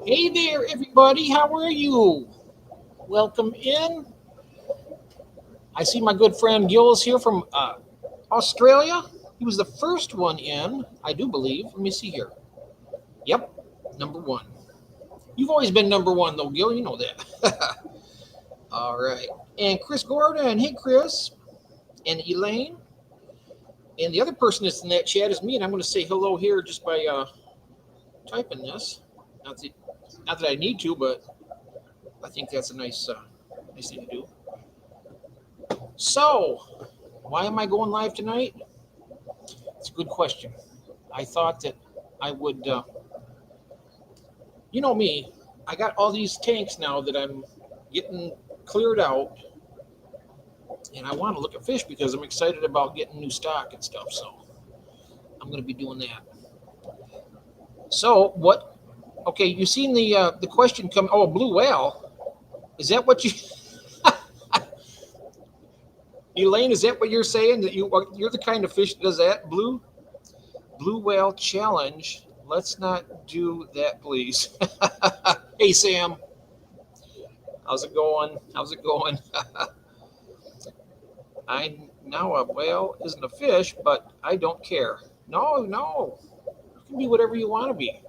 Hey there, everybody. How are you? Welcome in. I see my good friend Gillis here from Australia. He was the first one in, I do believe. Let me see here. Yep, number one. You've always been number one, though, Gil. You know that. All right. And Chris Gordon. Hey, Chris. And Elaine. And the other person that's in that chat is me, and I'm going to say hello here just by typing this. Not that, not that I need to, but I think that's a nice thing to do. So, why am I going live tonight? It's a good question. I thought that I would, you know me, I got all these tanks now that I'm getting cleared out, and I want to look at fish because I'm excited about getting new stock and stuff. So, I'm going to be doing that. So, what? Okay, you seen the question come? Oh, a blue whale. Is that what you, Elaine? Is that what you're saying? That you're the kind of fish that does that? Blue whale challenge. Let's not do that, please. Hey, Sam. How's it going? How's it going? I now a whale isn't a fish, but I don't care. No, no. You can be whatever you want to be.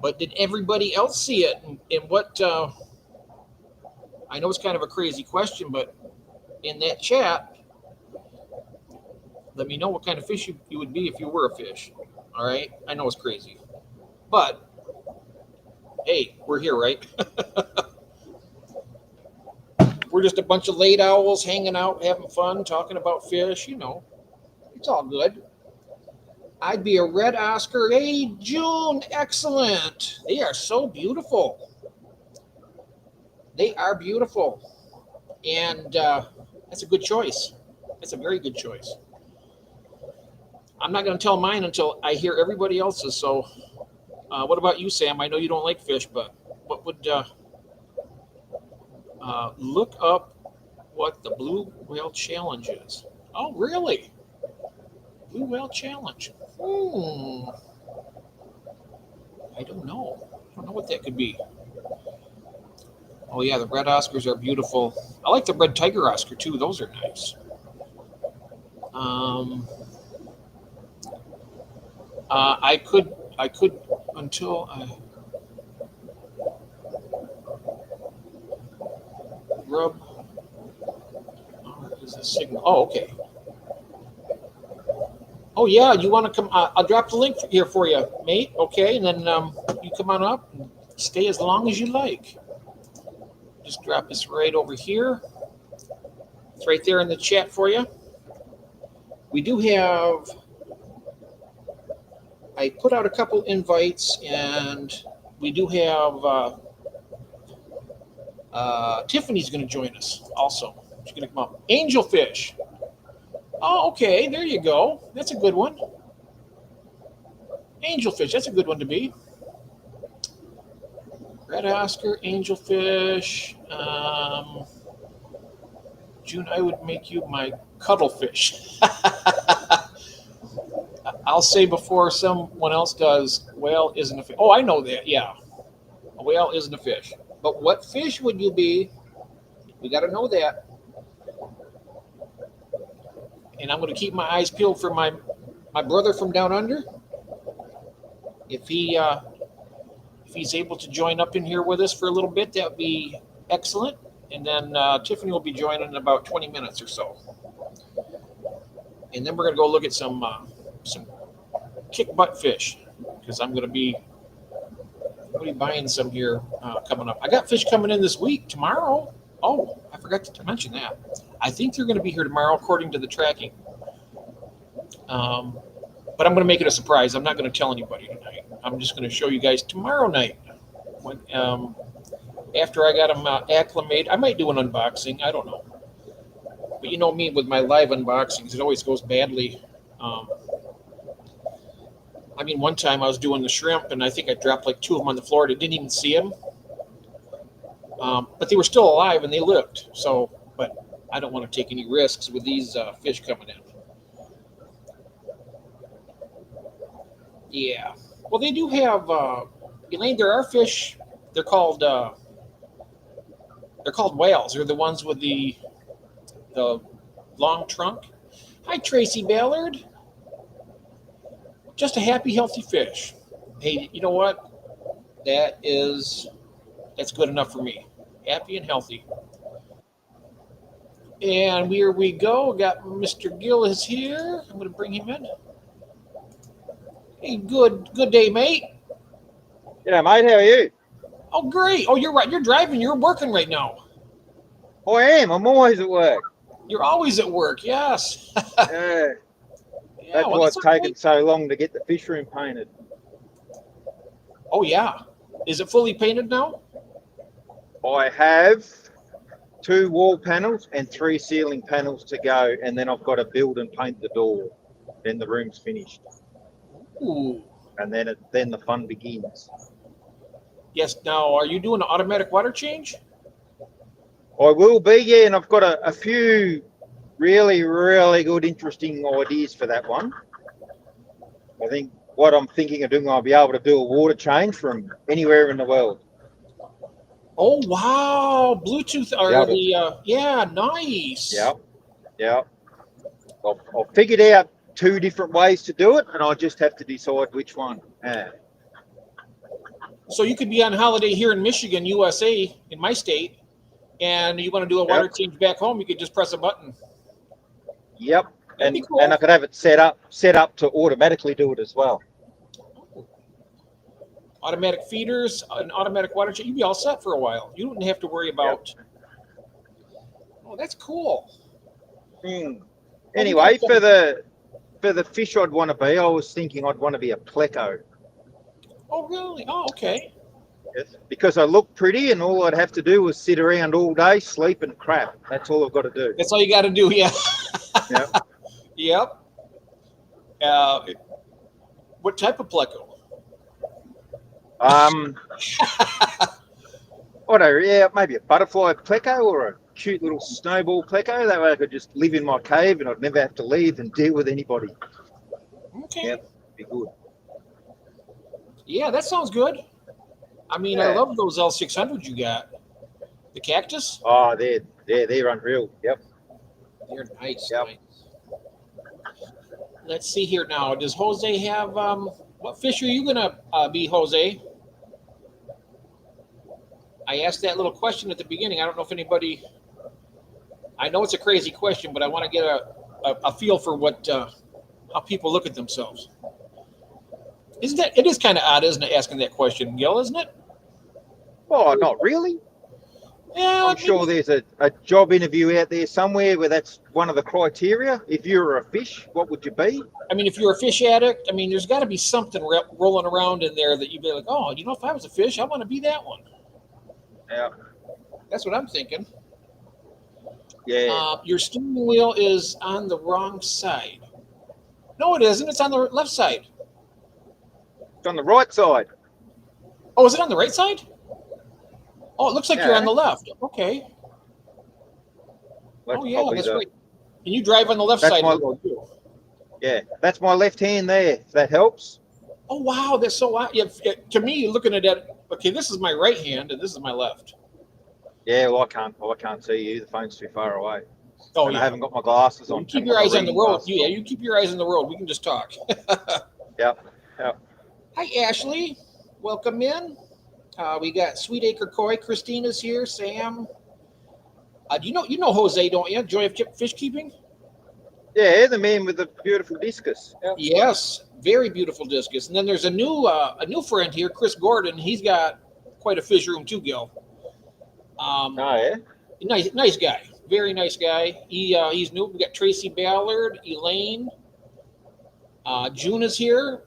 But did everybody else see it? And what? I know it's kind of a crazy question, but in that chat, let me know what kind of fish you would be if you were a fish. All right. I know it's crazy, but hey, we're here, right? We're just a bunch of late owls hanging out, having fun, talking about fish. It's all good. I'd be a red Oscar. Hey, June, excellent. They are so beautiful. They are beautiful. And that's a good choice. That's a very good choice. I'm not going to tell mine until I hear everybody else's. So, what about you, Sam? I know you don't like fish, but what would look up what the blue whale challenge is? Oh, really? Blue whale challenge. I don't know. I don't know what that could be. Oh yeah, the red Oscars are beautiful. I like the red tiger Oscar too. Those are nice. Um, I could until I rub. Is a signal? Oh, okay. Oh yeah, you want to come? I'll drop the link here for you, mate. Okay, and then you come on up and stay as long as you like. Just drop this right over here. It's right there in the chat for you. We do have. I put out a couple invites, and we do have Tiffany's going to join us also. She's going to come up. Angelfish. Oh, okay. There you go. That's a good one. Angelfish. That's a good one to be. Red Oscar, angelfish. June, I would make you my cuttlefish. I'll say before someone else does, whale isn't a fish. Oh, I know that. Yeah. A whale isn't a fish. But what fish would you be? We got to know that. And I'm going to keep my eyes peeled for my brother from down under. If he's able to join up in here with us for a little bit, that would be excellent. And then Tiffany will be joining in about 20 minutes or so. And then we're going to go look at some kick butt fish because I'm going to be buying some here coming up. I got fish coming in this week tomorrow. Oh, I forgot to mention that. I think they're going to be here tomorrow according to the tracking. But I'm going to make it a surprise. I'm not going to tell anybody tonight. I'm just going to show you guys tomorrow night. When after I got them acclimated, I might do an unboxing. I don't know. But you know me with my live unboxings, it always goes badly. I mean, one time I was doing the shrimp, and I think I dropped like two of them on the floor. I didn't even see them. But they were still alive, and they lived. So, but I don't want to take any risks with these fish coming in. Yeah. Well, they do have Elaine, there are fish. They're called whales. They're the ones with the long trunk. Hi, Tracy Ballard. Just a happy, healthy fish. Hey, you know what? That's good enough for me. Happy and healthy. And here we go. Got Mr. Gill is here. I'm going to bring him in. Hey, good day, mate. Yeah, mate, how are you? Oh, great. Oh, you're right. You're driving. You're working right now. I am. I'm always at work. You're always at work. Yes. Yeah, Yeah. that's Well, why that's it's okay. taken so long to get the fish room painted. Oh, yeah. Is it fully painted now? I have 2 wall panels and 3 ceiling panels to go, and then I've got to build and paint the door. Then the room's finished, Ooh. and then the fun begins. Yes. Now, are you doing an automatic water change? I will be, yeah, and I've got a few really, really good, interesting ideas for that one. I think what I'm thinking of doing, I'll be able to do a water change from anywhere in the world. Oh, wow. Bluetooth Be or able to, yeah, nice. yeah, yeah. I've figured out 2 different ways to do it, and I just have to decide which one. So you could be on holiday here in Michigan, USA, in my state, and you want to do a water Yep, change back home, you could just press a button. yep. That'd be And I cool. could have it set up to automatically do it as well. Automatic feeders, an automatic water change. You'd be all set for a while. You wouldn't have to worry Yep. about. Oh, that's cool. Mm. Well, we got Anyway, for the fish I'd want to be, I was thinking I'd want to be a pleco. Oh, really? Oh, okay. Yes. Because I look pretty, and all I'd have to do was sit around all day, sleep, and crap. That's all I've got to do. That's all you got to do. Yeah. Yeah. Yep. Uh, what type of pleco? Um. Whatever. Yeah, maybe a butterfly pleco or a cute little snowball pleco. That way I could just live in my cave and I'd never have to leave and deal with anybody. Okay. Yep. Be good. Yeah, that sounds good. I mean, I Yeah. love those L600 you got. The cactus? Oh, they're unreal. Yep. They're nice. Yep. Nice. Let's see here now. Does Jose have what fish are you gonna be, Jose? I asked that little question at the beginning. I don't know if anybody. I know it's a crazy question, but I want to get a feel for what how people look at themselves. Isn't that it is kind of odd, isn't it, asking that question, Gil? Isn't it? Oh, not really. Yeah, I'm sure maybe. there's a job interview out there somewhere where that's one of the criteria. If you were a fish, what would you be? I mean, if you're a fish addict, I mean, there's got to be something rolling around in there that you'd be like, oh, you know, if I was a fish, I want to be that one. Yeah. That's what I'm thinking. Yeah. Your steering wheel is on the wrong side. No, it isn't. It's on the left side. It's on the right side. Oh, is it on the right side? Oh, it looks like you're on Yeah. the left. Okay. Oh, That's yeah, probably that's the. right. And you drive on the left That's side of my. the road too. Yeah. That's my left hand there. If that helps. Oh, wow, that's so. Yeah, to me, looking at that, okay, this is my right hand and this is my left. Yeah. Well, I can't see you. The phone's too far away, Oh, and I yeah. haven't got my glasses You on. keep Haven't got your my eyes on the reading road. glasses Yeah, on. you keep your eyes on the road. We can just talk. Yep. Yep. Hi, Ashley. Welcome in. We got Sweet Acre Koi. Christina's here. Sam. You know Jose, don't you? Joy of Fish Keeping. Yeah. The man with the beautiful discus. Yep. Yes, very beautiful discus. And then there's a new friend here, Chris Gordon. He's got quite a fish room too, Gil. Um, Oh yeah. nice guy, very nice guy. He's new. We got Tracy Ballard, Elaine, June is here,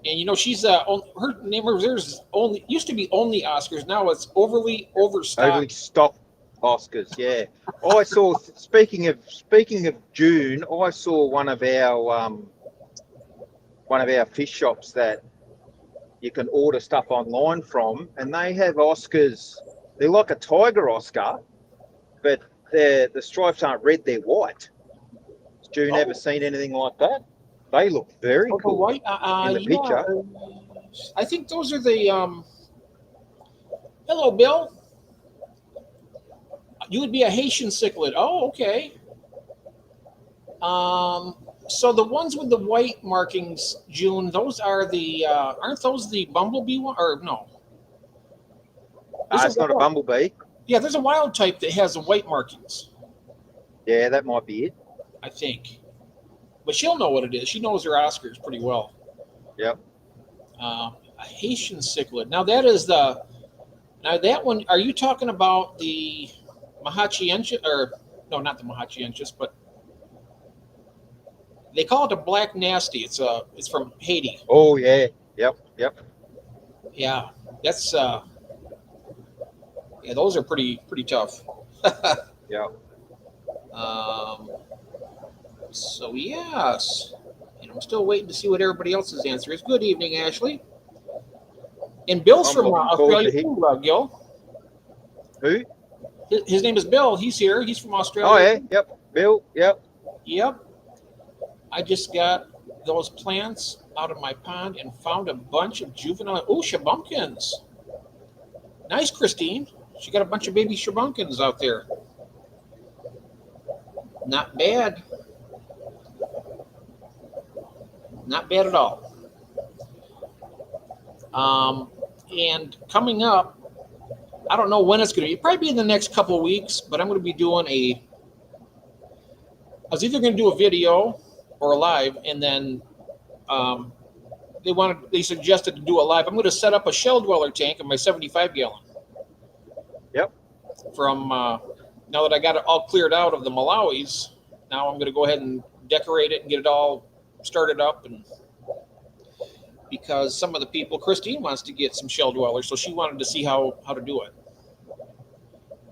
and she's her name of hers only used to be only Oscars. Now it's overly Overly overstocked. stocked Oscars. Yeah. I saw. Speaking of June, I saw one of our fish shops that you can order stuff online from, and they have Oscars. They're like a tiger Oscar, but the stripes aren't red; they're white. Has June ever Oh, seen anything like that? They look very oh, the cool white. in the Yeah. picture. I think those are the. Hello, Bill. You would be a Haitian cichlid. Oh, okay. So the ones with the white markings, June, those are the. Aren't those the bumblebee one? Or no? There's It's not a bumblebee. Yeah, there's a wild type that has the white markings. Yeah, that might be it. I think, but she'll know what it is. She knows her Oscars pretty well. Yep. A Haitian cichlid. Now that is the. Now that one. Are you talking about the Mahachiensis? Or no, not the Mahachiensis, but they call it a black nasty. It's from Haiti. Oh yeah. Yep. Yeah, that's yeah, those are pretty tough. Yeah. So yes, and I'm still waiting to see what everybody else's answer is. Good evening, Ashley. And Bill's I'm from looking forward Australia to too, Gil. Who? His name is Bill. He's here. He's from Australia. Oh yeah. Yep. Bill. Yep. Yep. I just got those plants out of my pond and found a bunch of juvenile shabunkins. Nice, Christine. She got a bunch of baby shabunkins out there. Not bad. Not bad at all. And coming up, I don't know when it's going to be. Probably be in the next couple of weeks, but I'm going to be doing I was either going to do a video or a live, and then they suggested to do a live. I'm going to set up a shell dweller tank in my 75 gallon. Yep. From now that I got it all cleared out of the Malawis, now I'm going to go ahead and decorate it and get it all started up, and because some of the people, Christine wants to get some shell dwellers, so she wanted to see how to do it.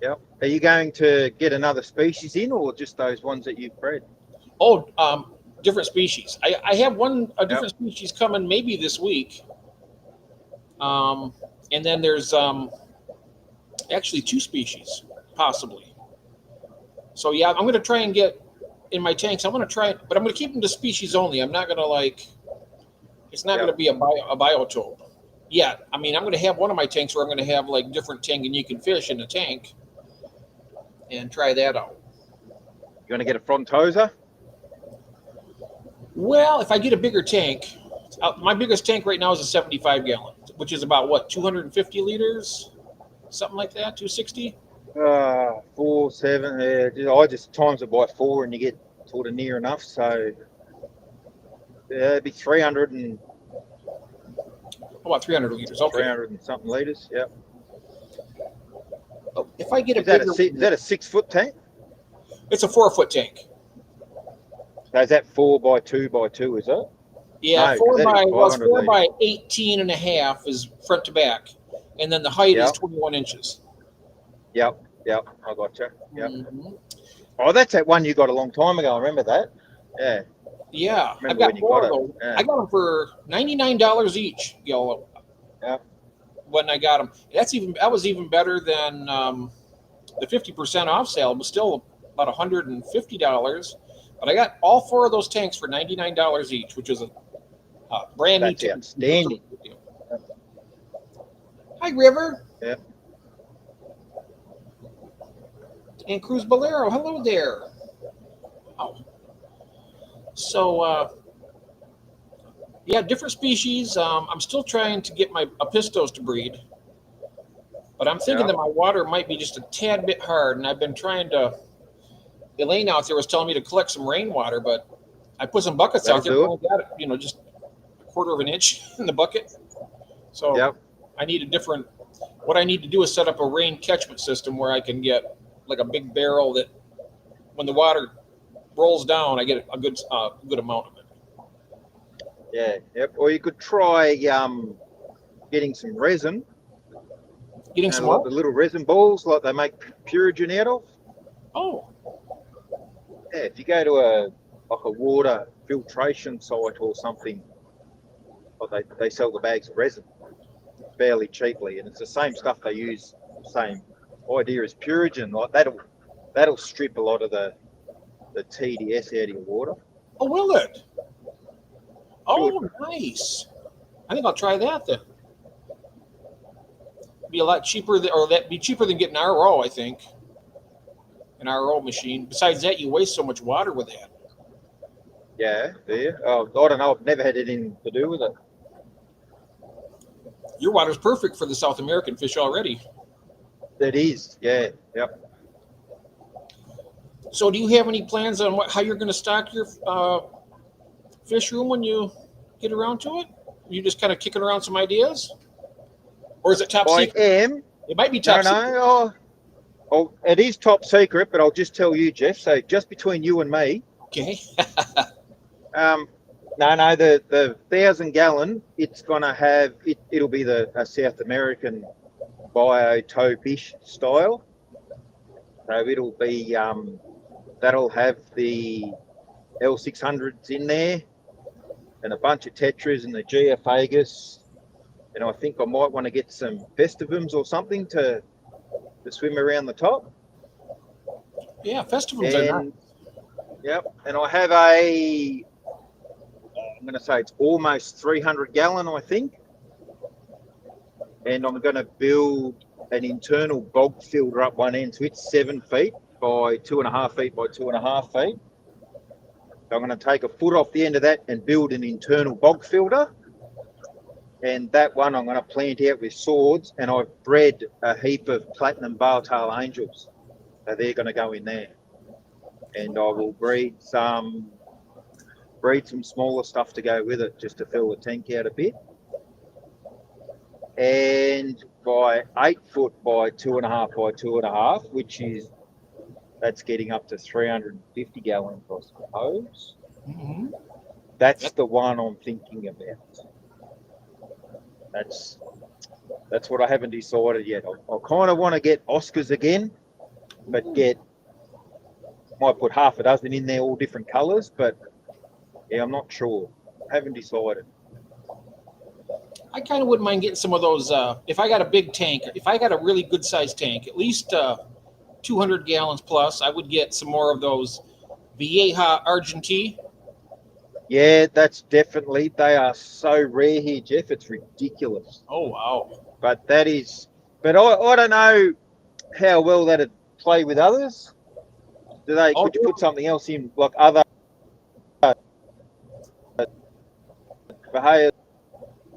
Yep. Are you going to get another species in, or just those ones that you've bred? Oh, different species. I have a different species coming maybe this week. And then there's actually two species possibly. So yeah, I'm going to try and get in my tanks. I'm going to try, but I'm going to keep them to species only. I'm not going to it's not going to be a biotope yet. I mean, I'm going to have one of my tanks where I'm going to have like different Tanganyika fish in the tank and try that out. You going to get a frontosa? Well, if I get a bigger tank, my biggest tank right now is a 75 gallon, which is about what, 250 liters, something like that, 260. 4, 7. I just times it by 4, and you get sort of near enough. So it'd be 300 and. About 300 liters. Okay. 300 and something liters. Yep. If I get is that a 6-foot tank? It's a 4-foot tank. So is that 4 by 2 by 2? Is it? Yeah, no, 4 by 18 and a half is front to back, and then the height is 21 inches. Yep. I gotcha. Yep. Mm-hmm. Oh, that's that one you got a long time ago. I remember that. Yeah. Yeah, I've got 4 of those. Yeah. I got them for $99 each, Gil. Yeah. When I got them, that was even better than the 50% off sale. It was still about $150. But I got all 4 of those tanks for $99 each, which is a brand new tank. Outstanding. Hi, River. Yeah. And Cruz Bolero. Hello there. Oh. So, yeah, different species. I'm still trying to get my apistos to breed. But I'm thinking that my water might be just a tad bit hard. And I've been trying to... Elaine out there was telling me to collect some rainwater, but I put some buckets out there. I only got, just a quarter of an inch in the bucket. So I need what I need to do is set up a rain catchment system where I can get like a big barrel that when the water rolls down, I get a good amount of it. Yeah. Yep. Or you could try getting some resin. Getting some the little resin balls like they make Purigen out of. Oh. Yeah, if you go to a water filtration site or something, they sell the bags of resin fairly cheaply, and it's the same stuff they use. Same idea as Purigen. Like that'll strip a lot of the TDS out of your water. Oh, will it? Oh, nice. I think I'll try that then. Be a lot cheaper, or that be cheaper than getting an RO. I think an RO machine. Besides that, you waste so much water with that. Yeah, there. Oh, I don't know. I've never had anything to do with it. Your water's perfect for the South American fish already. It is. Yeah. Yep. So, do you have any plans on how you're going to stock your fish room when you get around to it? You just kind of kicking around some ideas, or is it top I secret? am. It might be No, top secret. no. Oh, it is top secret, but I'll just tell you, Jeff. So just between you and me. Okay. No, the 1,000-gallon. It's gonna have it. It'll be the South American bio tow fish style. So it'll be that'll have the L600s in there, and a bunch of tetras and the Geophagus. And I think I might want to get some festivums or something to swim around the top. Yeah, festivals are nice. And yep, and I have I'm going to say it's almost 300-gallon, I think. And I'm going to build an internal bog filter up one end. So it's 7 feet by 2.5 feet by 2.5 feet. So I'm going to take a foot off the end of that and build an internal bog filter. And that one I'm going to plant out with swords. And I've bred a heap of platinum bowtail angels. So they're going to go in there. And I will breed some smaller stuff to go with it, just to fill the tank out a bit. And by 8 foot by 2.5 by 2.5, that's getting up to 350 gallons, I suppose. Mm-hmm. That's the one I'm thinking about. That's what I haven't decided yet. I kind of want to get Oscars again, but might put half a dozen in there, all different colours, but yeah, I'm not sure. I haven't decided. I kind of wouldn't mind getting some of those. If I got a big tank, if I got a really good sized tank, at least 200 gallons plus, I would get some more of those Vieja Argentine. Yeah, that's definitely. They are so rare here, Jeff. It's ridiculous. Oh, wow. But I don't know how well that'd play with others. Could you put something else in, like other Bahia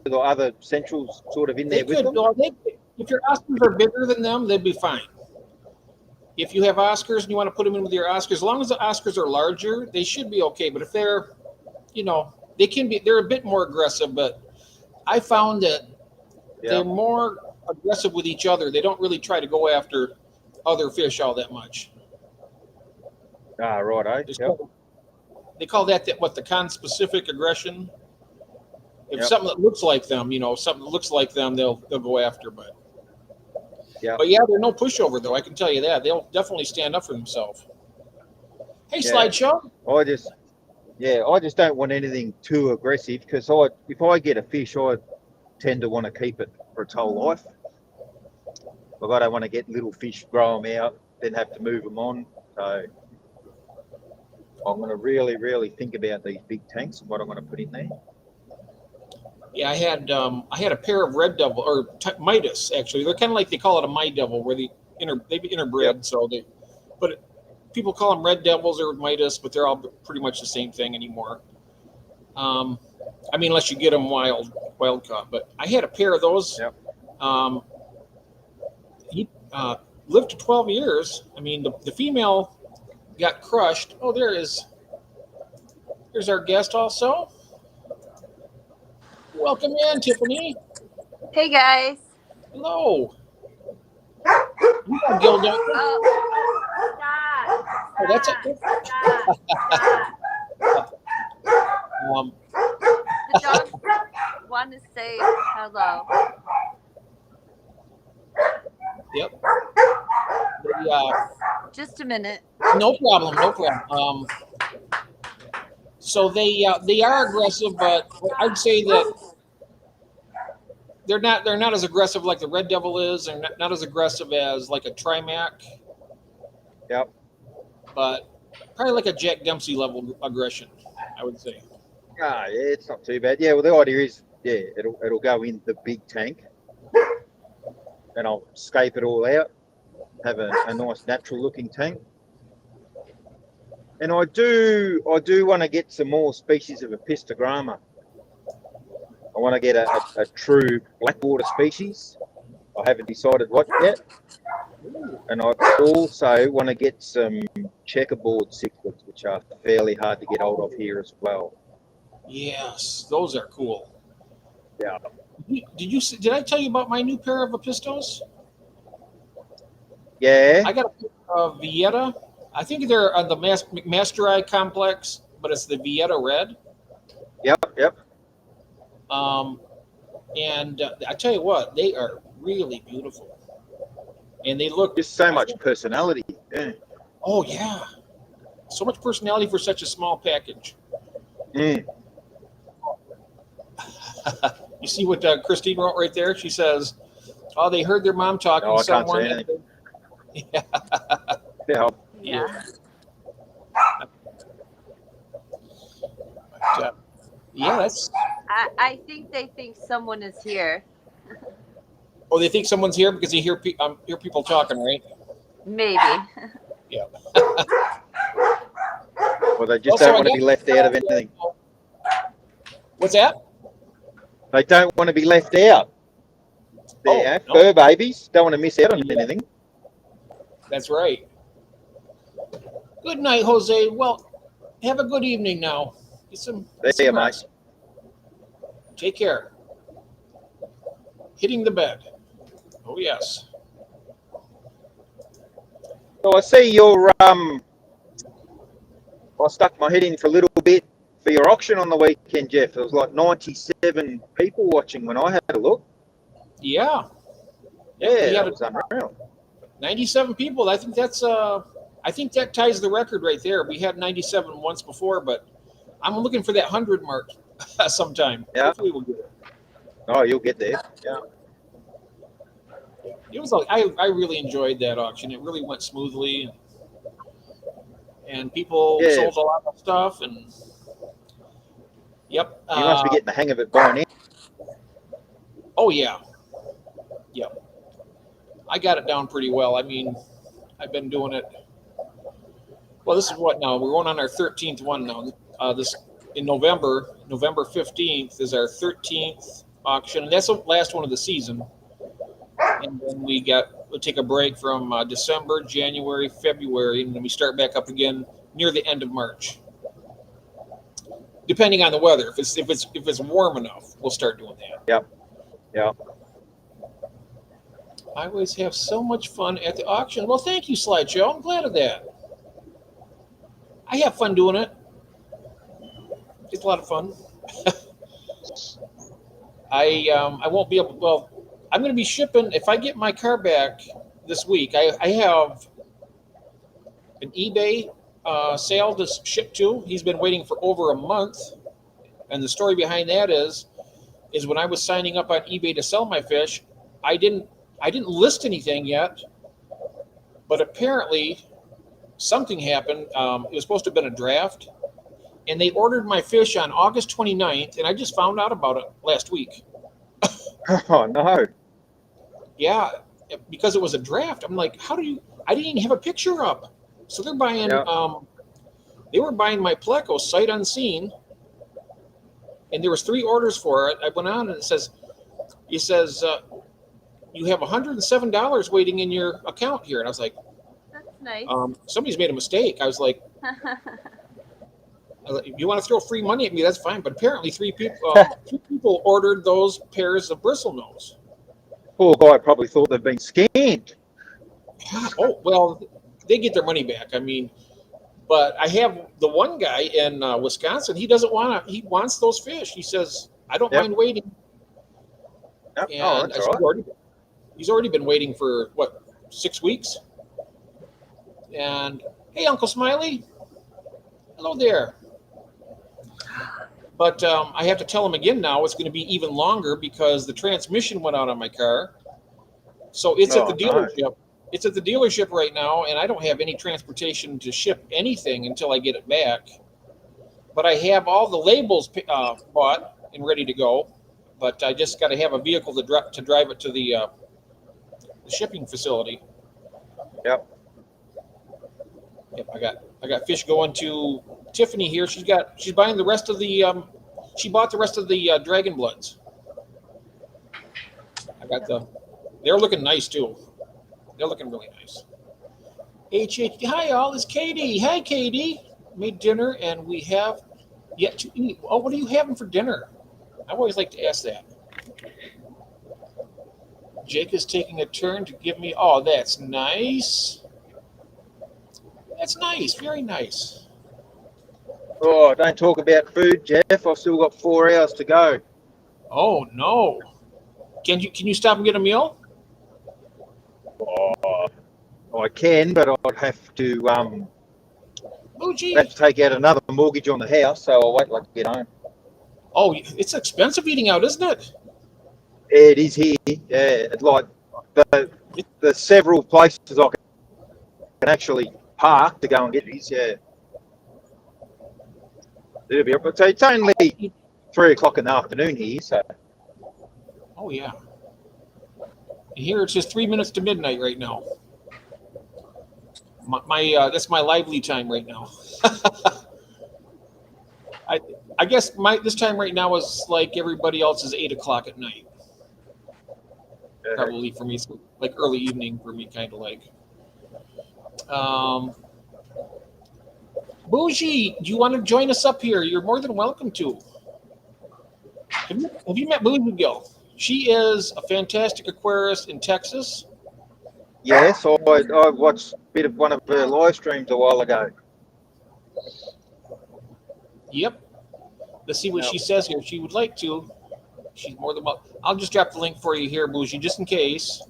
or other centrals sort of in there with them? If your Oscars are bigger than them, they'd be fine. If you have Oscars and you want to put them in with your Oscars, as long as the Oscars are larger, they should be okay. But if they're, they're a bit more aggressive, but I found that they're more aggressive with each other. They don't really try to go after other fish all that much. Ah, right, eh? They call that the conspecific aggression. If something that looks like them, they'll go after. But yeah, they're no pushover though. I can tell you that they'll definitely stand up for themselves. Hey, Slideshow. I just don't want anything too aggressive, because if I get a fish, I tend to want to keep it for its whole life. Like, I don't want to get little fish, grow them out, then have to move them on. So I'm going to really, really think about these big tanks and what I'm going to put in there. Yeah, I had a pair of red devil or Midas actually. They're kind of like, they call it a Midas devil, where they've interbred. So but people call them red devils or Midas, but they're all pretty much the same thing anymore. Unless you get them wild caught. But I had a pair of those. Yep. He lived to 12 years. The female got crushed. Oh, there's our guest also. Welcome in, Tiffany. Hey guys. Hello. You got Gil, don't you? Stop. That's it. The dogs want to say hello. Yep. Just a minute. No problem. So they are aggressive, but I'd say that they're not as aggressive like the red devil is, and not as aggressive as like a Trimac. Yep. But probably like a Jack Dempsey level aggression, I would say. Yeah, it's not too bad. Yeah, well, the idea is yeah, it'll go in the big tank, and I'll scape it all out, have a nice natural looking tank. And I do want to get some more species of Apistogramma. I want to get a true blackwater species. I haven't decided what yet. And I also want to get some checkerboard cichlids, which are fairly hard to get hold of here as well. Yes, those are cool. Yeah. Did I tell you about my new pair of Apistos? Yeah. I got a pair of Vieta. I think they're on the Masteri complex, but it's the Vieta Red. Yep. And I tell you what, they are really beautiful, and they look Just so much personality. Yeah. Oh yeah, so much personality for such a small package. Mm. You see what Christine wrote right there? She says, "Oh, they heard their mom talking No, to I can't someone." say anything. Yeah. Yeah. Yeah. Yeah, that's. I think they think someone is here. Oh, they think someone's here because they hear people talking, right? Maybe. Yeah. Well, they just Also, don't I want to be guess- left out of anything. What's that? They don't want to be left out. They're no. fur babies. Don't want to miss out on anything. That's right. Good night, Jose. Well, have a good evening now. Get some Yeah, mate. rest. Take care. Hitting the bed. Oh yes. So I see your I stuck my head in for a little bit for your auction on the weekend, Jeff. There was like 97 people watching when I had a look. Yeah. Yeah, we had that was unreal. 97 people. I think that's I think that ties the record right there. We had 97 once before, but I'm looking for that 100 mark sometime. Yeah. Hopefully we'll get it. Oh, you'll get there. Yeah. It was like I really enjoyed that auction. It really went smoothly, and people Yeah. sold a lot of stuff. And yep. You must be getting the hang of it by now. Oh yeah. Yep. I got it down pretty well. I mean, I've been doing it. Well, this is what now? We're going on our 13th one now. This in November 15th is our 13th auction, and that's the last one of the season. And then we'll take a break from December, January, February, and then we start back up again near the end of March. Depending on the weather, if it's warm enough, we'll start doing that. Yep. I always have so much fun at the auction. Well, thank you, Slideshow. I'm glad of that. I have fun doing it. It's a lot of fun. I won't be able. Well, I'm going to be shipping. If I get my car back this week, I have an eBay sale to ship to. He's been waiting for over a month, and the story behind that is when I was signing up on eBay to sell my fish, I didn't list anything yet, but apparently something happened. It was supposed to have been a draft, and they ordered my fish on August 29th, and I just found out about it last week. Oh no. Yeah, because it was a draft. I'm like, I didn't even have a picture up. So they're buying, they were buying my Pleco sight unseen, and there was 3 orders for it. I went on and it says, you have $107 waiting in your account here. And I was like, That's nice. Somebody's made a mistake. I was like, if you want to throw free money at me, that's fine. But apparently 3 people ordered those pairs of bristlenose. Poor guy probably thought they'd been scammed. Oh, well, they get their money back. I mean, but I have the one guy in Wisconsin. He doesn't want to. He wants those fish. He says, I don't mind waiting. Yep. And Oh, that's all right. he's already been waiting for, 6 weeks? And, hey, Uncle Smiley. Hello there. But I have to tell him again now it's going to be even longer because the transmission went out on my car. So it's at the dealership. No. It's at the dealership right now, and I don't have any transportation to ship anything until I get it back. But I have all the labels bought and ready to go. but I just got to have a vehicle to drive it to the shipping facility. Yep. Yep, I got fish going to Tiffany here. She's buying the rest of the she bought the rest of the Dragon Bloods. They're looking nice too. They're looking really nice. Hi all, it's Katie. Hi Katie. Made dinner and we have yet to eat. Oh, what are you having for dinner? I always like to ask that. Jake is taking a turn to give me. Oh, that's nice. That's nice. Very nice. Oh, don't talk about food, Jeff. I've still got 4 hours to go. Oh no. Can you stop and get a meal? Oh, I can, but I'd have to Oh gee. have to take out another mortgage on the house, so I'll wait till I get home. Oh, it's expensive eating out, isn't it? It is here. Yeah, like the several places I can actually park to go and get these. Yeah. It'll be, but it's only 3 o'clock in the afternoon here, so. Oh yeah. And here it's just 3 minutes to midnight right now. My that's my lively time right now. I guess this time right now is like everybody else's 8 o'clock at night. Probably for me, it's like early evening for me, kind of like. Bougie, do you want to join us up here? You're more than welcome to. Have you met Bougie Gill? She is a fantastic aquarist in Texas. Yes, I watched a bit of one of her live streams a while ago. Yep. Let's see what she says here. She would like to. She's more than welcome. I'll just drop the link for you here, Bougie, just in case.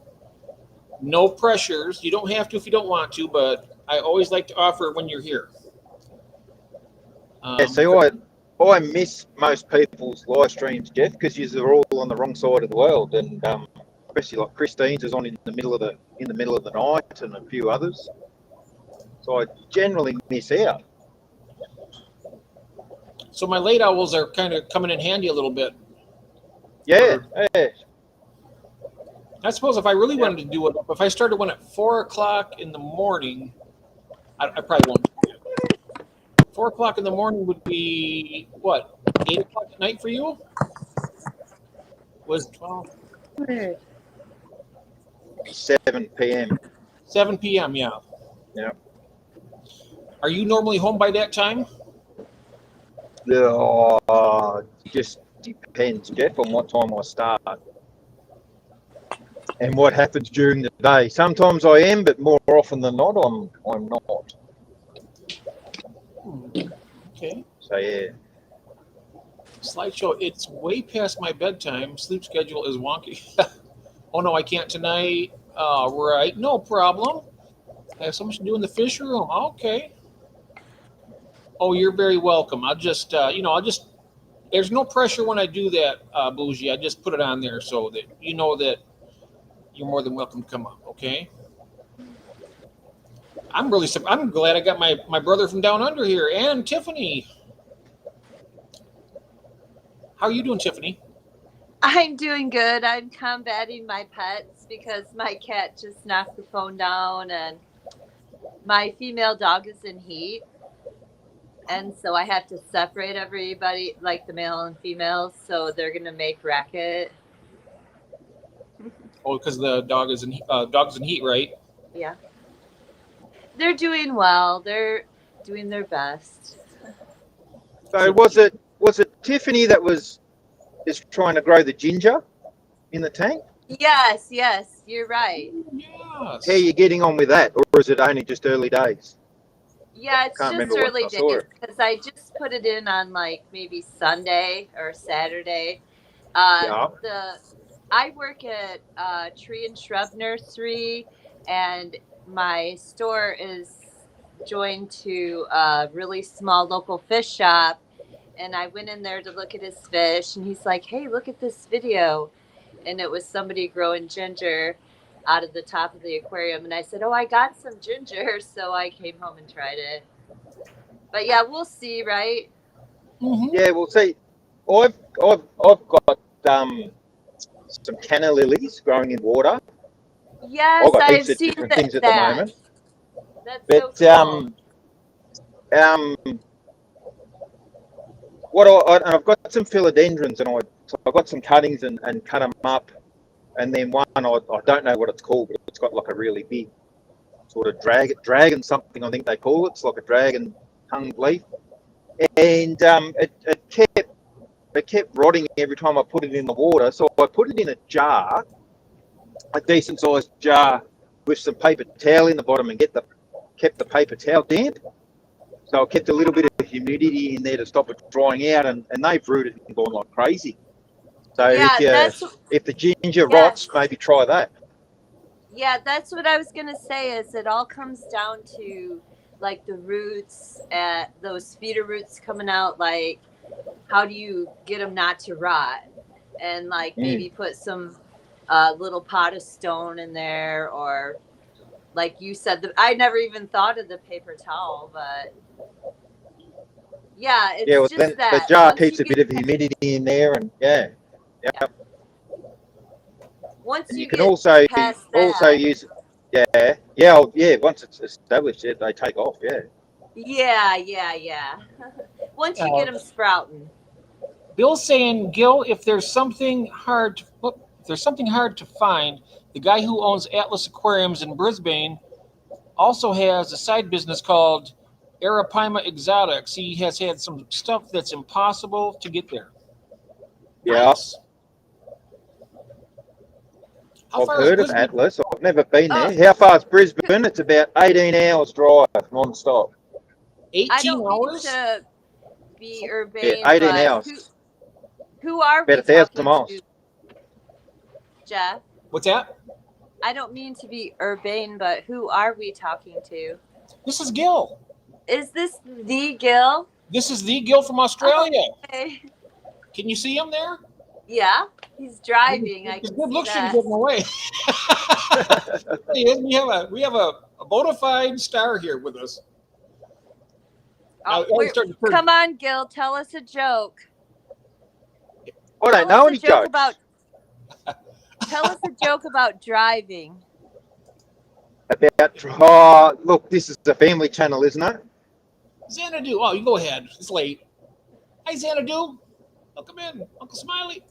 No pressures. You don't have to if you don't want to, but I always like to offer it when you're here. Yeah, see, I miss most people's live streams, Jeff, because you're all on the wrong side of the world, and especially like Christine's is on in the middle of the night, and a few others. So I generally miss out. So my late owls are kind of coming in handy a little bit. Yeah. I suppose if I really wanted to do it, if I started one at 4 o'clock in the morning, I probably won't. 4 o'clock in the morning would be what? 8 o'clock at night for you? Was 12? 7 p.m. 7 p.m. Yeah. Yeah. Are you normally home by that time? Just depends, Jeff, on what time I start and what happens during the day. Sometimes I am, but more often than not, I'm not. Okay. So yeah. Slideshow. It's way past my bedtime. Sleep schedule is wonky. Oh no, I can't tonight. Right. No problem. I have so much to do in the fish room. Okay. Oh, you're very welcome. I'll just, there's no pressure when I do that, Bougie. I just put it on there so that you know that you're more than welcome to come up, okay? I'm glad I got my brother from down under here and Tiffany. How are you doing, Tiffany? I'm doing good. I'm combating my pets because my cat just knocked the phone down and my female dog is in heat. And so I have to separate everybody, like the male and females, so they're going to make racket. Oh, because the dog's in heat, right? Yeah. They're doing well. They're doing their best. So was it Tiffany that is trying to grow the ginger in the tank? Yes, you're right. Yes. How are you getting on with that, or is it only just early days? Yeah, it's Can't just remember early when I saw days it. because I just put it in on like maybe Sunday or Saturday. Yeah. I work at Tree and Shrub Nursery, and my store is joined to a really small local fish shop. And I went in there to look at his fish, and he's like, "Hey, look at this video," and it was somebody growing ginger out of the top of the aquarium. And I said, "Oh, I got some ginger," so I came home and tried it. But yeah, we'll see, right? Mm-hmm. Yeah, well, see, I've got some canna lilies growing in water. Yes, I've got I've heaps of seen different things at the that. moment. That's But so cool. and I've got some philodendrons, and I've got some cuttings and cut them up, and then one I don't know what it's called, but it's got like a really big sort of dragon something, I think they call it. It's like a dragon tongue leaf, and it kept rotting every time I put it in the water. So I put it in a jar, a decent sized jar, with some paper towel in the bottom, and kept the paper towel damp. So I kept a little bit of humidity in there to stop it drying out, and they've rooted and gone like crazy. So Yeah, if the ginger yes. rots, maybe try that. Yeah, that's what I was gonna say. Is it all comes down to like the roots, those feeder roots coming out. Like, how do you get them not to rot? And like maybe put some little pot of stone in there, or like you said, I never even thought of the paper towel, but yeah, Yeah, well, it's then just the that jar once you keeps a bit of humidity in there, and yeah. once And you you can get also past that, use once it's established, they take off. yeah. Once you get them sprouting. Bill's saying, Gil, if there's something hard to find, the guy who owns Atlas Aquariums in Brisbane also has a side business called Arapaima Exotics. He has had some stuff that's impossible to get there. Yeah, Nice. How I've far is heard of Brisbane? Atlas. I've never been Oh. there. How far is Brisbane? It's about 18 hours drive non-stop. 18 I don't mean hours? to be Yeah, urbane, 18 but hours. who are we About 1,000 talking miles. to, Jeff? What's that? I don't mean to be urbane, but who are we talking to? This is Gil. Is this the Gil? This is the Gil from Australia. Okay. Can you see him there? Yeah, he's driving. I His can good see looks shouldn't that. get in the way. He is. We have a bona fide star here with us. Oh, come on, Gil, tell us a joke. I don't know any jokes. Tell us a joke about driving. Look, this is a family channel, isn't it? Xanadu. Oh, you go ahead. It's late. Hi, Xanadu. Welcome in, Uncle Smiley.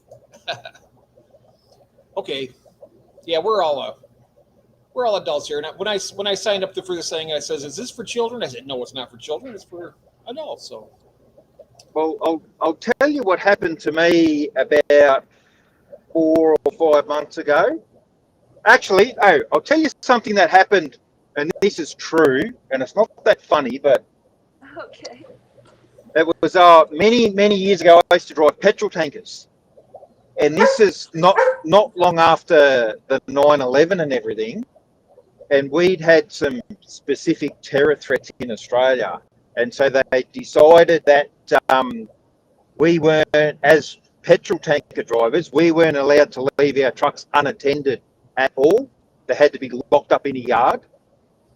Okay. Yeah, we're all adults here. And when I signed up for this thing, I says, "Is this for children?" I said, "No, it's not for children. It's for adults." So. Well, I'll tell you what happened to me about 4 or 5 months ago. Actually, I'll tell you something that happened, and this is true, and it's not that funny, but Okay. it was many years ago. I used to drive petrol tankers, and this is not long after the 9/11 and everything, and we'd had some specific terror threats in Australia, and so they decided that we weren't, as petrol tanker drivers, we weren't allowed to leave our trucks unattended at all. They had to be locked up in a yard.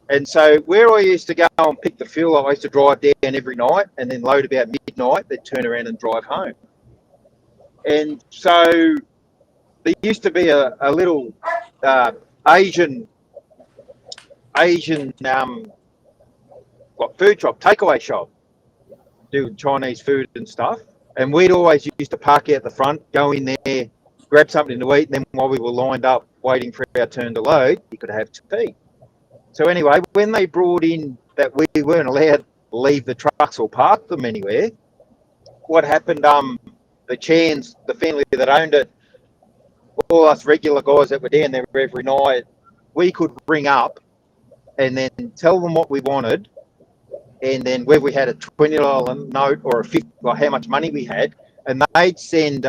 And so where I used to go and pick the fuel, I used to drive down every night and then load about midnight, then turn around and drive home. And so there used to be a little Asian food shop, takeaway shop, do Chinese food and stuff. And we'd always used to park out the front, go in there, grab something to eat, and then while we were lined up waiting for our turn to load, you could have tea. So anyway, when they brought in that we weren't allowed to leave the trucks or park them anywhere, what happened, the Chans, the family that owned it, all us regular guys that were down there every night, we could ring up and then tell them what we wanted, and then whether we had a $20 note or a $50, or how much money we had, and they'd send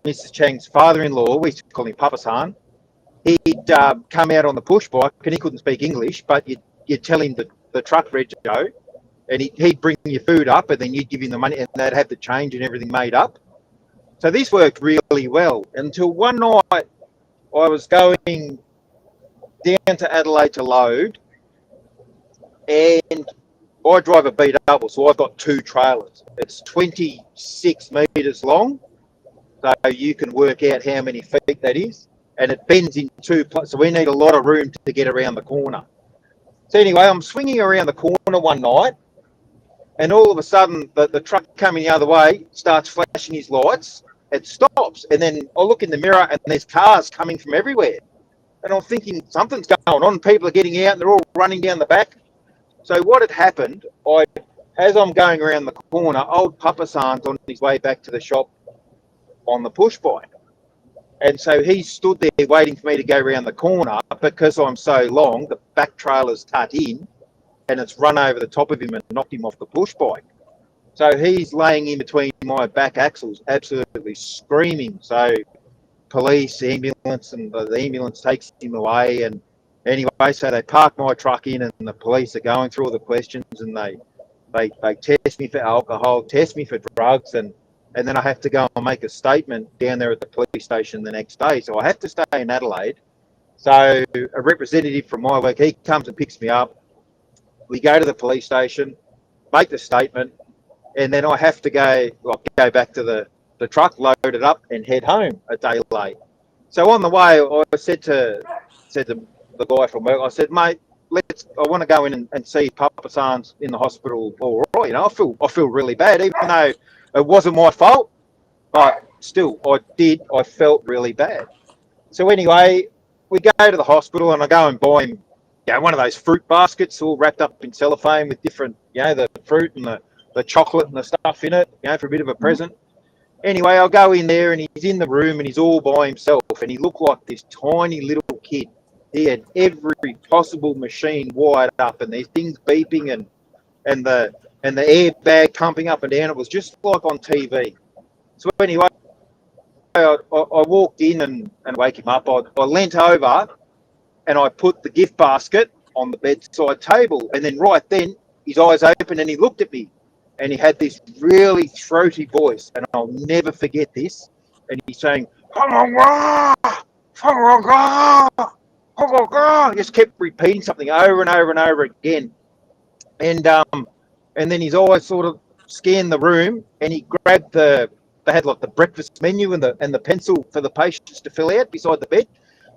Mrs. Chang's father-in-law, we used to call him Papa San, he'd come out on the push bike, and he couldn't speak English, but you'd tell him the truck rego, and he'd bring your food up, and then you'd give him the money, and they'd have the change and everything made up. So this worked really well until one night I was going down to Adelaide to load, and I drive a beat up, so I've got 2 trailers. It's 26 metres long, so you can work out how many feet that is. And it bends in 2 places, so we need a lot of room to get around the corner. So anyway, I'm swinging around the corner one night, and all of a sudden, the truck coming the other way starts flashing his lights. It stops, and then I look in the mirror, and there's cars coming from everywhere. And I'm thinking something's going on. People are getting out, and they're all running down the back. So what had happened, as I'm going around the corner, old Papa San's on his way back to the shop on the push bike. And so he stood there waiting for me to go around the corner. Because I'm so long, the back trailer's cut in and it's run over the top of him and knocked him off the push bike. So he's laying in between my back axles, absolutely screaming. So police, ambulance, and the ambulance takes him away. And anyway, so they park my truck in, and the police are going through all the questions, and they test me for alcohol, test me for drugs, and then I have to go and make a statement down there at the police station the next day. So I have to stay in Adelaide. So a representative from my work, he comes and picks me up. We go to the police station, make the statement, and then I have to go back to the truck, load it up, and head home a day late. So on the way, I said to the guy from work, I said, mate, I want to go in and see Papa San's in the hospital. All right, I feel really bad, even though it wasn't my fault, but still, I felt really bad. So anyway, we go to the hospital, and I go and buy him, one of those fruit baskets all wrapped up in cellophane with different, the fruit and the chocolate and the stuff in it, for a bit of a present. Anyway, I'll go in there, and he's in the room, and he's all by himself, and he looked like this tiny little kid. He had every possible machine wired up, and there's things beeping, and the airbag pumping up and down. It was just like on TV. So anyway, I walked in and wake him up. I leant over, and I put the gift basket on the bedside table, and then right then his eyes opened, and he looked at me, and he had this really throaty voice, and I'll never forget this. And he's saying, he just kept repeating something over and over and over again. And then his eyes sort of scanned the room, and he grabbed they had like the breakfast menu and the pencil for the patients to fill out beside the bed.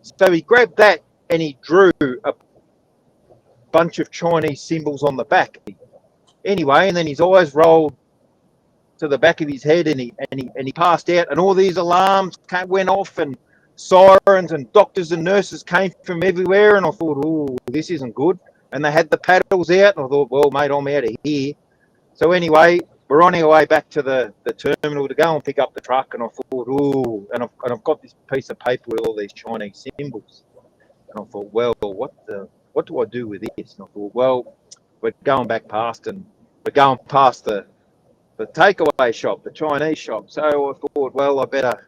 So he grabbed that, and he drew a bunch of Chinese symbols on the back. Anyway, and then his eyes rolled to the back of his head, and he passed out, and all these alarms went off, and sirens and doctors and nurses came from everywhere, and I thought, oh, this isn't good. And they had the paddles out, and I thought, well, mate, I'm out of here. So anyway, we're on our way back to the terminal to go and pick up the truck, and I thought, oh, and I've got this piece of paper with all these Chinese symbols. And I thought, well, what do I do with this? And I thought, well, we're going back past, and we're going past the takeaway shop, the Chinese shop. So I thought, well, I better,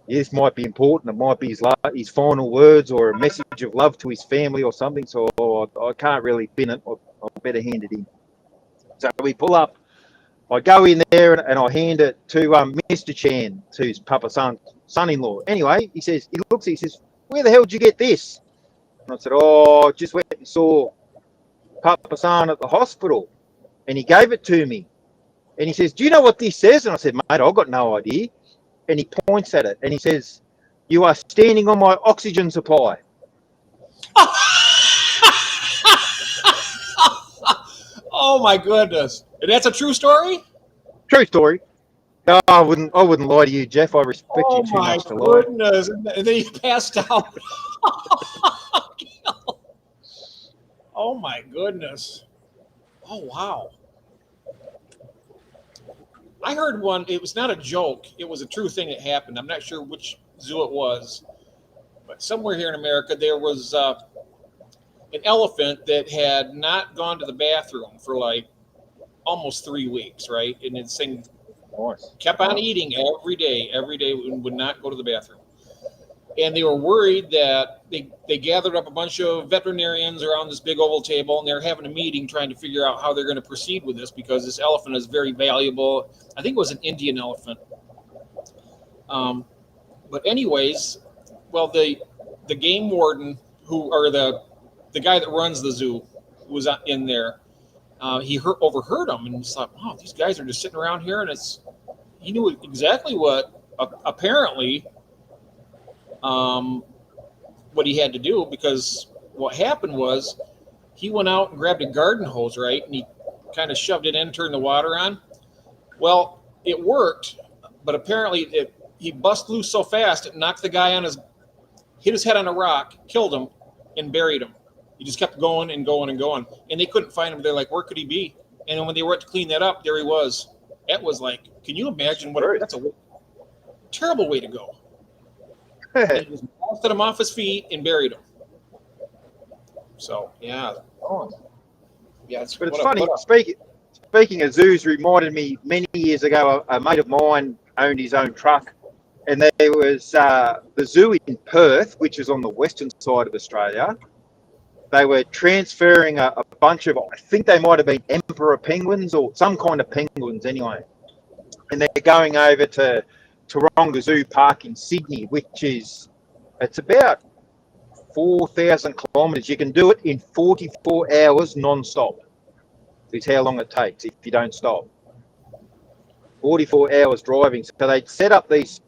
this might be important. It might be his final words or a message of love to his family or something. So I can't really bin it. I better hand it in. So we pull up. I go in there, and I hand it to Mr. Chan, who's Papa San's son-in-law. Anyway, he says, he says, where the hell did you get this? And I said, oh, just went and saw Papa San at the hospital. And he gave it to me. And he says, do you know what this says? And I said, mate, I've got no idea. And he points at it, and he says, you are standing on my oxygen supply. Oh my goodness. And that's a true story? True story. No, I wouldn't lie to you, Jeff. I respect you too much to lie. Oh my goodness. And then he passed out. Oh my goodness. Oh wow. I heard one, it was not a joke, it was a true thing that happened. I'm not sure which zoo it was, but somewhere here in America there was an elephant that had not gone to the bathroom for like almost 3 weeks, right? And this thing kept on eating every day, and would not go to the bathroom. And they were worried that they gathered up a bunch of veterinarians around this big oval table, and they're having a meeting trying to figure out how they're going to proceed with this, because this elephant is very valuable. I think it was an Indian elephant. But anyways, well, the game warden, or the guy that runs the zoo, who was in there, he overheard them and he thought, wow, these guys are just sitting around here, and he knew exactly apparently um, what he had to do, because what happened was he went out and grabbed a garden hose, right, and he kind of shoved it in, turned the water on. Well, it worked, but apparently he bust loose so fast it knocked the guy hit his head on a rock, killed him, and buried him. He just kept going and going and going, and they couldn't find him. They're like, where could he be? And then when they went to clean that up, there he was. That was like, can you imagine that's a terrible way to go. They just blasted him off his feet and buried him. So yeah, it's But it's funny. Speaking of zoos, reminded me many years ago. A mate of mine owned his own truck, and there was the zoo in Perth, which is on the western side of Australia. They were transferring a bunch of, I think they might have been emperor penguins or some kind of penguins anyway, and they're going over to Taronga Zoo Park in Sydney, it's about 4,000 kilometres. You can do it in 44 hours non-stop. Is how long it takes if you don't stop. 44 hours driving. So they'd set up this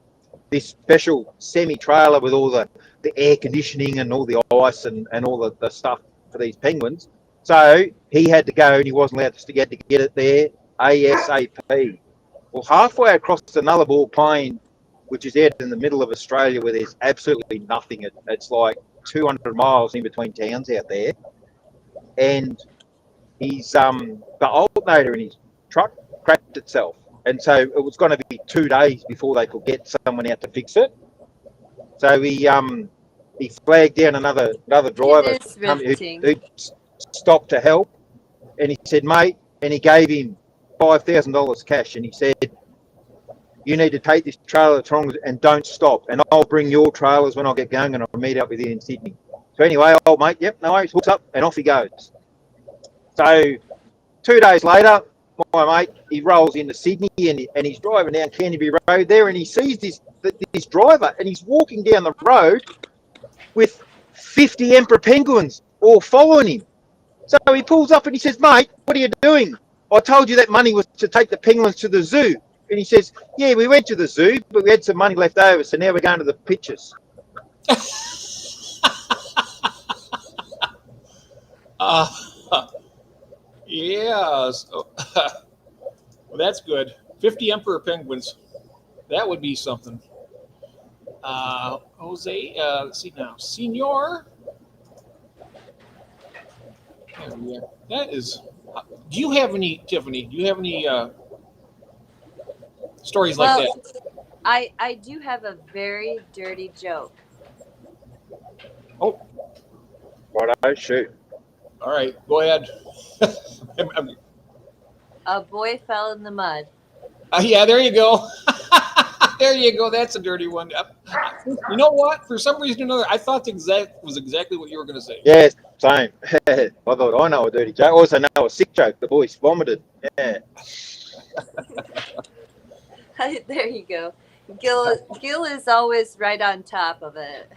special semi-trailer with all the air conditioning and all the ice and all the stuff for these penguins. So he had to go, and he wasn't allowed to get it there ASAP. Well, halfway across the Nullarbor Plain, which is out in the middle of Australia where there's absolutely nothing. It's like 200 miles in between towns out there. And the alternator in his truck cracked itself. And so it was going to be 2 days before they could get someone out to fix it. So he flagged down another driver who stopped to help. And he said, mate, and he gave him $5,000 cash. And he said, you need to take this trailer to Taronga and don't stop. And I'll bring your trailers when I get going, and I'll meet up with you in Sydney. So anyway, old mate, yep, no worries, hooks up and off he goes. So 2 days later, my mate, he rolls into Sydney and he's driving down Canterbury Road there, and he sees this driver, and he's walking down the road with 50 emperor penguins all following him. So he pulls up and he says, mate, what are you doing? I told you that money was to take the penguins to the zoo. And he says, yeah, we went to the zoo, but we had some money left over, so now we're going to the pictures. Yeah. So, well, that's good. 50 emperor penguins. That would be something. Jose, let's see now. Senor. That is. Do you have any, Tiffany? Do you have any stories like that? I do have a very dirty joke. Oh. Righto, shoot. All right, go ahead. A boy fell in the mud. Yeah, there you go. There you go. That's a dirty one. You know what? For some reason or another, I thought was exactly what you were going to say. Yeah, same. I thought I know a dirty joke. I also know a sick joke. The boys vomited. Yeah. There you go. Gil is always right on top of it.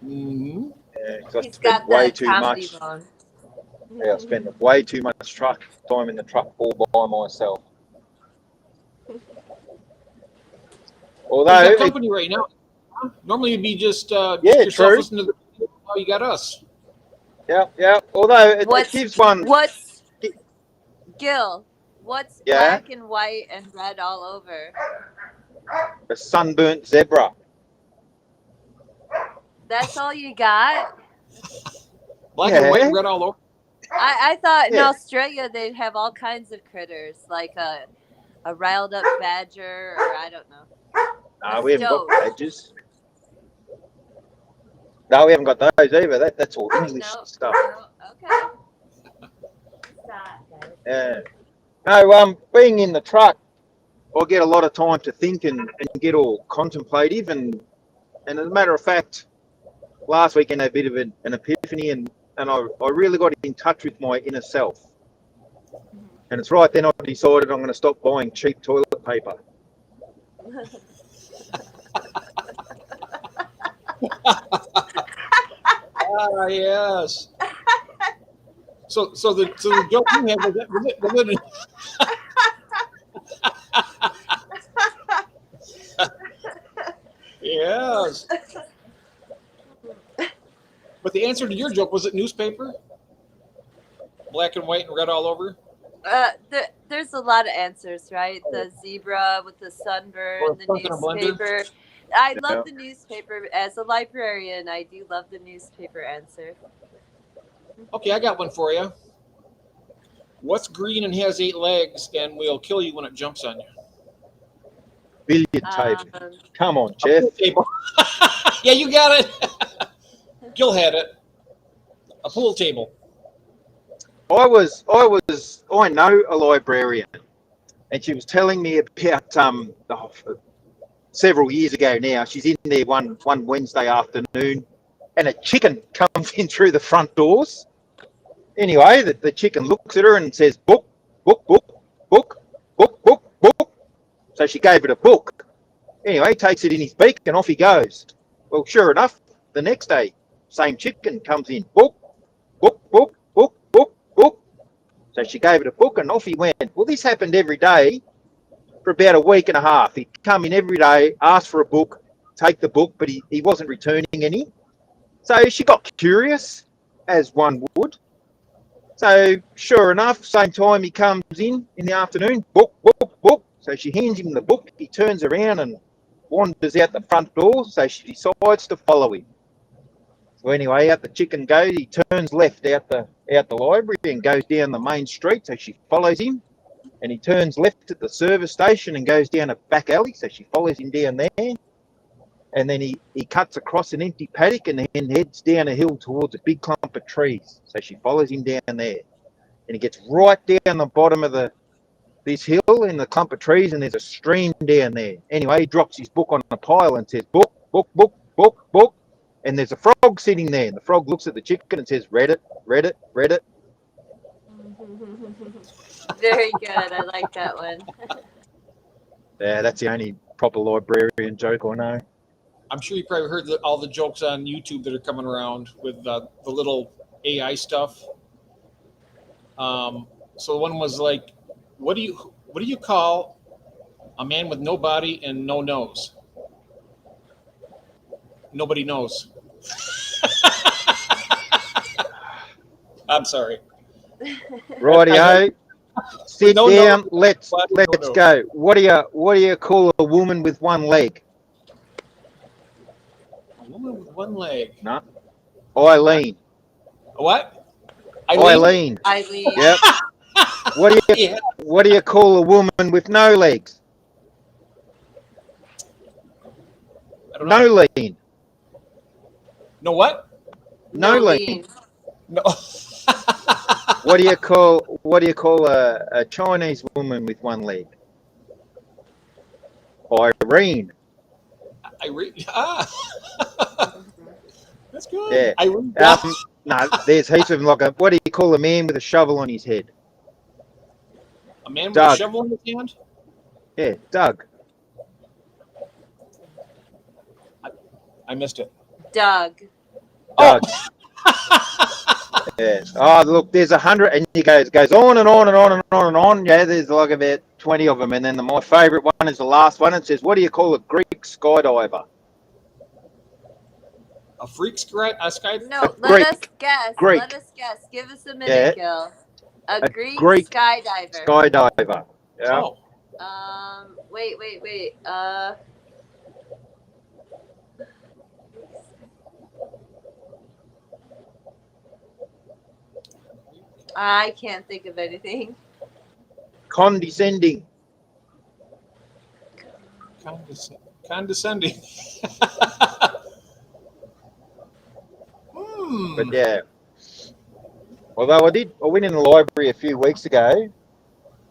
Mm-hmm. Yeah, he's got way too much. Yeah, I spend way too much time in the truck all by myself. Although company right now, normally it'd be just yourself true. Listening to how you got us. Yeah. Although it gives one. Gil? What's black and white and red all over? A sunburnt zebra. That's all you got? Black and white and red all over? I thought in Australia they'd have all kinds of critters, like a riled up badger, or I don't know. No, we haven't got badgers. No, we haven't got those either. That's all English stuff. No, okay. Stop, guys. Yeah. No, being in the truck, I get a lot of time to think and get all contemplative. And as a matter of fact, last weekend I had a bit of an epiphany, and I really got in touch with my inner self. And it's right then I decided I'm going to stop buying cheap toilet paper. Ah, yes. So the joke you had was it yes. But the answer to your joke was it newspaper? Black and white and red all over? There's a lot of answers, right? The zebra with the Or sunburn, the stuck in a blender? newspaper. I Yeah. love the newspaper. As a librarian, I do love the newspaper answer. Okay, I got one for you. What's green and has 8 legs and will kill you when it jumps on you? Billiard table. Um, Come on, A Jeff. pool table. Yeah, you got it. Gil had it. A pool table. I know a librarian, and she was telling me about several years ago now. She's in there one Wednesday afternoon, and a chicken comes in through the front doors. Anyway, the chicken looks at her and says, "Book, book, book, book, book, book, book." So she gave it a book. Anyway, takes it in his beak and off he goes. Well, sure enough, the next day, same chicken comes in. Book, book, book, book, book, book. So she gave it a book and off he went. Well, this happened every day for about a week and a half. He'd come in every day, ask for a book, take the book, but he wasn't returning any. So she got curious, as one would. So sure enough, same time he comes in the afternoon, book, book, book. So she hands him the book. He turns around and wanders out the front door. So she decides to follow him. So anyway, out the chicken goes. He turns left out the library and goes down the main street. So she follows him, and he turns left at the service station and goes down a back alley. So she follows him down there, and then he cuts across an empty paddock and then heads down a hill towards a big clump of trees. So she follows him down there, and he gets right down the bottom of this hill in the clump of trees, and there's a stream down there. Anyway, he drops his book on a pile and says, "Book, book, book, book, book." And there's a frog sitting there, and the frog looks at the chicken and says, "Read it, read it, read it." Very good. I like that one. Yeah, that's the only proper librarian joke I know. I'm sure you probably heard all the jokes on YouTube that are coming around with the little AI stuff. So one was like, what do you call a man with no body and no nose? Nobody knows. I'm sorry. Rightio. Sit No, down. Let's no. go. What do you call a woman with one leg? A woman with one leg. No. Eileen. What? Eileen. Eileen. Yep. What do you call a woman with no legs? I don't know. No lean. No what? No lean. No. What do you call a Chinese woman with one leg? Irene. That's good. Yeah. Irene. No, there's heaps of them. Like what do you call a man with a shovel on his head? A man with Doug. a shovel in his hand? Yeah, Doug. I missed it. Doug. Doug. Yeah. Oh, look, there's 100, and he goes on and on and on and on and on. Yeah, there's like about 20 of them, and then my favourite one is the last one. It says, "What do you call a Greek skydiver?" A freak sky? No, Greek. let us guess. Greek. Let us guess. Give us a minute, Gil. A Greek skydiver. Skydiver. Yeah. Oh. Wait. I can't think of anything. Condescending. Condescending. But yeah. Although I went in the library a few weeks ago,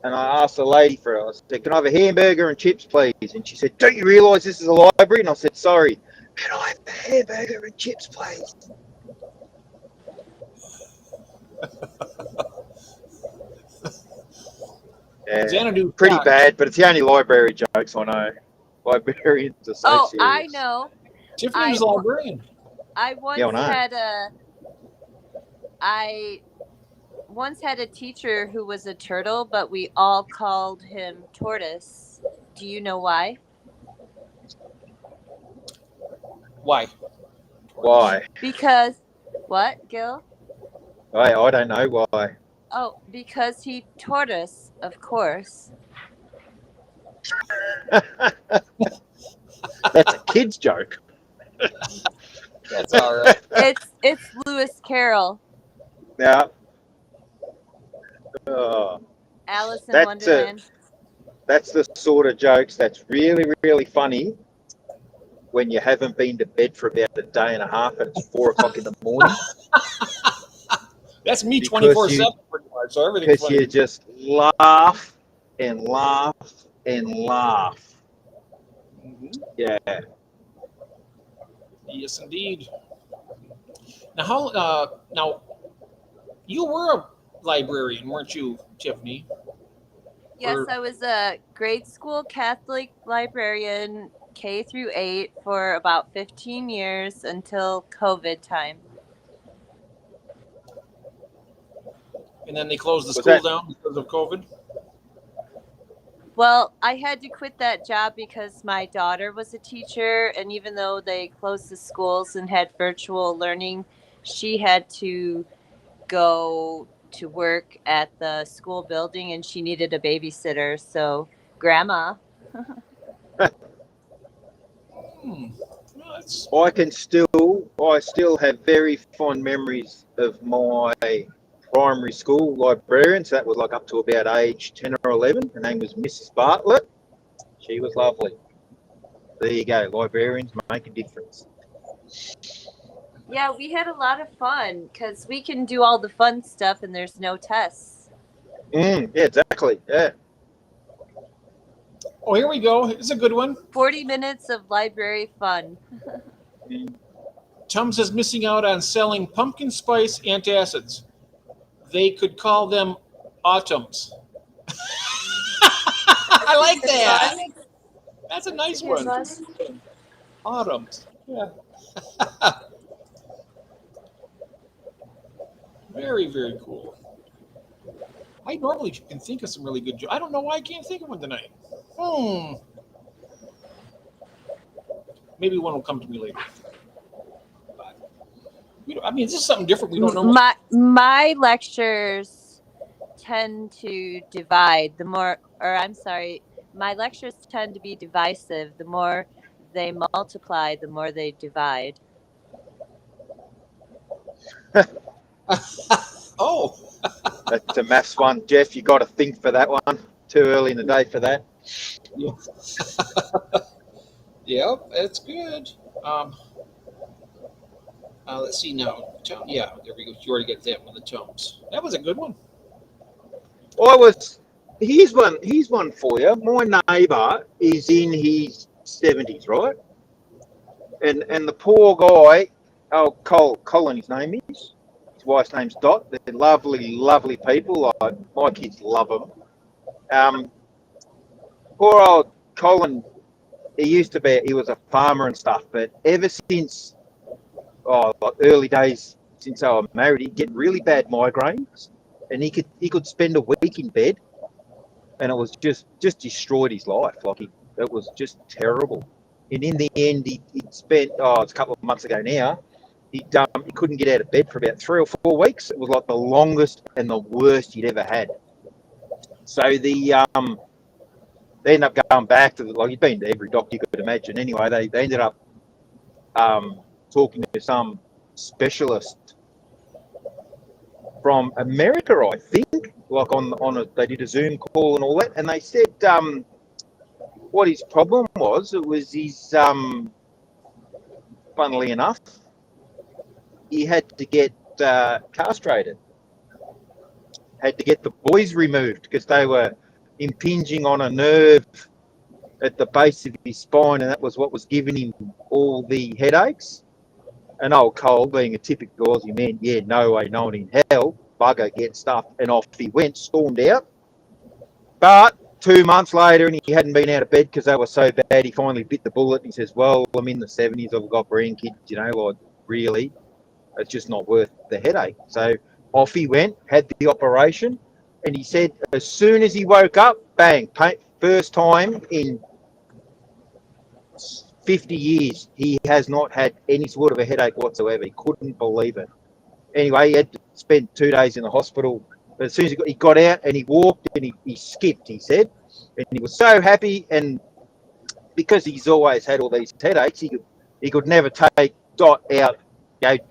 and I asked the lady for it. I said, "Can I have a hamburger and chips, please?" And she said, "Don't you realise this is a library?" And I said, "Sorry, can I have a hamburger and chips, please?" Yeah, Xanadu pretty Fox. bad, but it's the only library jokes I know. Librarians are so Oh, serious. I know. Tiffany was a librarian. I once Yeah, I know. had once had a teacher who was a turtle, but we all called him Tortoise. Do you know why? Why? Why? Because what, Gil? I don't know why. Oh, because he tortoise, of course. That's a kid's joke. That's all right. It's Lewis Carroll, Yeah. Oh, Alice in That's Wonderland. that's the sort of jokes that's really, really funny when you haven't been to bed for about a day and a half and it's 4 o'clock in the morning. That's me Because 24/7 pretty much. So everything's Because funny. you just laugh and laugh and laugh. Mhm. Yeah. Yes, indeed. Now, now you were a librarian, weren't you, Tiffany? Yes, Or- I was a grade school Catholic librarian, K through 8, for about 15 years until COVID time. And then they closed the Was school that- down because of COVID. Well, I had to quit that job because my daughter was a teacher, and even though they closed the schools and had virtual learning, she had to go to work at the school building and she needed a babysitter. So, grandma. Hmm. Well, that's I still have very fond memories of my primary school librarian. So that was like up to about age 10 or 11. Her name was Mrs. Bartlett. She was lovely. There you go. Librarians make a difference. Yeah, we had a lot of fun because we can do all the fun stuff and there's no tests. Yeah, exactly. Yeah. oh, here we go. It's a good one. 40 minutes of library fun. Tums is missing out on selling pumpkin spice antacids. They could call them autumns. I like that. That's a nice one. Autumns. Yeah. Very, very cool. I normally can think of some really good jokes. I don't know why I can't think of one tonight. Maybe one will come to me later. But I mean, this is something different. We don't know. My lectures tend to divide. My lectures tend to be divisive. The more they multiply, the more they divide. Oh, That's a maths one. Jeff, you got to think for that one. Too early in the day for that. yep, that's good. Let's see now. Yeah, there we go. You already get that one, the Tums. That was a good one. Here's one for you. My neighbour is in his 70s, right? And the poor guy, Colin, his name is. His wife's name's Dot. They're lovely, lovely people. My kids love them. Poor old Colin, he was a farmer and stuff, but ever since early days since they were married, he'd get really bad migraines, and he could spend a week in bed, and it was just destroyed his life. It was just terrible. And in the end, he spent it's a couple of months ago now. He couldn't get out of bed for about 3 or 4 weeks. It was like the longest and the worst he'd ever had. So they ended up going back to he'd been to every doctor you could imagine. Anyway, they ended up talking to some specialist from America, I think. Like they did a Zoom call and all that, and they said what his problem was. It was his funnily enough, he had to get castrated. Had to get the boys removed because they were impinging on a nerve at the base of his spine, and that was what was giving him all the headaches. And old Cole, being a typical Aussie man, yeah, no way, no one in hell, bugger, get stuff, and off he went, stormed out. But 2 months later, and he hadn't been out of bed because they were so bad, he finally bit the bullet. And he says, well, I'm in the 70s, I've got grandkids, really, it's just not worth the headache. So off he went, had the operation, and he said as soon as he woke up, bang, first time in 50 years, he has not had any sort of a headache whatsoever. He couldn't believe it. Anyway, he had to spend 2 days in the hospital. But as soon as he got out and he walked and he skipped, he said, and he was so happy. And because he's always had all these headaches, he could never take Dot out,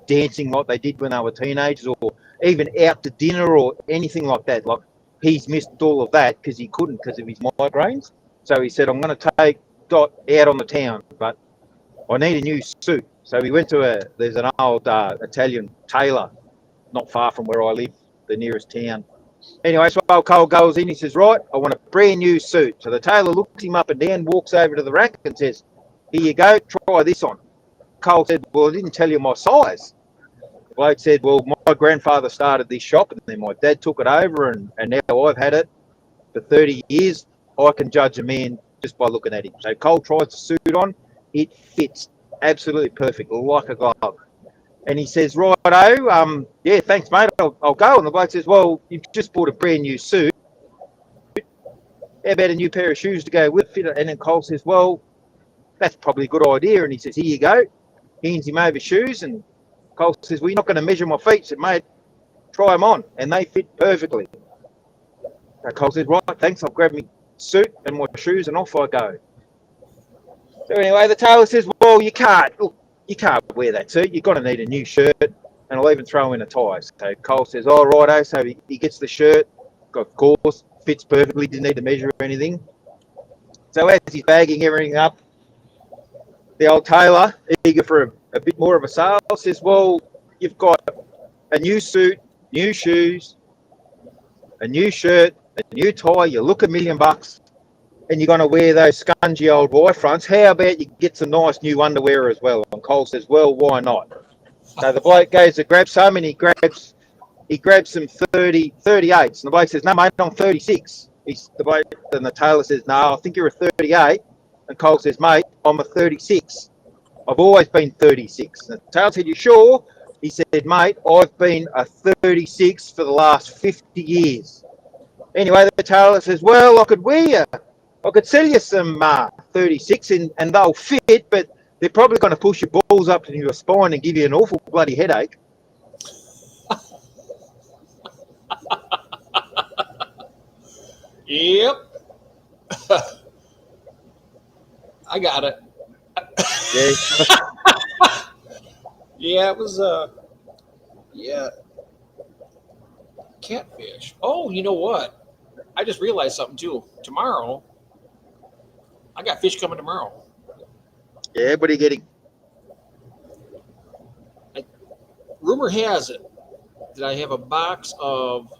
dancing like they did when they were teenagers, or even out to dinner or anything like that. Like, he's missed all of that because he couldn't because of his migraines. So he said, I'm going to take Dot out on the town, but I need a new suit. So we went to there's an old Italian tailor not far from where I live, the nearest town. Anyway, so old Cole goes in, he says, right, I want a brand new suit. So the tailor looks him up and down, walks over to the rack and says, here you go, try this on. Cole said, well, I didn't tell you my size. The bloke said, well, my grandfather started this shop and then my dad took it over and now I've had it for 30 years. I can judge a man just by looking at him. So Cole tries the suit on. It fits absolutely perfect, like a glove. And he says, righto, yeah, thanks, mate, I'll go. And the bloke says, well, you've just bought a brand new suit. How about a new pair of shoes to go with it? And then Cole says, well, that's probably a good idea. And he says, here you go. Hands him over shoes. And Cole says, well, you're not going to measure my feet. I said, mate, try them on. And they fit perfectly. So Cole says, right, thanks, I'll grab my suit and my shoes and off I go. So anyway, the tailor says, well, you can't wear that suit. You're going to need a new shirt, and I'll even throw in a tie. So Cole says, oh, righto. So he gets the shirt, of course, fits perfectly, didn't need to measure or anything. So as he's bagging everything up, the old tailor, eager for a bit more of a sale, says, well, you've got a new suit, new shoes, a new shirt, a new tie, you look $1 million, and you're going to wear those scungy old white fronts. How about you get some nice new underwear as well? And Cole says, well, why not? So the bloke goes to grab some, and he grabs some 38s. And the bloke says, no, mate, I'm 36. And the tailor says, no, I think you're a 38. And Cole says, mate, I'm a 36. I've always been 36. And the tailor said, you sure? He said, mate, I've been a 36 for the last 50 years. Anyway, the tailor says, well, I could sell you some 36 and they'll fit, but they're probably going to push your balls up into your spine and give you an awful bloody headache. Yep. I got it. Yeah. Yeah, it was catfish. Oh, you know what? I just realized something too. Tomorrow, I got fish coming tomorrow. Yeah, what are you getting? Rumor has it that I have a box of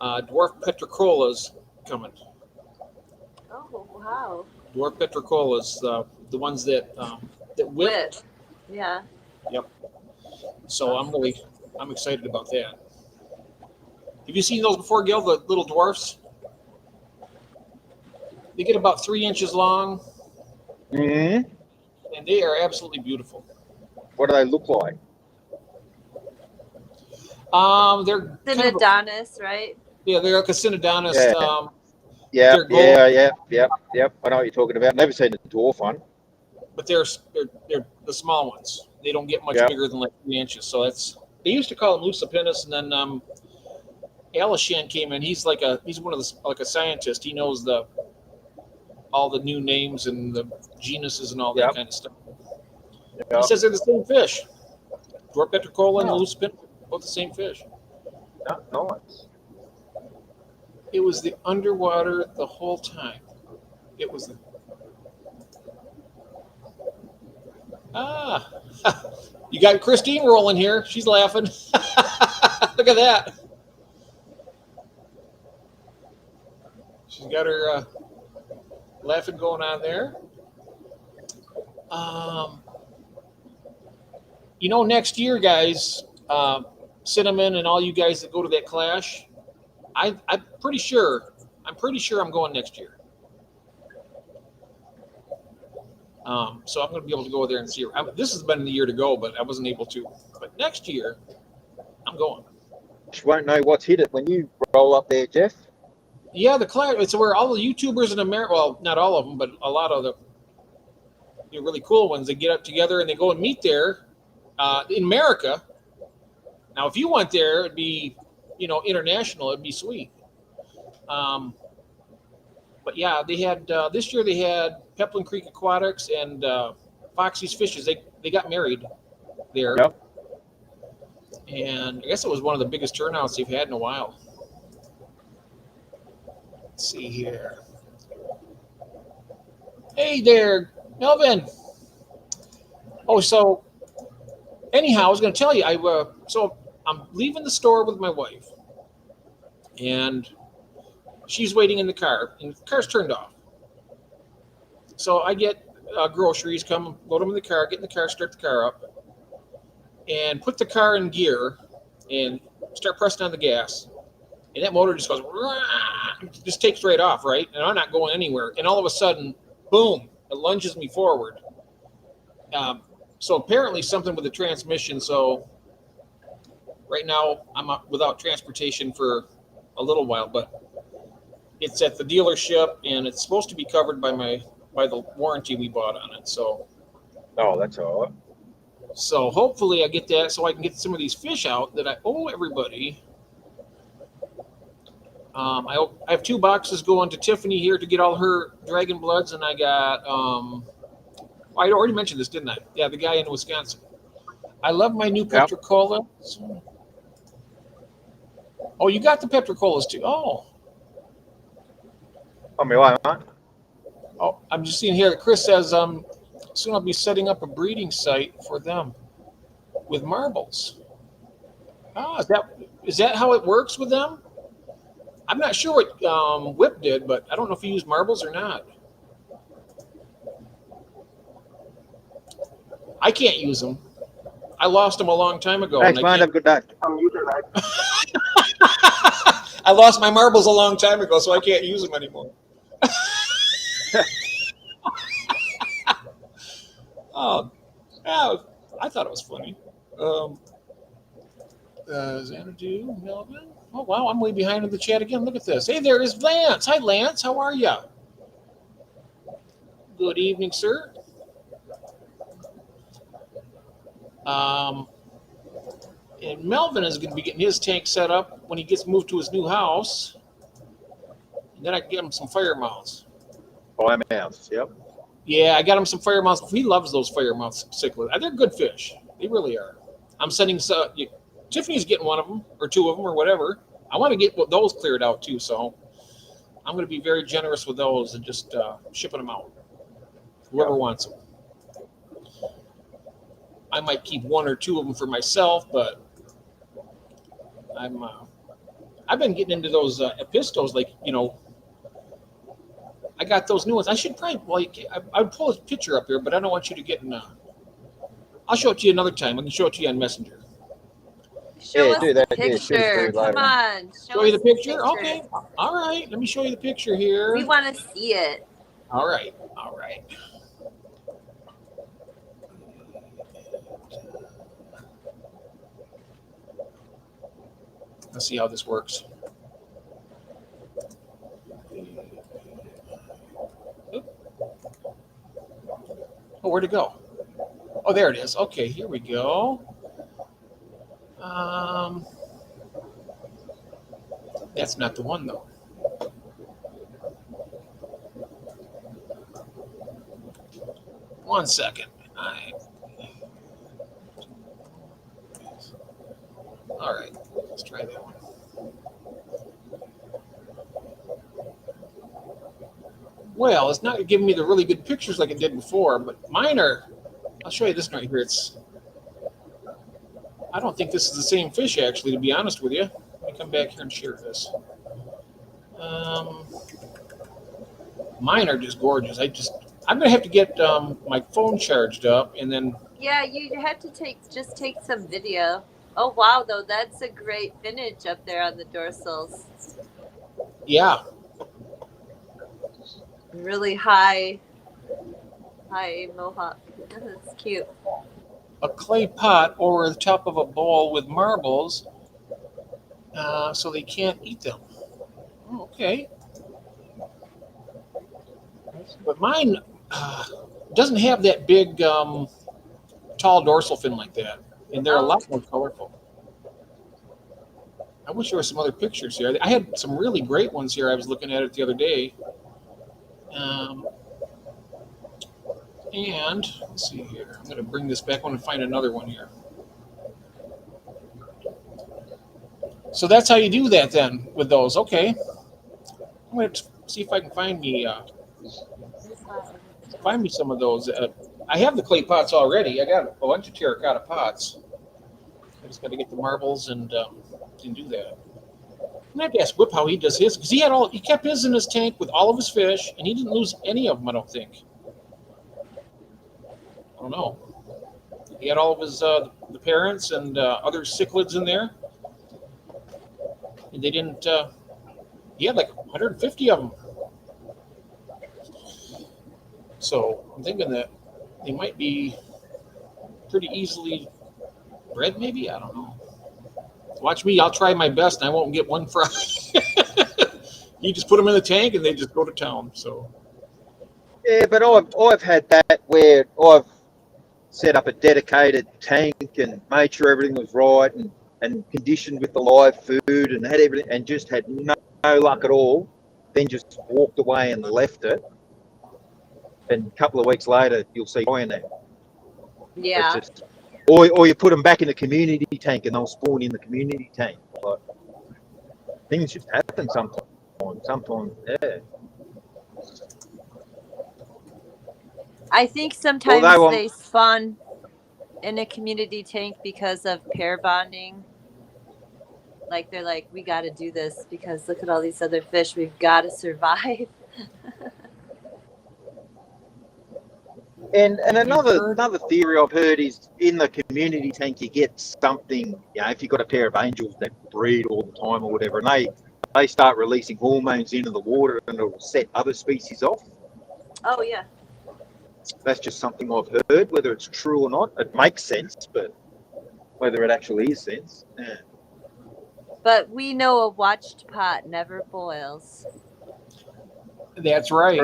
dwarf petricolas coming. Oh, wow. Dwarf petricolas, the ones that whip. Yeah. Yep. So I'm excited about that. Have you seen those before, Gil? The little dwarfs? They get about 3 inches long, Mm-hmm. and they are absolutely beautiful. What do they look like? They're kind of Synodontis, right? they're like a Synodontis. Yeah. They're gold. Yep. I know what you're talking about. Never seen a dwarf one. But they're the small ones. They don't get much bigger than like 3 inches. So they used to call them Lucipinus, and then Alishan came in. He's one of the like a scientist. He knows all the new names and the genuses and all that kind of stuff. Yep. He says they're the same fish. Dwarf petricola and the Lucipinus, both the same fish. Oh, nice. It was the underwater the whole time. It was you got Christine rolling here. She's laughing. Look at that. She's got her laughing going on there. Next year, guys, Cinnamon and all you guys that go to that clash, I'm pretty sure I'm going next year. So I'm going to be able to go there and see her. This has been the year to go, but I wasn't able to. But next year, I'm going. won't know what's hit it when you roll up there, Jeff. Yeah, the class. It's where all the YouTubers in America. Well, not all of them, but a lot of the really cool ones. They get up together and they go and meet there in America. Now, if you went there, it'd be international. It'd be sweet. But yeah, they had this year. They had Peplin Creek Aquatics and Foxy's Fishes. They got married there. Yep. And I guess it was one of the biggest turnouts they've had in a while. Let's see here. Hey there, Melvin. Oh, so anyhow, I was going to tell you, so I'm leaving the store with my wife, and she's waiting in the car, and the car's turned off. So I get groceries, come load them in the car, get in the car, start the car up, and put the car in gear, and start pressing on the gas. And that motor just goes, just takes right off, right? And I'm not going anywhere. And all of a sudden, boom, it lunges me forward. So apparently something with the transmission. So right now I'm without transportation for a little while, but it's at the dealership and it's supposed to be covered by the warranty we bought on it. So, oh, that's all right. So hopefully I get that so I can get some of these fish out that I owe everybody. I have 2 boxes going to Tiffany here to get all her Dragon Bloods, and I got I already mentioned this, didn't I? Yeah, the guy in Wisconsin. I love my new Petricola. Oh, you got the Petricolas too. Oh. On my way, mate. Oh, I'm just seeing here that Chris says soon I'll be setting up a breeding site for them with marbles. Ah, is that how it works with them? I'm not sure what Whip did, but I don't know if he used marbles or not. I can't use them. I lost them a long time ago. Thanks, man. Have a good day. I lost my marbles a long time ago, so I can't use them anymore. Oh, yeah, I thought it was funny. Xanadu, Melvin. Oh, wow, I'm way behind in the chat again. Look at this. Hey, there is Lance. Hi, Lance. How are you? Good evening, sir. And Melvin is going to be getting his tank set up when he gets moved to his new house. And then I can get him some fire mouths. Fire mouths, yep. Yeah, I got him some fire mouths. He loves those fire mouths cichlids. They're good fish. They really are. I'm sending Tiffany's getting one of them or 2 of them or whatever. I want to get those cleared out too, so I'm going to be very generous with those and just shipping them out. Whoever wants them. I might keep 1 or 2 of them for myself, but I've been getting into those Epistos, like, I got those new ones. I should probably, I'd pull a picture up here, but I don't want you to get in. I'll show it to you another time. I can show it to you on Messenger. Show us do the that. Yeah, picture. Come on. Show you the picture? Okay. All right. Let me show you the picture here. We want to see it. All right. All right. Let's see how this works. Oh, where'd it go? Oh, there it is. Okay, here we go. That's not the one, though. One second. All right, let's try that one. Well, it's not giving me the really good pictures like it did before, but mine are. I'll show you this right here. I don't think this is the same fish, actually, to be honest with you. Let me come back here and share this. Mine are just gorgeous. I'm gonna have to get my phone charged up and then. Yeah, you have to take some video. Oh wow, though that's a great finish up there on the dorsals. Yeah. Really high mohawk. That's cute. A clay pot over the top of a bowl with marbles. so they can't eat them. Oh, okay. But mine doesn't have that big, tall dorsal fin like that, and they're a Oh, lot more colorful. I wish there were some other pictures here. I had some really great ones here. I was looking at it the other day. Um, and let's see here. I'm going to bring this back. I want to find another one here. So that's how you do that then with those. Okay. I'm going to see if I can find me some of those. I have the clay pots already. I got a bunch of terracotta pots. I just got to get the marbles and do that. I'm gonna have to ask Whip how he does his because he kept his in his tank with all of his fish and he didn't lose any of them. I don't think. I don't know. He had all of his the parents and other cichlids in there, and they didn't. He had like 150 of them. So I'm thinking that they might be pretty easily bred. Maybe I don't know. Watch me. I'll try my best, and I won't get one fry. You just put them in the tank, and they just go to town. So. Yeah, but I've had that where I've set up a dedicated tank and made sure everything was right and conditioned with the live food and had everything and just had no luck at all. Then just walked away and left it. And a couple of weeks later, you'll see in there. yeah. It's just, or you put them back in the community tank and they'll spawn in the community tank. Like, things just happen sometimes. Sometimes, yeah. I think sometimes Although they spawn in a community tank because of pair bonding. Like they're like, we got to do this because look at all these other fish. We've got to survive. And another theory I've heard is in the community tank you get something, if you've got a pair of angels that breed all the time or whatever, and they start releasing hormones into the water and it'll set other species off. Oh yeah. That's just something I've heard. Whether it's true or not, it makes sense, but whether it actually is sense. Yeah. But we know a watched pot never boils. That's right.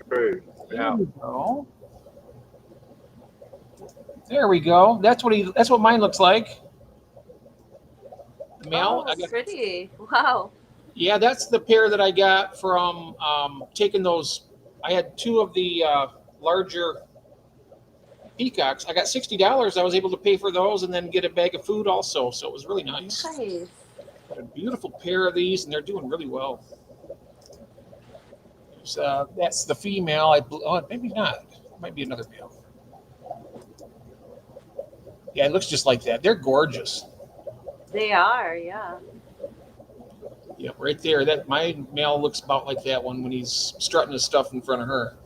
True. Yeah. There we go. That's what mine looks like. The male. Oh, pretty. Wow. Yeah, that's the pair that I got from taking those. I had two of the larger peacocks. I got $60. I was able to pay for those and then get a bag of food also. So it was really nice. Nice. Got a beautiful pair of these, and they're doing really well. So that's the female. Maybe not. It might be another male. Yeah, it looks just like that. They're gorgeous. They are, yeah. Yeah, right there. That my male looks about like that one when he's strutting his stuff in front of her.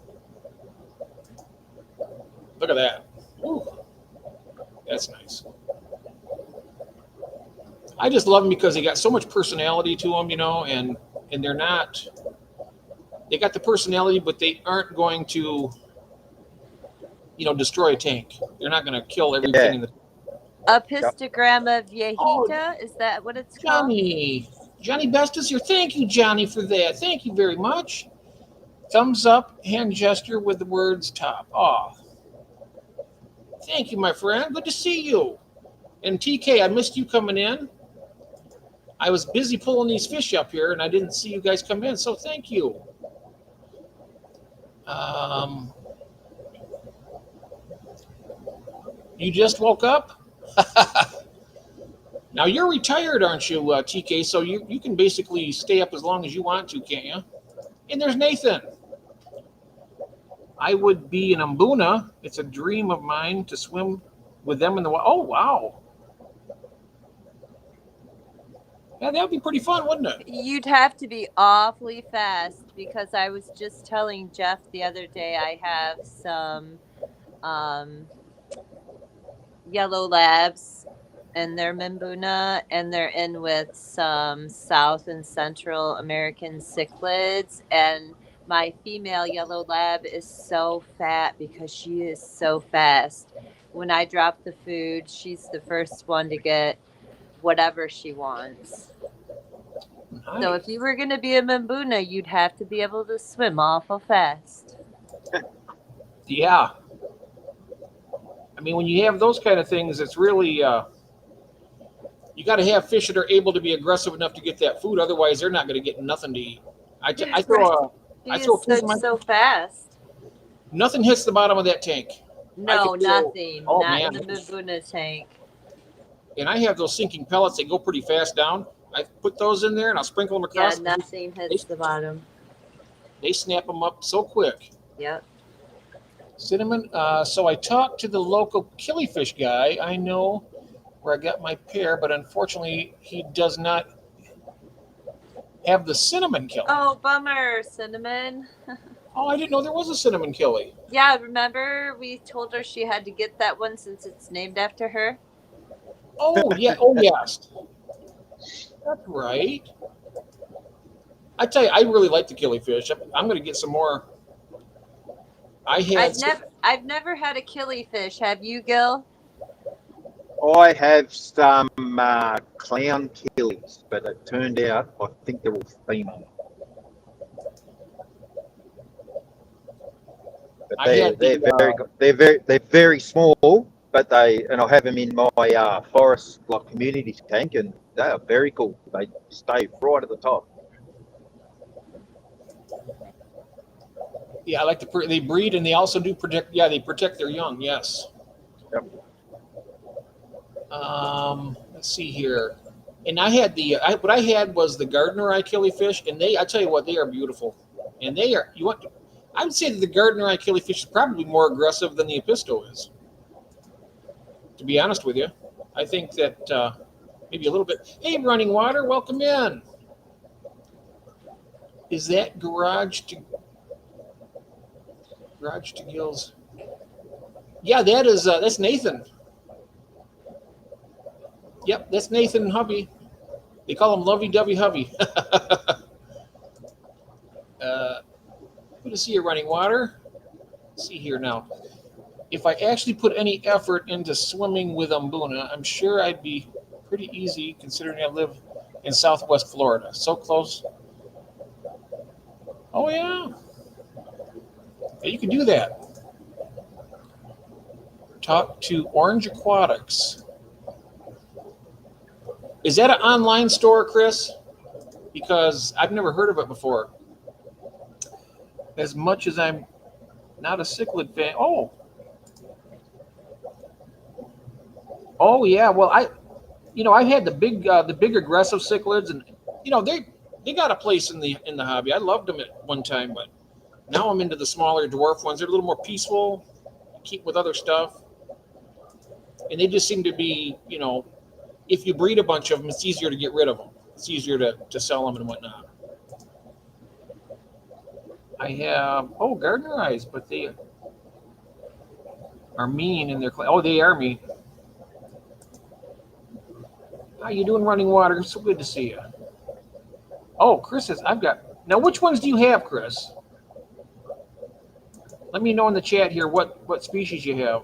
Look at that. Ooh, that's nice. I just love them because they got so much personality to them, and they're not. They got the personality, but they aren't going to, destroy a tank. They're not going to kill everything in the. A Pistogramma viejita, is that what it's called? Johnny Best is here. Thank you, Johnny, for that. Thank you very much. Thumbs up, hand gesture with the words top. Aw. Thank you, my friend. Good to see you. And TK, I missed you coming in. I was busy pulling these fish up here, and I didn't see you guys come in, so thank you. You just woke up? Now, you're retired, aren't you, TK? So you can basically stay up as long as you want to, can't you? And there's Nathan. I would be an Mbuna. It's a dream of mine to swim with them in the water. Oh, wow. Yeah, that would be pretty fun, wouldn't it? You'd have to be awfully fast because I was just telling Jeff the other day I have some yellow labs and they're Mbuna and they're in with some South and Central American cichlids, and my female yellow lab is so fat because she is so fast. When I drop the food, she's the first one to get whatever she wants. Nice. So if you were going to be a Mbuna, you'd have to be able to swim awful fast. Yeah. I mean, when you have those kind of things, it's really you got to have fish that are able to be aggressive enough to get that food. Otherwise, they're not going to get nothing to eat. I throw so fast. Nothing hits the bottom of that tank. No, nothing. Oh, not man. in the Mbuna tank. And I have those sinking pellets that go pretty fast down. I put those in there and I'll sprinkle them across. Yeah, nothing hits the bottom. They snap them up so quick. Yep. Cinnamon. So I talked to the local killifish guy. I know where I got my pair, but unfortunately he does not have the cinnamon killie. Oh, bummer, Cinnamon. Oh, I didn't know there was a cinnamon killie. Yeah, remember we told her she had to get that one since it's named after her? Oh, yeah. Oh, yes. That's right. I tell you, I really like the killifish. I'm going to get some more. I've never had a killifish. Have you, Gil? I have some clown killies, but it turned out I think they're all female. But they're very small, but I'll have them in my forest like community tank, and they are very cool. They stay right at the top. Yeah, I like they breed and they also do protect. Yeah, they protect their young. Yes. Yep. Let's see here, and I had what I had was the Gardner eye killifish, and I tell you what, they are beautiful, and they are I would say that the Gardner eye killifish is probably more aggressive than the Episto is. To be honest with you, I think that maybe a little bit. Hey, Running Water, welcome in. Is that Garage to Gills? Yeah, that's Nathan. Yep, that's Nathan and Hubby. They call him Lovey-Dovey Hubby. Good to see you, Running Water. Let's see here now. If I actually put any effort into swimming with Mbuna, I'm sure I'd be pretty easy considering I live in Southwest Florida. So close. Oh, yeah. Yeah, you can do that. Talk to Orange Aquatics. Is that an online store, Chris? Because I've never heard of it before. As much as I'm not a cichlid fan. Oh yeah. Well, I've had the big aggressive cichlids, and they got a place in the hobby. I loved them at one time, but now I'm into the smaller dwarf ones. They're a little more peaceful, keep with other stuff, and they just seem to be, if you breed a bunch of them, it's easier to get rid of them. It's easier to sell them and whatnot. I have Gardner eyes, but they are mean in their they are mean. How you doing, Running Water? So good to see you. Oh, Chris says now. Which ones do you have, Chris? Let me know in the chat here what species you have.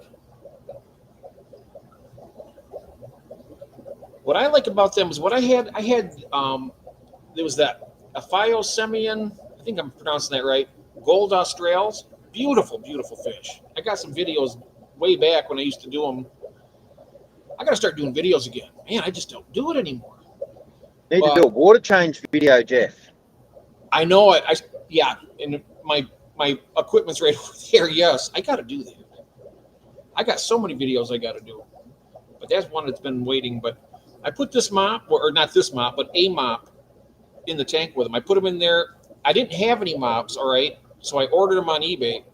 What I like about them is what I had. There was that Aphyosemian. I think I'm pronouncing that right. Gold Australs. Beautiful, beautiful fish. I got some videos way back when I used to do them. I got to start doing videos again. Man, I just don't do it anymore. Need to do a water change video, Jeff. I know it. And my equipment's right over there. Yes, I got to do that. I got so many videos I got to do. But that's one that's been waiting. But I put this mop, or not this mop, but a mop in the tank with them. I put them in there. I didn't have any mops, all right? So I ordered them on eBay,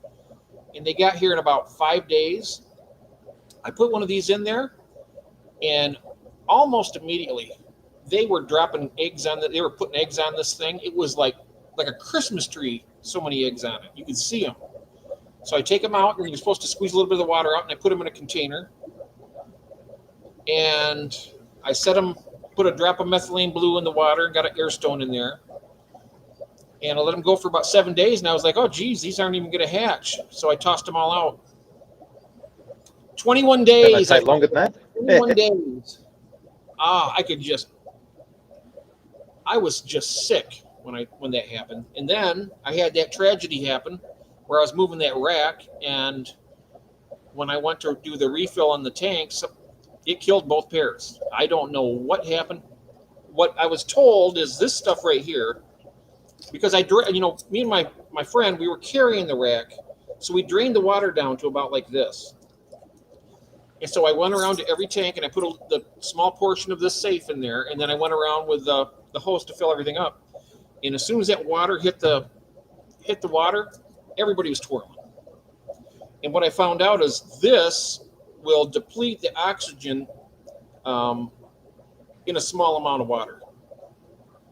and they got here in about 5 days. I put one of these in there, and almost immediately, they were dropping eggs on it. They were putting eggs on this thing. It was like a Christmas tree, so many eggs on it. You could see them. So I take them out, and you're supposed to squeeze a little bit of the water out, and I put them in a container. And I put a drop of methylene blue in the water, and got an air stone in there. And I let them go for about 7 days, and I was like, oh, geez, these aren't even going to hatch. So I tossed them all out. 21 days. Take longer than that? 21 days. I was just sick when that happened. And then I had that tragedy happen where I was moving that rack, and when I went to do the refill on the tanks, it killed both pairs. I don't know what happened. What I was told is this stuff right here, because me and my friend, we were carrying the rack, so we drained the water down to about like this. And so I went around to every tank and I put the small portion of this safe in there, and then I went around with the hose to fill everything up. And as soon as that water hit the water, everybody was twirling. And what I found out is this will deplete the oxygen in a small amount of water.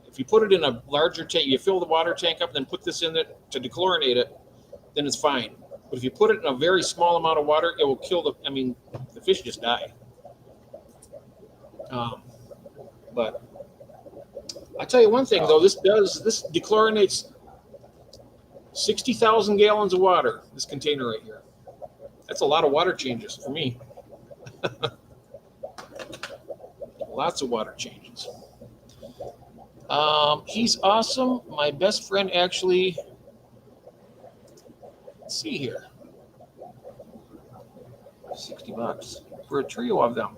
If you put it in a larger tank, you fill the water tank up, and then put this in it to dechlorinate it, then it's fine. But if you put it in a very small amount of water, it will kill the fish just die. But I tell you one thing though, this dechlorinates 60,000 gallons of water, this container right here. That's a lot of water changes for me. Lots of water changes. He's awesome. My best friend actually, let's see here, $60 for a trio of them.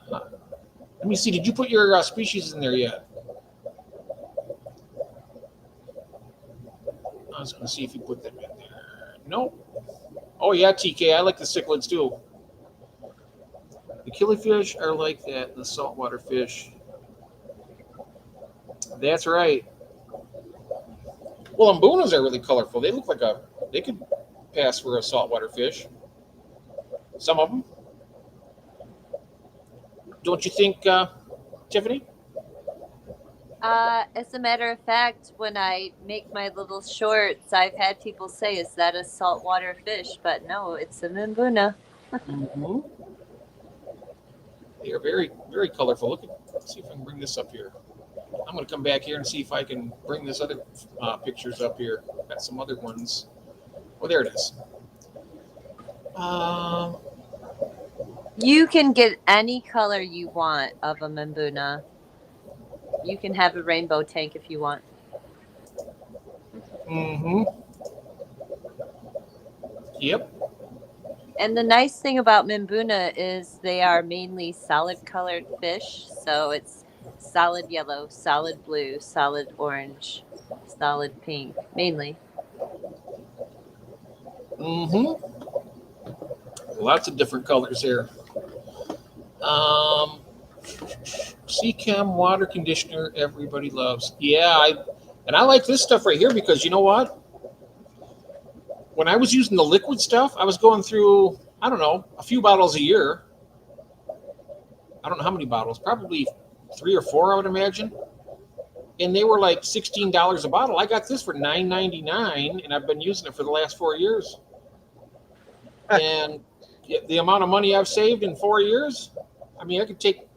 Let me see, did you put your species in there yet? I was going to see if you put them in there. Nope. Oh yeah, TK, I like the cichlids too. The killifish are like that, the saltwater fish. That's right. Well, Mbunas are really colorful. They look like they could pass for a saltwater fish. Some of them. Don't you think, Tiffany? As a matter of fact, when I make my little shorts, I've had people say, "Is that a saltwater fish?" But no, it's a Mbuna. Mm-hmm. They are very, very colorful. Let's see if I can bring this up here. I'm going to come back here and see if I can bring this other pictures up here. Got some other ones. Oh, there it is. You can get any color you want of a Mbuna. You can have a rainbow tank if you want. Mm-hmm. Yep. And the nice thing about Mbuna is they are mainly solid colored fish. So it's solid yellow, solid blue, solid orange, solid pink, mainly. Mm-hmm. Lots of different colors here. Seachem water conditioner everybody loves. Yeah, I like this stuff right here because you know what? When I was using the liquid stuff, I was going through, I don't know, a few bottles a year. I don't know how many bottles, probably 3 or 4, I would imagine. And they were like $16 a bottle. I got this for $9.99, and I've been using it for the last 4 years. And the amount of money I've saved in 4 years, I mean, I could take,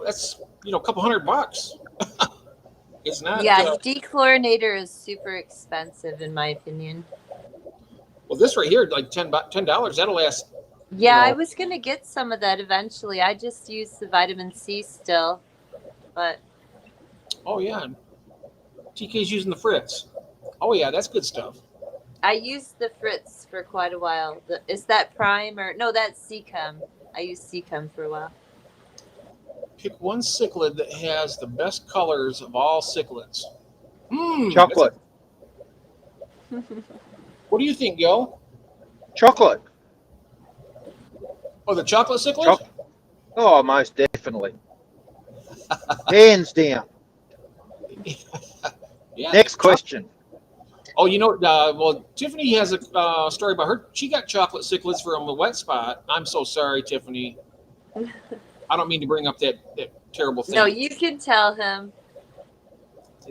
that's, a couple $100. It's not. Yeah, dechlorinator is super expensive in my opinion. Well, this right here, like $10, that'll last. Yeah, I was going to get some of that eventually. I just use the vitamin C still, but. Oh, yeah. TK's using the Fritz. Oh, yeah, that's good stuff. I used the Fritz for quite a while. Is that Prime or no? That's Seachem. I used Seachem for a while. Pick one cichlid that has the best colors of all cichlids. Chocolate. What do you think, Gil? Chocolate. Oh, the chocolate cichlid? Oh, most definitely. Hands down. Yeah. Next question. Oh, well, Tiffany has a story about her. She got chocolate cichlids from a wet spot. I'm so sorry, Tiffany. I don't mean to bring up that terrible thing. No, you can tell him.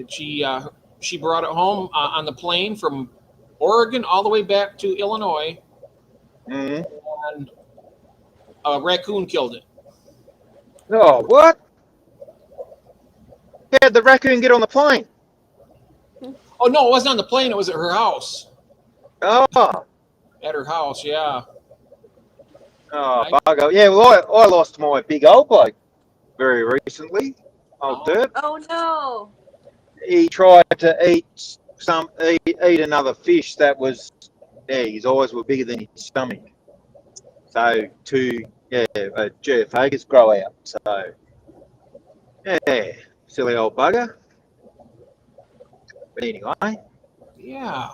She brought it home on the plane from Oregon all the way back to Illinois, Mm-hmm. and a raccoon killed it. Oh, what? How did the raccoon get on the plane? Oh, no, it wasn't on the plane. It was at her house. Oh. At her house, yeah. Oh, bugger. Yeah, well, I lost my big old bloke very recently. Old Derp. Oh no. He tried to eat another fish that was, yeah, his eyes were bigger than his stomach. So a geophagus grow out. So yeah, silly old bugger. But anyway, Yeah.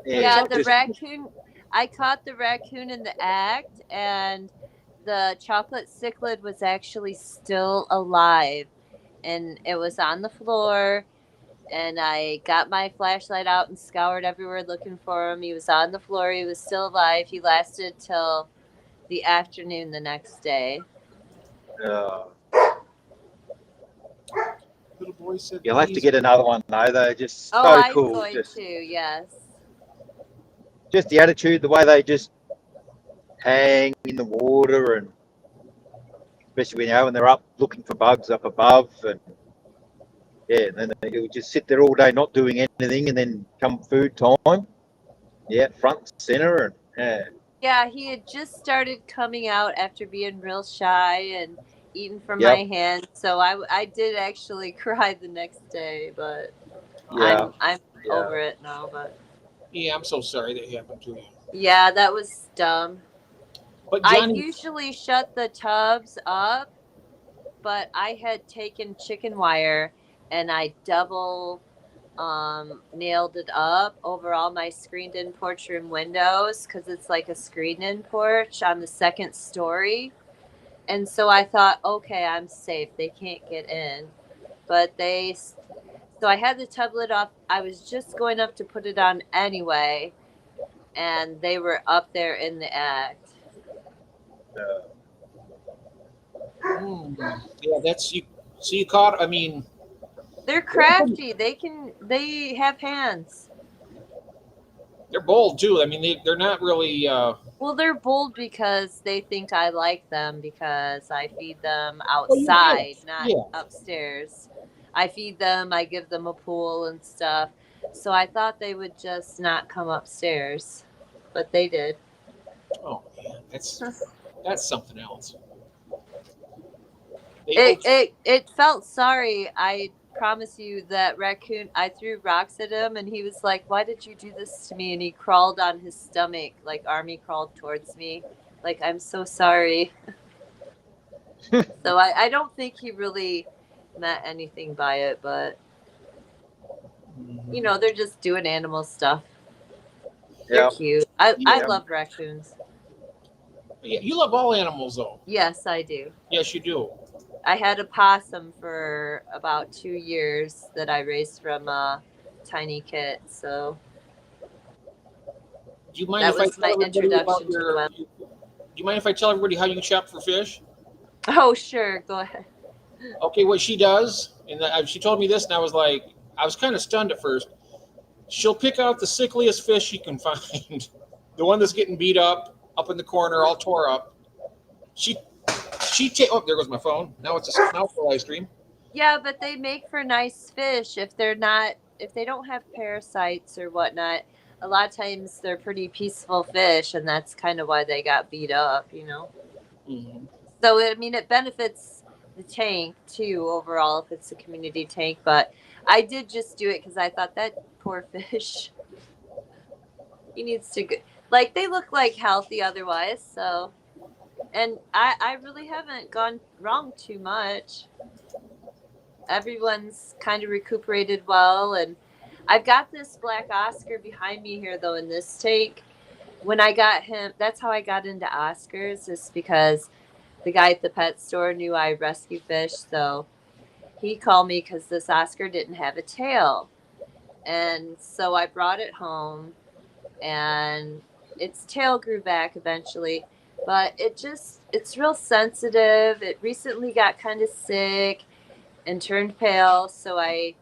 Yeah, yeah, the just raccoon. I caught the raccoon in the act, and the chocolate cichlid was actually still alive, and it was on the floor. And I got my flashlight out and scoured everywhere looking for him. He was on the floor. He was still alive. He lasted till the afternoon the next day. uh, Little boy said, you'll have to please. get another one though. They're just Oh, so I'm cool. going to. Yes. Just the attitude, the way they just hang in the water, and especially when they're up looking for bugs up above, and yeah, and then he'll just sit there all day not doing anything, and then come food time, yeah, front and center, and yeah, Yeah, he had just started coming out after being real shy and eating from yep, my hand. So I did actually cry the next day, but yeah, I'm yeah, over it now. But Yeah, I'm so sorry that happened to you. yeah, that was dumb. But I Johnny, usually shut the tubs up, but I had taken chicken wire and I double nailed it up over all my screened in porch room windows because it's like a screened in porch on the second story. And so I thought, okay, I'm safe. They can't get in. But so I had the tub lid off. I was just going up to put it on anyway, and they were up there in the act. yeah, that's you. So you caught. I mean, They're crafty. They have hands. they're bold too. I mean, they're not really. Well, they're bold because they think I like them because I feed them Well, you do. outside, not Yeah. upstairs. I feed them, I give them a pool and stuff. So I thought they would just not come upstairs, but they did. Oh man, that's something else. They It will. it it felt sorry. I promise you that raccoon. I threw rocks at him, and he was like, "Why did you do this to me?" And he crawled on his stomach, like Army crawled towards me. Like, I'm so sorry. So I don't think he really meant anything by it, but they're just doing animal stuff. They're yeah, cute. I yeah. love raccoons. Yeah, you love all animals, though. Yes, I do. Yes, you do. I had a possum for about 2 years that I raised from a tiny kit. So Do you mind that if I was tell my everybody about introduction to them. Do you mind if I tell everybody how you shop for fish? Oh, sure. Go ahead. Okay, what she does, and she told me this, and I was kind of stunned at first. She'll pick out the sickliest fish she can find, the one that's getting beat up in the corner, all tore up. She oh, there goes my phone. Now it's a live stream. Yeah, but they make for nice fish if they don't have parasites or whatnot. A lot of times they're pretty peaceful fish, and that's kind of why they got beat up. Mm-hmm. So I mean, it benefits the tank too overall if it's a community tank. But I did just do it because I thought that poor fish, he needs to go. Like, they look like healthy otherwise. So, and I really haven't gone wrong too much. Everyone's kind of recuperated well, and I've got this black Oscar behind me here though in this tank. When I got him, that's how I got into Oscars, is because the guy at the pet store knew I rescue fish, so he called me because this Oscar didn't have a tail. And so I brought it home, and its tail grew back eventually, but it's real sensitive. It recently got kind of sick and turned pale, so I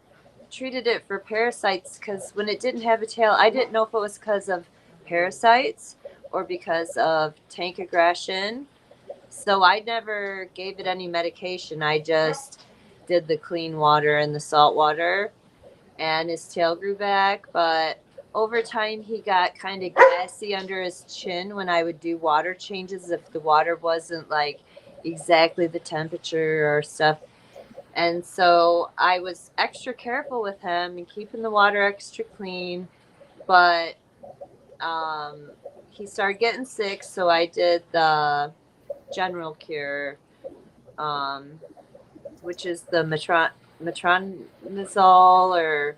treated it for parasites because when it didn't have a tail, I didn't know if it was because of parasites or because of tank aggression. So I never gave it any medication. I just did the clean water and the salt water, and his tail grew back. But over time, he got kind of gassy under his chin when I would do water changes if the water wasn't like exactly the temperature or stuff. And so I was extra careful with him and keeping the water extra clean. But he started getting sick, so I did the general cure, um, which is the metronidazole or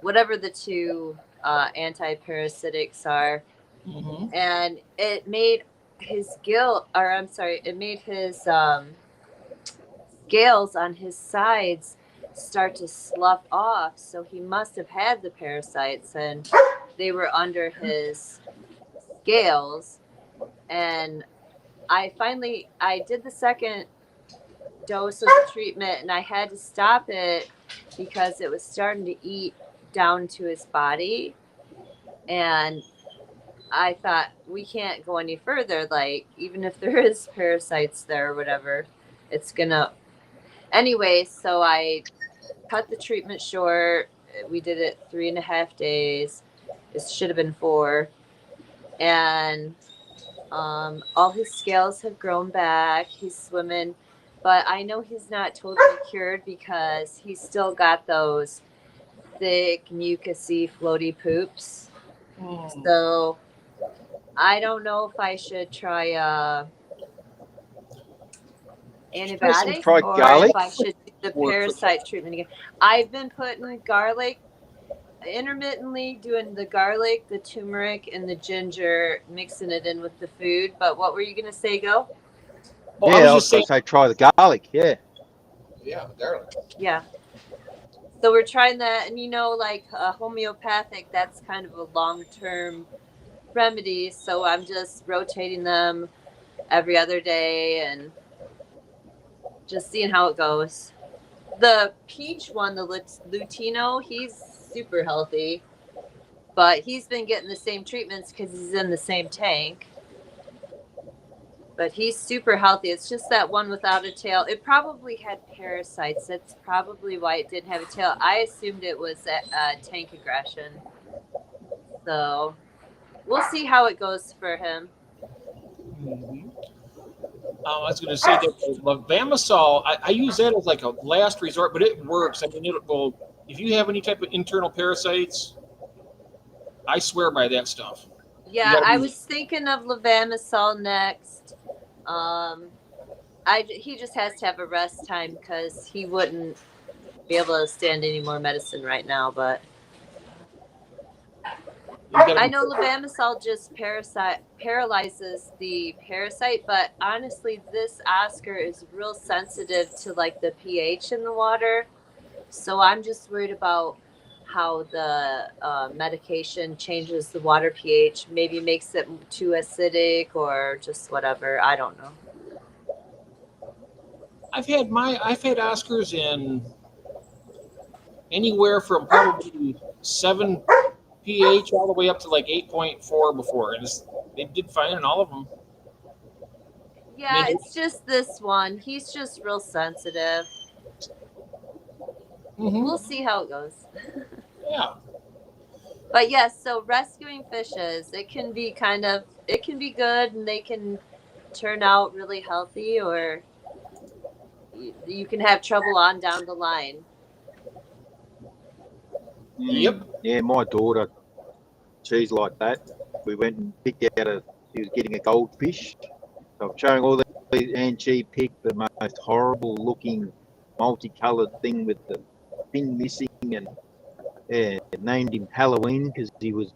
whatever the two anti-parasitics are. Mm-hmm. And it made his it made his scales on his sides start to slough off. So he must have had the parasites, and they were under his scales. And I did the second dose of the treatment, and I had to stop it because it was starting to eat down to his body. And I thought, we can't go any further. Like, even if there is parasites there or whatever, it's gonna. Anyway, so I cut the treatment short. We did it 3.5 days. It should have been 4. And all his scales have grown back. He's swimming. But I know he's not totally cured because he's still got those thick, mucousy, floaty poops. Mm. So I don't know if I should try antibiotic Try or garlic. if I should do the parasite treatment again. I've been putting garlic, intermittently doing the garlic, the turmeric, and the ginger, mixing it in with the food. But what were you going to say, Go? Oh, Yeah, I I was was just going saying. to say try the garlic. Yeah. Yeah, garlic. Yeah. So we're trying that. And like homeopathic, that's kind of a long-term remedy. So I'm just rotating them every other day and just seeing how it goes. The peach one, the Lutino, he's super healthy, but he's been getting the same treatments because he's in the same tank. But he's super healthy. It's just that one without a tail. It probably had parasites. That's probably why it didn't have a tail. I assumed it was tank aggression. So we'll see how it goes for him. Mm-hmm. I was going to say that levamisole, I use that as like a last resort, but it works. I mean, it will. If you have any type of internal parasites, I swear by that stuff. Yeah, I was thinking of levamisole next. He just has to have a rest time because he wouldn't be able to stand any more medicine right now. But I know levamisole just paralyzes the parasite, but honestly, this Oscar is real sensitive to like the pH in the water. So I'm just worried about how the medication changes the water pH, maybe makes it too acidic or just whatever. I don't know. I've had Oscars in anywhere from probably 7 pH all the way up to like 8.4 before, and they did fine in all of them. Yeah, it's just this one. He's just real sensitive. Mm-hmm. We'll see how it goes. Yeah. But yes, so rescuing fishes, it can be good, and they can turn out really healthy, or you can have trouble on down the line. Yep. Yeah, my daughter, she's like that. We went and picked out she was getting a goldfish. So I'm showing all these, and she picked the most horrible looking multicolored thing with the fin missing, and named him Halloween because he was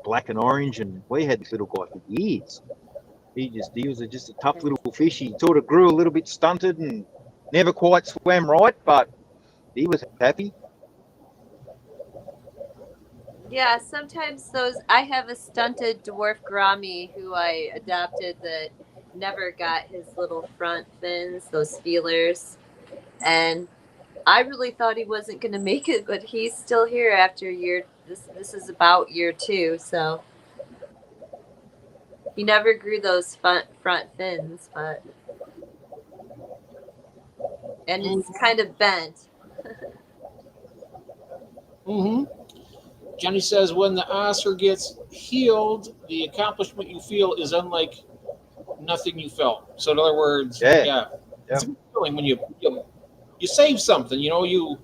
black and orange, and we had this little guy for years. He was just a tough little fish. He sort of grew a little bit stunted and never quite swam right, but he was happy. Yeah, sometimes I have a stunted dwarf gourami who I adopted that never got his little front fins, those feelers. And I really thought he wasn't going to make it, but he's still here after year. This is about year 2, so he never grew those front fins, and it's kind of bent. Mm-hmm. Jenny says when the Oscar gets healed, the accomplishment you feel is unlike nothing you felt. So in other words, Yeah. it's a good feeling when you save something. You know, you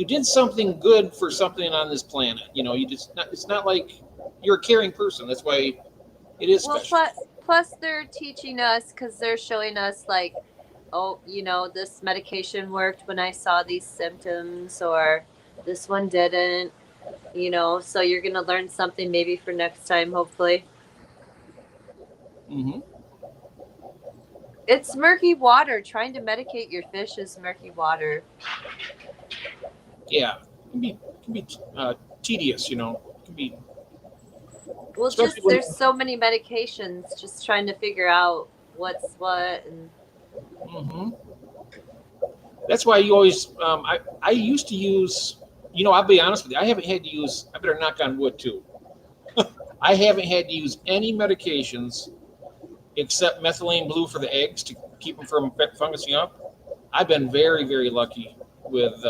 did something good for something on this planet. You know, it's not like you're a caring person. That's why it is Well, special. plus they're teaching us because they're showing us like, oh, this medication worked when I saw these symptoms, or this one didn't. So you're gonna learn something maybe for next time, hopefully. Hmm. It's murky water. Trying to medicate your fish is murky water. Yeah, it can be tedious. You know, it can be Well, especially just when. there's so many medications. Just trying to figure out what's what, and Hmm. That's why you always. I used to use. You know, I'll be honest with you. I haven't had to use. I better knock on wood too. I haven't had to use any medications except methylene blue for the eggs to keep them from fungusing up. I've been very, very lucky with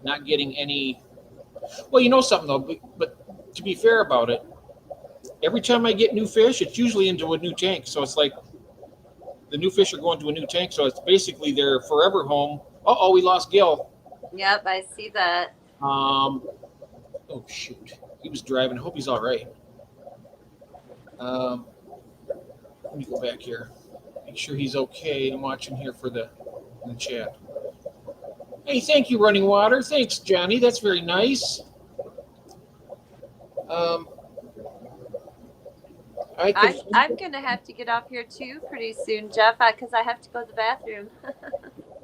not getting any. Well, you know something though, but to be fair about it, every time I get new fish, it's usually into a new tank. So it's like the new fish are going to a new tank. So it's basically their forever home. Oh, we lost Gil. yep, I see that. Um, oh shoot, he was driving. I hope he's all right. Um, let me go back here. Make sure he's okay. I'm watching here for the in the chat. Hey, thank you, Running Water. Thanks, Johnny. That's very nice. Um, I'm gonna have to get off here too pretty soon, Jeff, because I have to go to the bathroom.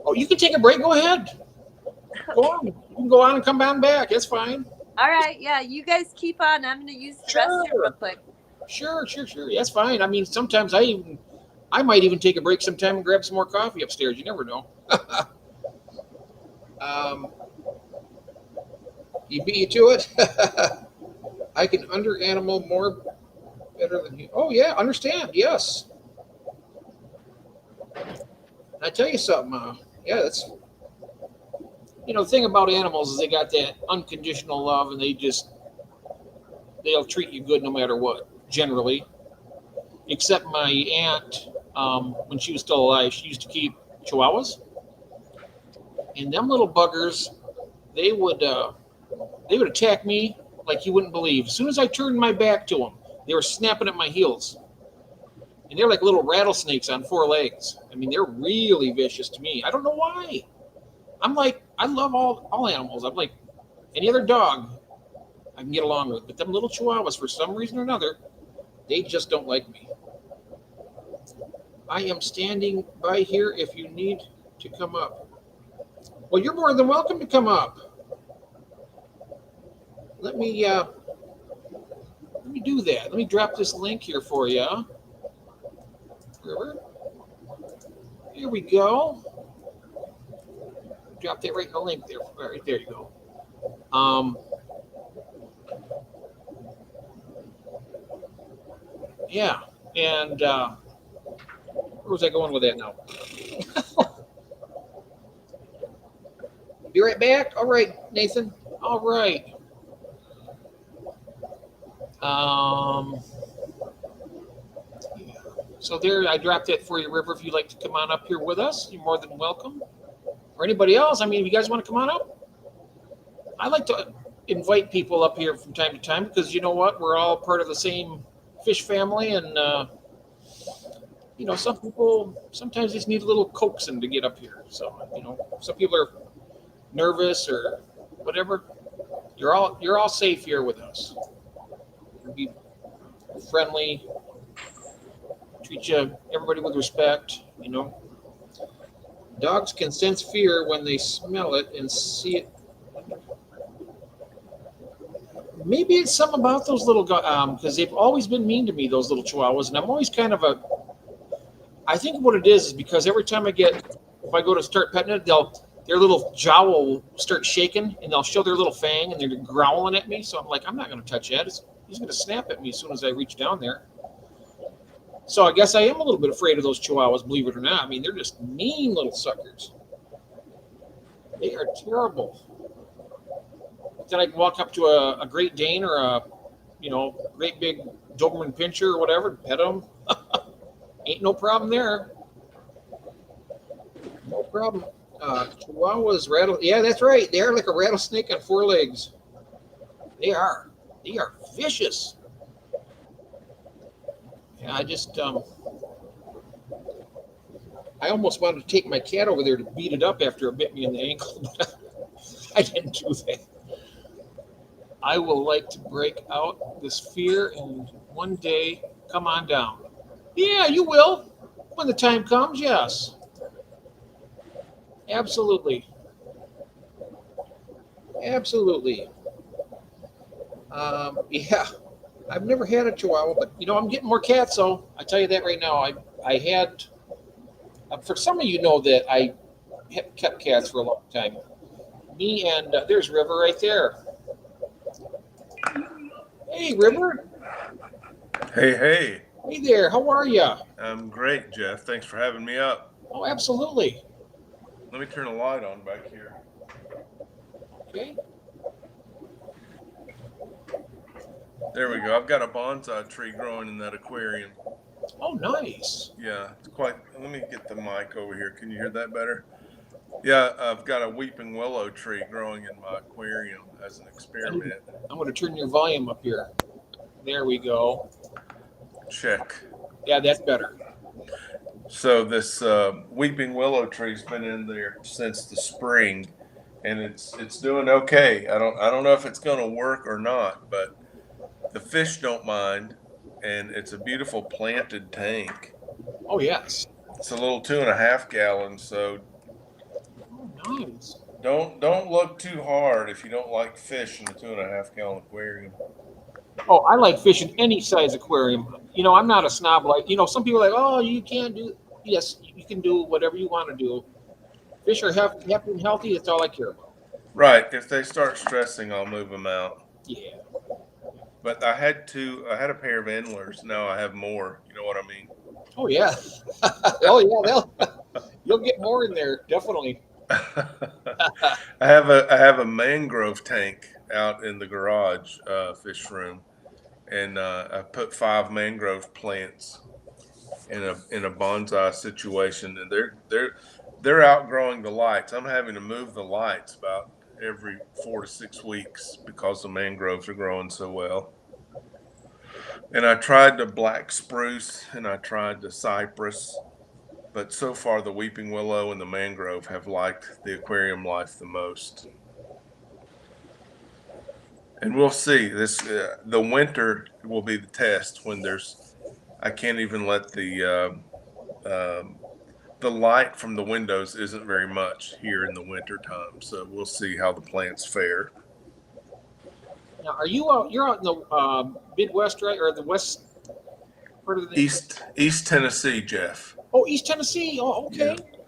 Oh, you can take a break. Go ahead. Go on. You can go on and come on back. That's fine. All right, yeah, you guys keep on. I'm gonna use the restroom real quick. Sure. That's fine. I mean, sometimes I might even take a break sometime and grab some more coffee upstairs. You never know. You beat you to it. I can under animal more better than you. Oh yeah, understand. Yes. I tell you something. Yeah, that's the thing about animals is they got that unconditional love, and they'll treat you good no matter what. Generally, except my aunt, when she was still alive, she used to keep Chihuahuas, and them little buggers, they would attack me like you wouldn't believe. As soon as I turned my back to them, they were snapping at my heels, and they're like little rattlesnakes on four legs. I mean, they're really vicious to me. I don't know why. I'm like, I love all animals. I'm like any other dog I can get along with, but them little Chihuahuas, for some reason or another, they just don't like me. I am standing by here if you need to come up. Well, you're more than welcome to come up. Let me do that. Let me drop this link here for you. Here we go. Drop that right in the link there. All right, there you go. Yeah, and where was I going with that now? Be right back. All right, Nathan. All right. So there, I dropped that for you, River. If you'd like to come on up here with us, you're more than welcome. Or anybody else. I mean, if you guys want to come on up, I like to invite people up here from time to time because you know what? We're all part of the same fish family, and some people sometimes just need a little coaxing to get up here. So some people are nervous or whatever. You're all safe here with us. Be friendly, treat everybody with respect. Dogs can sense fear when they smell it and see it. Maybe it's something about those little because they've always been mean to me, those little Chihuahuas, and I'm always I think what it is because every time if I go to start petting it, their little jowl will start shaking and they'll show their little fang and they're growling at me. So I'm like, I'm not going to touch that. He's going to snap at me as soon as I reach down there. So I guess I am a little bit afraid of those Chihuahuas, believe it or not. I mean, they're just mean little suckers. They are terrible. Then I can walk up to a Great Dane or a great big Doberman Pinscher or whatever, pet them. Ain't no problem there. No problem. Chihuahuas rattle. Yeah, that's right. They are like a rattlesnake on four legs. They are. They are vicious. Yeah, I almost wanted to take my cat over there to beat it up after it bit me in the ankle, but I didn't do that. I will like to break out this fear and one day come on down. Yeah, you will. When the time comes, yes. Absolutely. Absolutely. Yeah, I've never had a Chihuahua, but I'm getting more cats. So I tell you that right now. I had, for some of you know that I kept cats for a long time. Me and there's River right there. Hey, River. Hey, Hey there. How are you? I'm great, Jeff. Thanks for having me up. Oh, absolutely. Let me turn a light on back here. Okay. There we go. I've got a bonsai tree growing in that aquarium. Oh, nice. Yeah, it's quite. Let me get the mic over here. Can you hear that better? Yeah, I've got a weeping willow tree growing in my aquarium as an experiment. I'm going to turn your volume up here. There we go. Check. Yeah, that's better. So this weeping willow tree's been in there since the spring, and it's doing okay. I don't know if it's going to work or not, but the fish don't mind, and it's a beautiful planted tank. Oh, yes. It's a little 2.5 gallons, so Oh, nice. don't look too hard if you don't like fish in a 2.5 gallon aquarium. Oh, I like fish in any size aquarium. I'm not a snob like, some people are like, oh, you can't do. Yes, you can do whatever you want to do. Fish are happy and healthy. That's all I care about. Right. If they start stressing, I'll move them out. Yeah. But I had a pair of endlers. Now I have more. You know what I mean? Oh, yeah. Oh, yeah. You'll get more in there. Definitely. I have a mangrove tank out in the garage fish room, and I put 5 mangrove plants in a bonsai situation, and they're outgrowing the lights. I'm having to move the lights about every 4 to 6 weeks because the mangroves are growing so well. And I tried the black spruce and I tried the cypress, but so far the weeping willow and the mangrove have liked the aquarium life the most. And we'll see. The winter will be the test when I can't even let the light from the windows isn't very much here in the winter time. So we'll see how the plants fare. Now, you're out in the Midwest, right? Or the west part of the East Tennessee, Jeff. Oh, East Tennessee. Oh, okay. Yeah.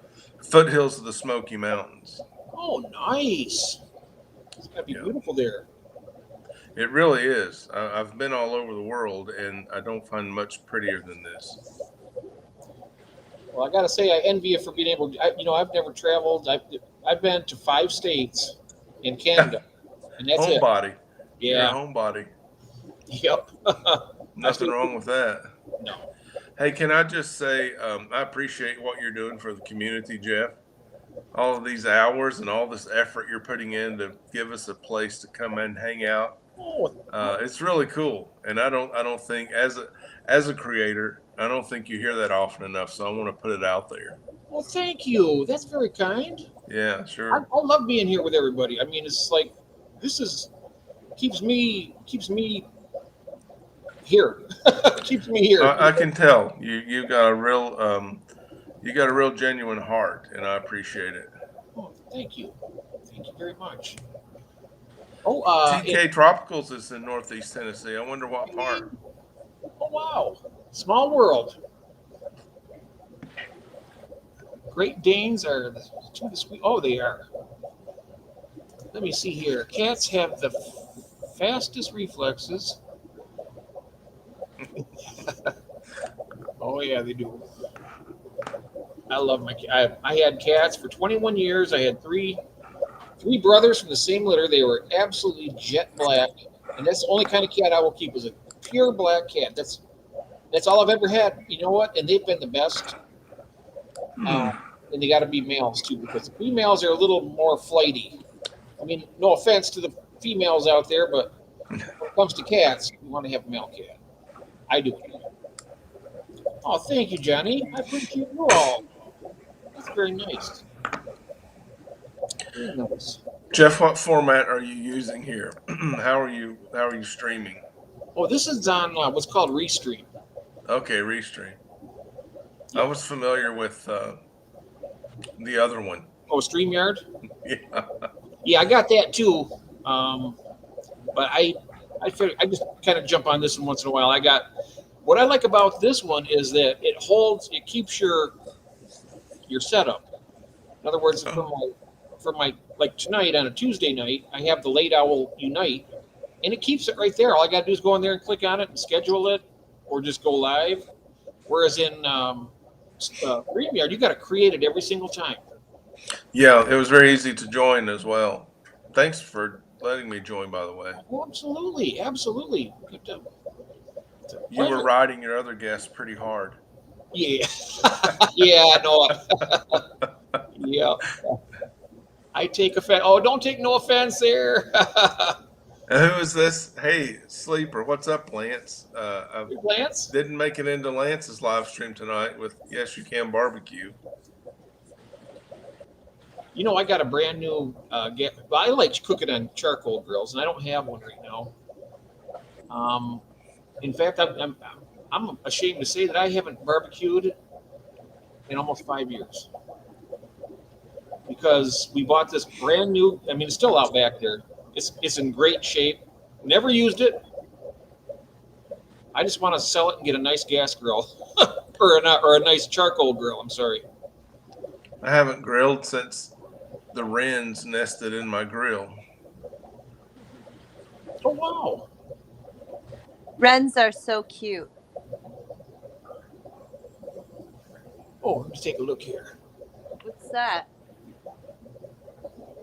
Foothills of the Smoky Mountains. Oh, nice. It's gotta be beautiful there. It really is. I've been all over the world, and I don't find much prettier than this. Well, I gotta say, I envy you for being able to. I've never traveled. I've been to 5 states in Canada, and that's it. Homebody. Yeah. You're a homebody. Yep. Nothing wrong with that. No. Hey, can I just say I appreciate what you're doing for the community, Jeff. All of these hours and all this effort you're putting in to give us a place to come and hang out. It's really cool, and I don't think as a creator, I don't think you hear that often enough. So I want to put it out there. Well, thank you. That's very kind. Yeah, sure. I love being here with everybody. I mean, it's like keeps me here. Keeps me here. I can tell you got a real genuine heart, and I appreciate it. Oh, thank you very much. Oh, TK Tropicals is in Northeast Tennessee. I wonder what part. Oh, wow. Small world. Great Danes are the sweet. Oh, they are. Let me see here. Cats have the fastest reflexes. Oh, yeah, they do. I love my cat. I had cats for 21 years. I had three brothers from the same litter. They were absolutely jet black, and that's the only kind of cat I will keep is a pure black cat. That's all I've ever had. You know what? And they've been the best. And they got to be males too, because the females are a little more flighty. I mean, no offense to the females out there, but when it comes to cats, you want to have a male cat. I do. Oh, thank you, Johnny. I appreciate you all. That's very nice. Very nice. Jeff, what format are you using here? How are you streaming? Oh, this is on what's called Restream. Okay, Restream. I was familiar with the other one. Oh, StreamYard? Yeah. Yeah, I got that too. But I just kind of jump on this one once in a while. What I like about this one is that it keeps your setup. In other words, for my like tonight on a Tuesday night, I have the Late Owl Unite, and it keeps it right there. All I got to do is go in there and click on it and schedule it, or just go live. Whereas in StreamYard, you got to create it every single time. Yeah, it was very easy to join as well. Thanks for letting me join, by the way. Oh, absolutely, absolutely. You were riding your other guests pretty hard. Yeah, yeah, no, yeah. I take offense. Oh, don't take no offense there. And who is this? Hey, Sleeper, what's up, Lance? Lance? Didn't make it into Lance's live stream tonight with Yes You Can Barbecue. You know, I got a brand new. I like cooking on charcoal grills, and I don't have one right now. In fact, I'm ashamed to say that I haven't barbecued in almost 5 years because we bought this brand new. I mean, it's still out back there. It's in great shape. Never used it. I just want to sell it and get a nice gas grill or a nice charcoal grill. I'm sorry. I haven't grilled since the wrens nested in my grill. Oh wow! Wrens are so cute. Oh, let me take a look here. What's that?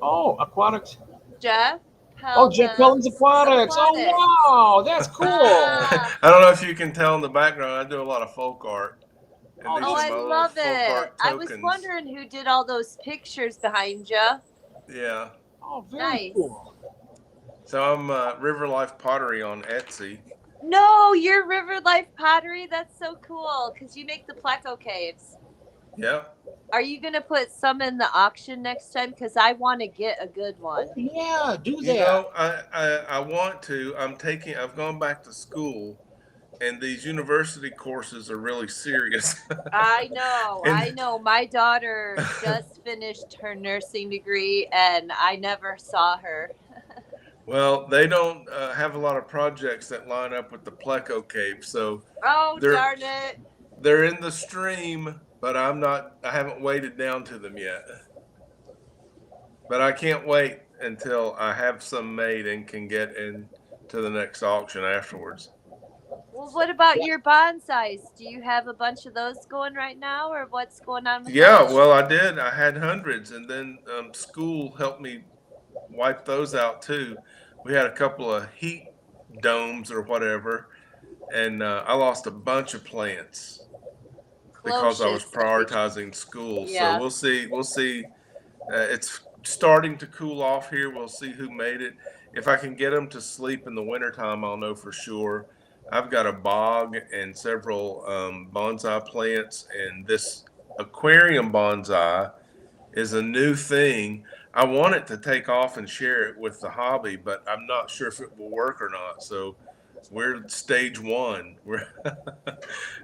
Oh, aquatics. Jeff? Oh, Jeff Cullen's Aquatics. Oh, wow, that's cool. Ah. I don't know if you can tell in the background, I do a lot of folk art. And Oh, these Oh, are I my little love folk it. art I was tokens. wondering who did all those pictures behind you. Yeah. Oh, very Nice. cool. So I'm River Life Pottery on Etsy. No, you're River Life Pottery. That's so cool because you make the Pleco caves. Yep. Are you going to put some in the auction next time? Because I want to get a good one. Yeah, do You that. know, I want to. I've gone back to school, and these university courses are really serious. I know. And- I know. My daughter just finished her nursing degree and I never saw her. Well, they don't have a lot of projects that line up with the Pleco Cave, so Oh, They're- darn it. they're in the stream, but I haven't waded down to them yet. But I can't wait until I have some made and can get into the next auction afterwards. Well, what about your bonsais? Do you have a bunch of those going right now or what's going on with Yeah, those? well, I did. I had hundreds, and then school helped me wipe those out too. We had a couple of heat domes or whatever, and I lost a bunch of plants because I was Closius. prioritizing school. Yeah. So we'll see. It's starting to cool off here. We'll see who made it. If I can get them to sleep in the wintertime, I'll know for sure. I've got a bog and several bonsai plants, and this aquarium bonsai is a new thing. I want it to take off and share it with the hobby, but I'm not sure if it will work or not. So we're stage one.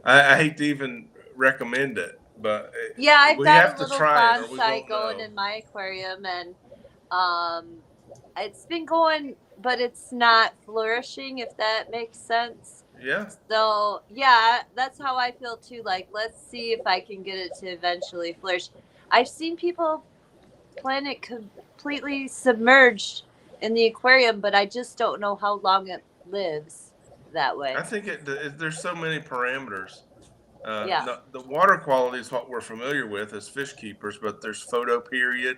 I hate to even recommend it, but Yeah, I've we got have a to little try it or we bonsai won't going know. in my aquarium, and it's been going, but it's not flourishing, if that makes sense. Yeah. So yeah, that's how I feel too. Like, let's see if I can get it to eventually flourish. I've seen people plant it completely submerged in the aquarium, but I just don't know how long it lives that way. I think there's so many parameters. Yeah. The water quality is what we're familiar with as fish keepers, but there's photo period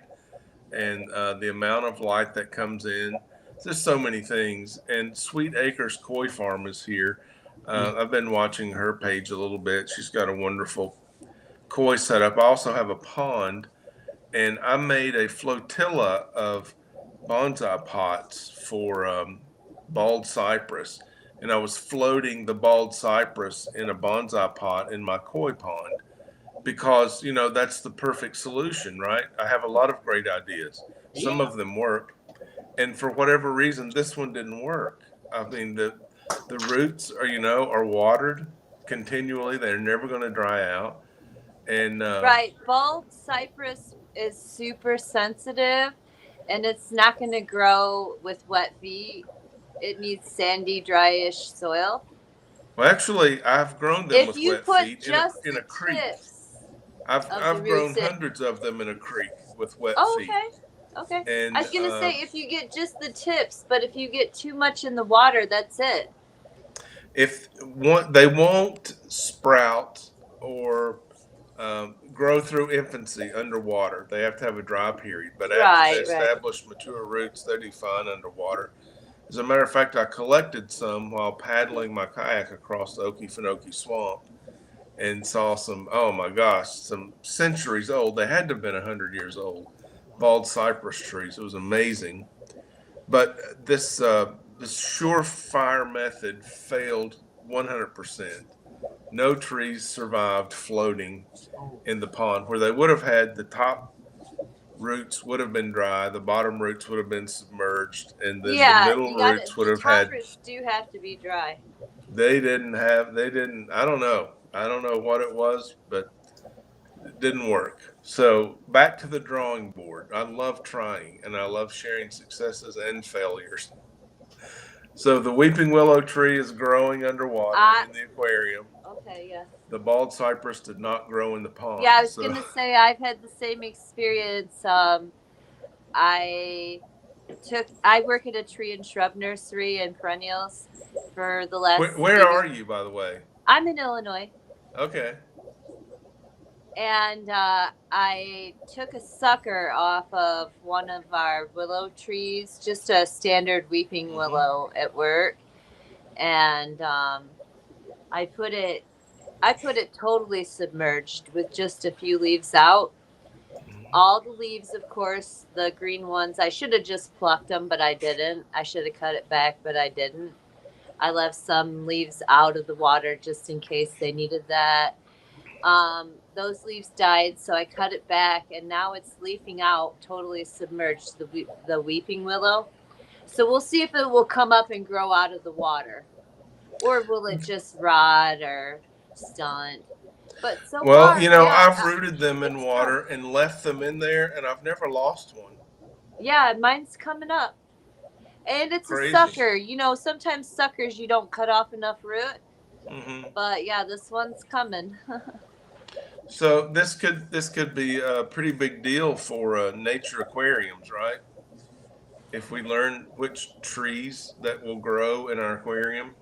and the amount of light that comes in. There's so many things. And Sweet Acres Koi Farm is here. I've been watching her page a little bit. She's got a wonderful koi setup. I also have a pond, and I made a flotilla of bonsai pots for bald cypress, and I was floating the bald cypress in a bonsai pot in my koi pond because that's the perfect solution, right? I have a lot of great ideas. Some Yeah. of them work, and for whatever reason, this one didn't work. I mean, the roots are watered continually. They're never going to dry out, and Right. Bald cypress is super sensitive and it's not going to grow with wet feet. It needs sandy, dryish soil. well, actually, I've grown them If with you wet put feet just in the a creek. tips I've of the I've grown roots in. hundreds of them in a creek with wet Oh, feet, okay. Okay. I and was going to say if you get just the tips, but if you get too much in the water, that's it. if they won't sprout or grow through infancy underwater. They have to have a dry period, but after they Right. establish mature roots, they do fine underwater. As a matter of fact, I collected some while paddling my kayak across the Okefenokee Swamp and saw some, oh my gosh, some centuries old. They had to have been 100 years old, bald cypress trees. It was amazing. But this surefire method failed 100%. No trees survived floating in the pond where they would have had the top roots would have been dry, the bottom roots would have been submerged, and then the Yeah, middle you got roots it. would The have top had. roots do have to be dry. They didn't. I don't know. I don't know what it was, but it didn't work. So back to the drawing board. I love trying, and I love sharing successes and failures. So the weeping willow tree is growing underwater in the aquarium. Okay, yeah. The bald cypress did not grow in the pond. Yeah, I was going to say I've had the same experience. I work at a tree and shrub nursery and perennials for the last Where are you, by the way? I'm in Illinois. Okay. And I took a sucker off of one of our willow trees, just a standard weeping willow at work, and I put it totally submerged with just a few leaves out. All the leaves, of course, the green ones, I should have just plucked them, but I didn't. I should have cut it back, but I didn't. I left some leaves out of the water just in case they needed that. Those leaves died, so I cut it back, and now it's leafing out, totally submerged, the weeping willow. So we'll see if it will come up and grow out of the water, or will it just rot or stunt. But so far, I've rooted them in water and left them in there, and I've never lost one. Yeah, mine's coming up, and it's Crazy. a sucker. Sometimes suckers you don't cut off enough root, but yeah, this one's coming. So this could be a pretty big deal for nature aquariums, right? If we learn which trees that will grow in our aquarium.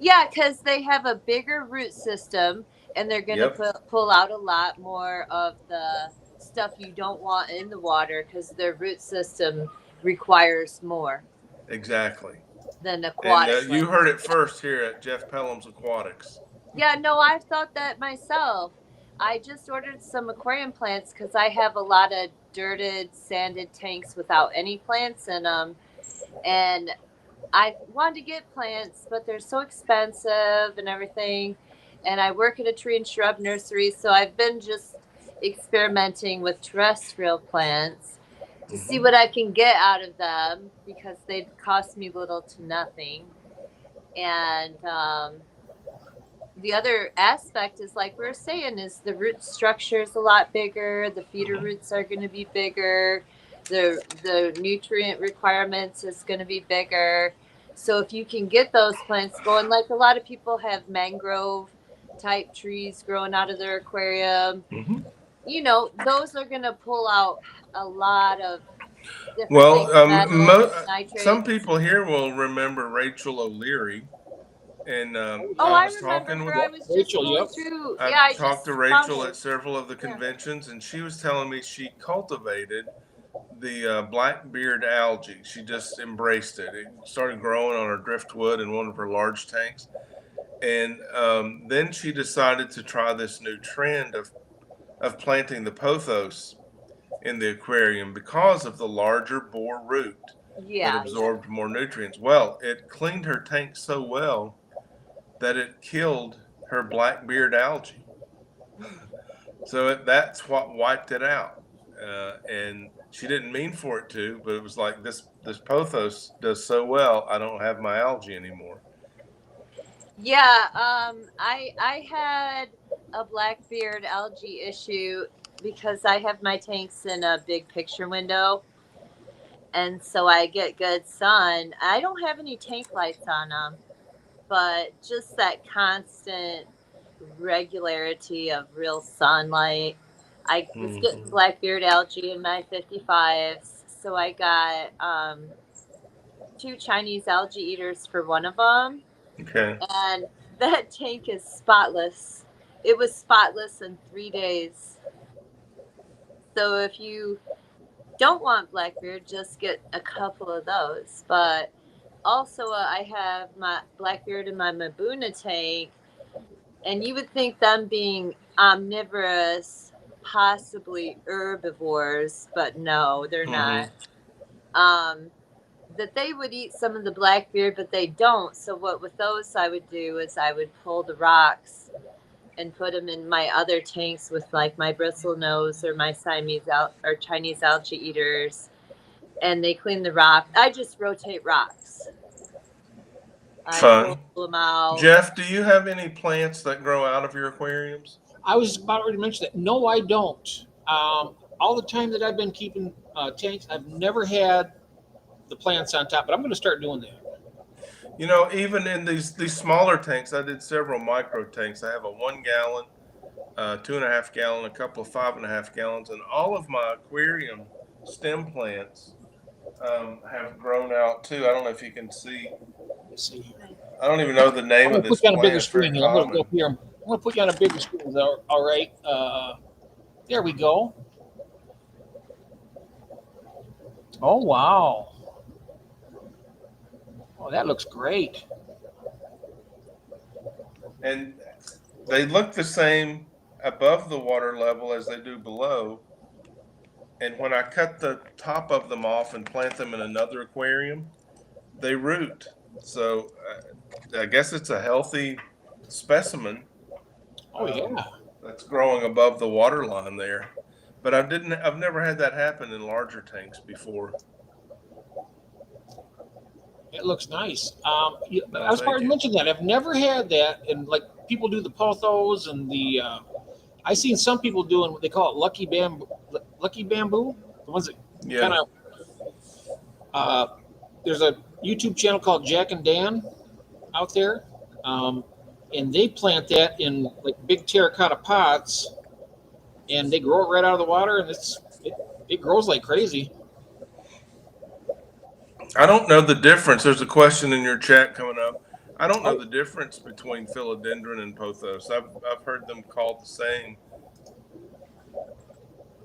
Yeah, because they have a bigger root system, and they're going to pull out a lot more of the stuff you don't want in the water because their root system requires more. Exactly. Than aquatic. And you heard it first here at Jeff Pelham's Aquatics. Yeah, no, I've thought that myself. I just ordered some aquarium plants because I have a lot of dirted, sanded tanks without any plants in them. And I wanted to get plants, but they're so expensive and everything. And I work at a tree and shrub nursery, so I've been just experimenting with terrestrial plants to see what I can get out of them because they cost me little to nothing. And the other aspect is, like we were saying, is the root structure is a lot bigger. The feeder roots are going to be bigger. The nutrient requirements is going to be bigger. So if you can get those plants going, like a lot of people have mangrove type trees growing out of their aquarium, those are going to pull out a lot of different things, some people here will remember Rachel O'Leary. And I was talking with Rachel. I talked to Rachel at several of the conventions, and she was telling me she cultivated the blackbeard algae. She just embraced it. It started growing on her driftwood in one of her large tanks, And then she decided to try this new trend of planting the pothos in the aquarium because of the larger bore root that Yeah. absorbed more nutrients. Well, it cleaned her tank so well that it killed her blackbeard algae. So that's what wiped it out. And she didn't mean for it to, but it was like this pothos does so well, I don't have my algae anymore. Yeah, I had a blackbeard algae issue because I have my tanks in a big picture window, and so I get good sun. I don't have any tank lights on them, but just that constant regularity of real sunlight. I was getting Mhm. blackbeard algae in my 55s, so I got 2 Chinese algae eaters for one of them. Okay. And that tank is spotless. It was spotless in 3 days. So if you don't want blackbeard, just get a couple of those. But also, I have my blackbeard in my Mabuna tank, and you would think them being omnivorous, possibly herbivores, but no, they're not. That they would eat some of the blackbeard, but they don't. So what with those I would do is I would pull the rocks and put them in my other tanks with like my bristlenose or my or Chinese algae eaters, and they clean the rock. I just rotate rocks. I Fun. pull them out. Jeff, do you have any plants that grow out of your aquariums? I was about ready to mention that. No, I don't. All the time that I've been keeping tanks, I've never had the plants on top, but I'm going to start doing that. You know, even in these smaller tanks, I did several micro tanks. I have a 1 gallon, 2.5 gallon, a couple of 5.5 gallons, and all of my aquarium stem plants have grown out too. I don't know if you can see. Let's see. I don't even know the name I'm of going to this put you on a plant. bigger It's very screen here. I'm going to go common. up here. I'm going to put you on a bigger screen. All right. There we go. Oh, wow. Oh, that looks great. And they look the same above the water level as they do below. And when I cut the top of them off and plant them in another aquarium, they root. So I guess it's a healthy specimen. Oh, yeah. That's growing above the water line there. But I've never had that happen in larger tanks before. It looks nice. I No, was thank part to you. mention that. I've never had that. And like people do the pothos and the, I've seen some people doing what they call it lucky bamboo. The ones that kind Yeah. of, there's a YouTube channel called Jack and Dan out there. And they plant that in like big terracotta pots and they grow it right out of the water and it grows like crazy. I don't know the difference. There's a question in your chat coming up. I don't know the difference between philodendron and pothos. I've heard them called the same.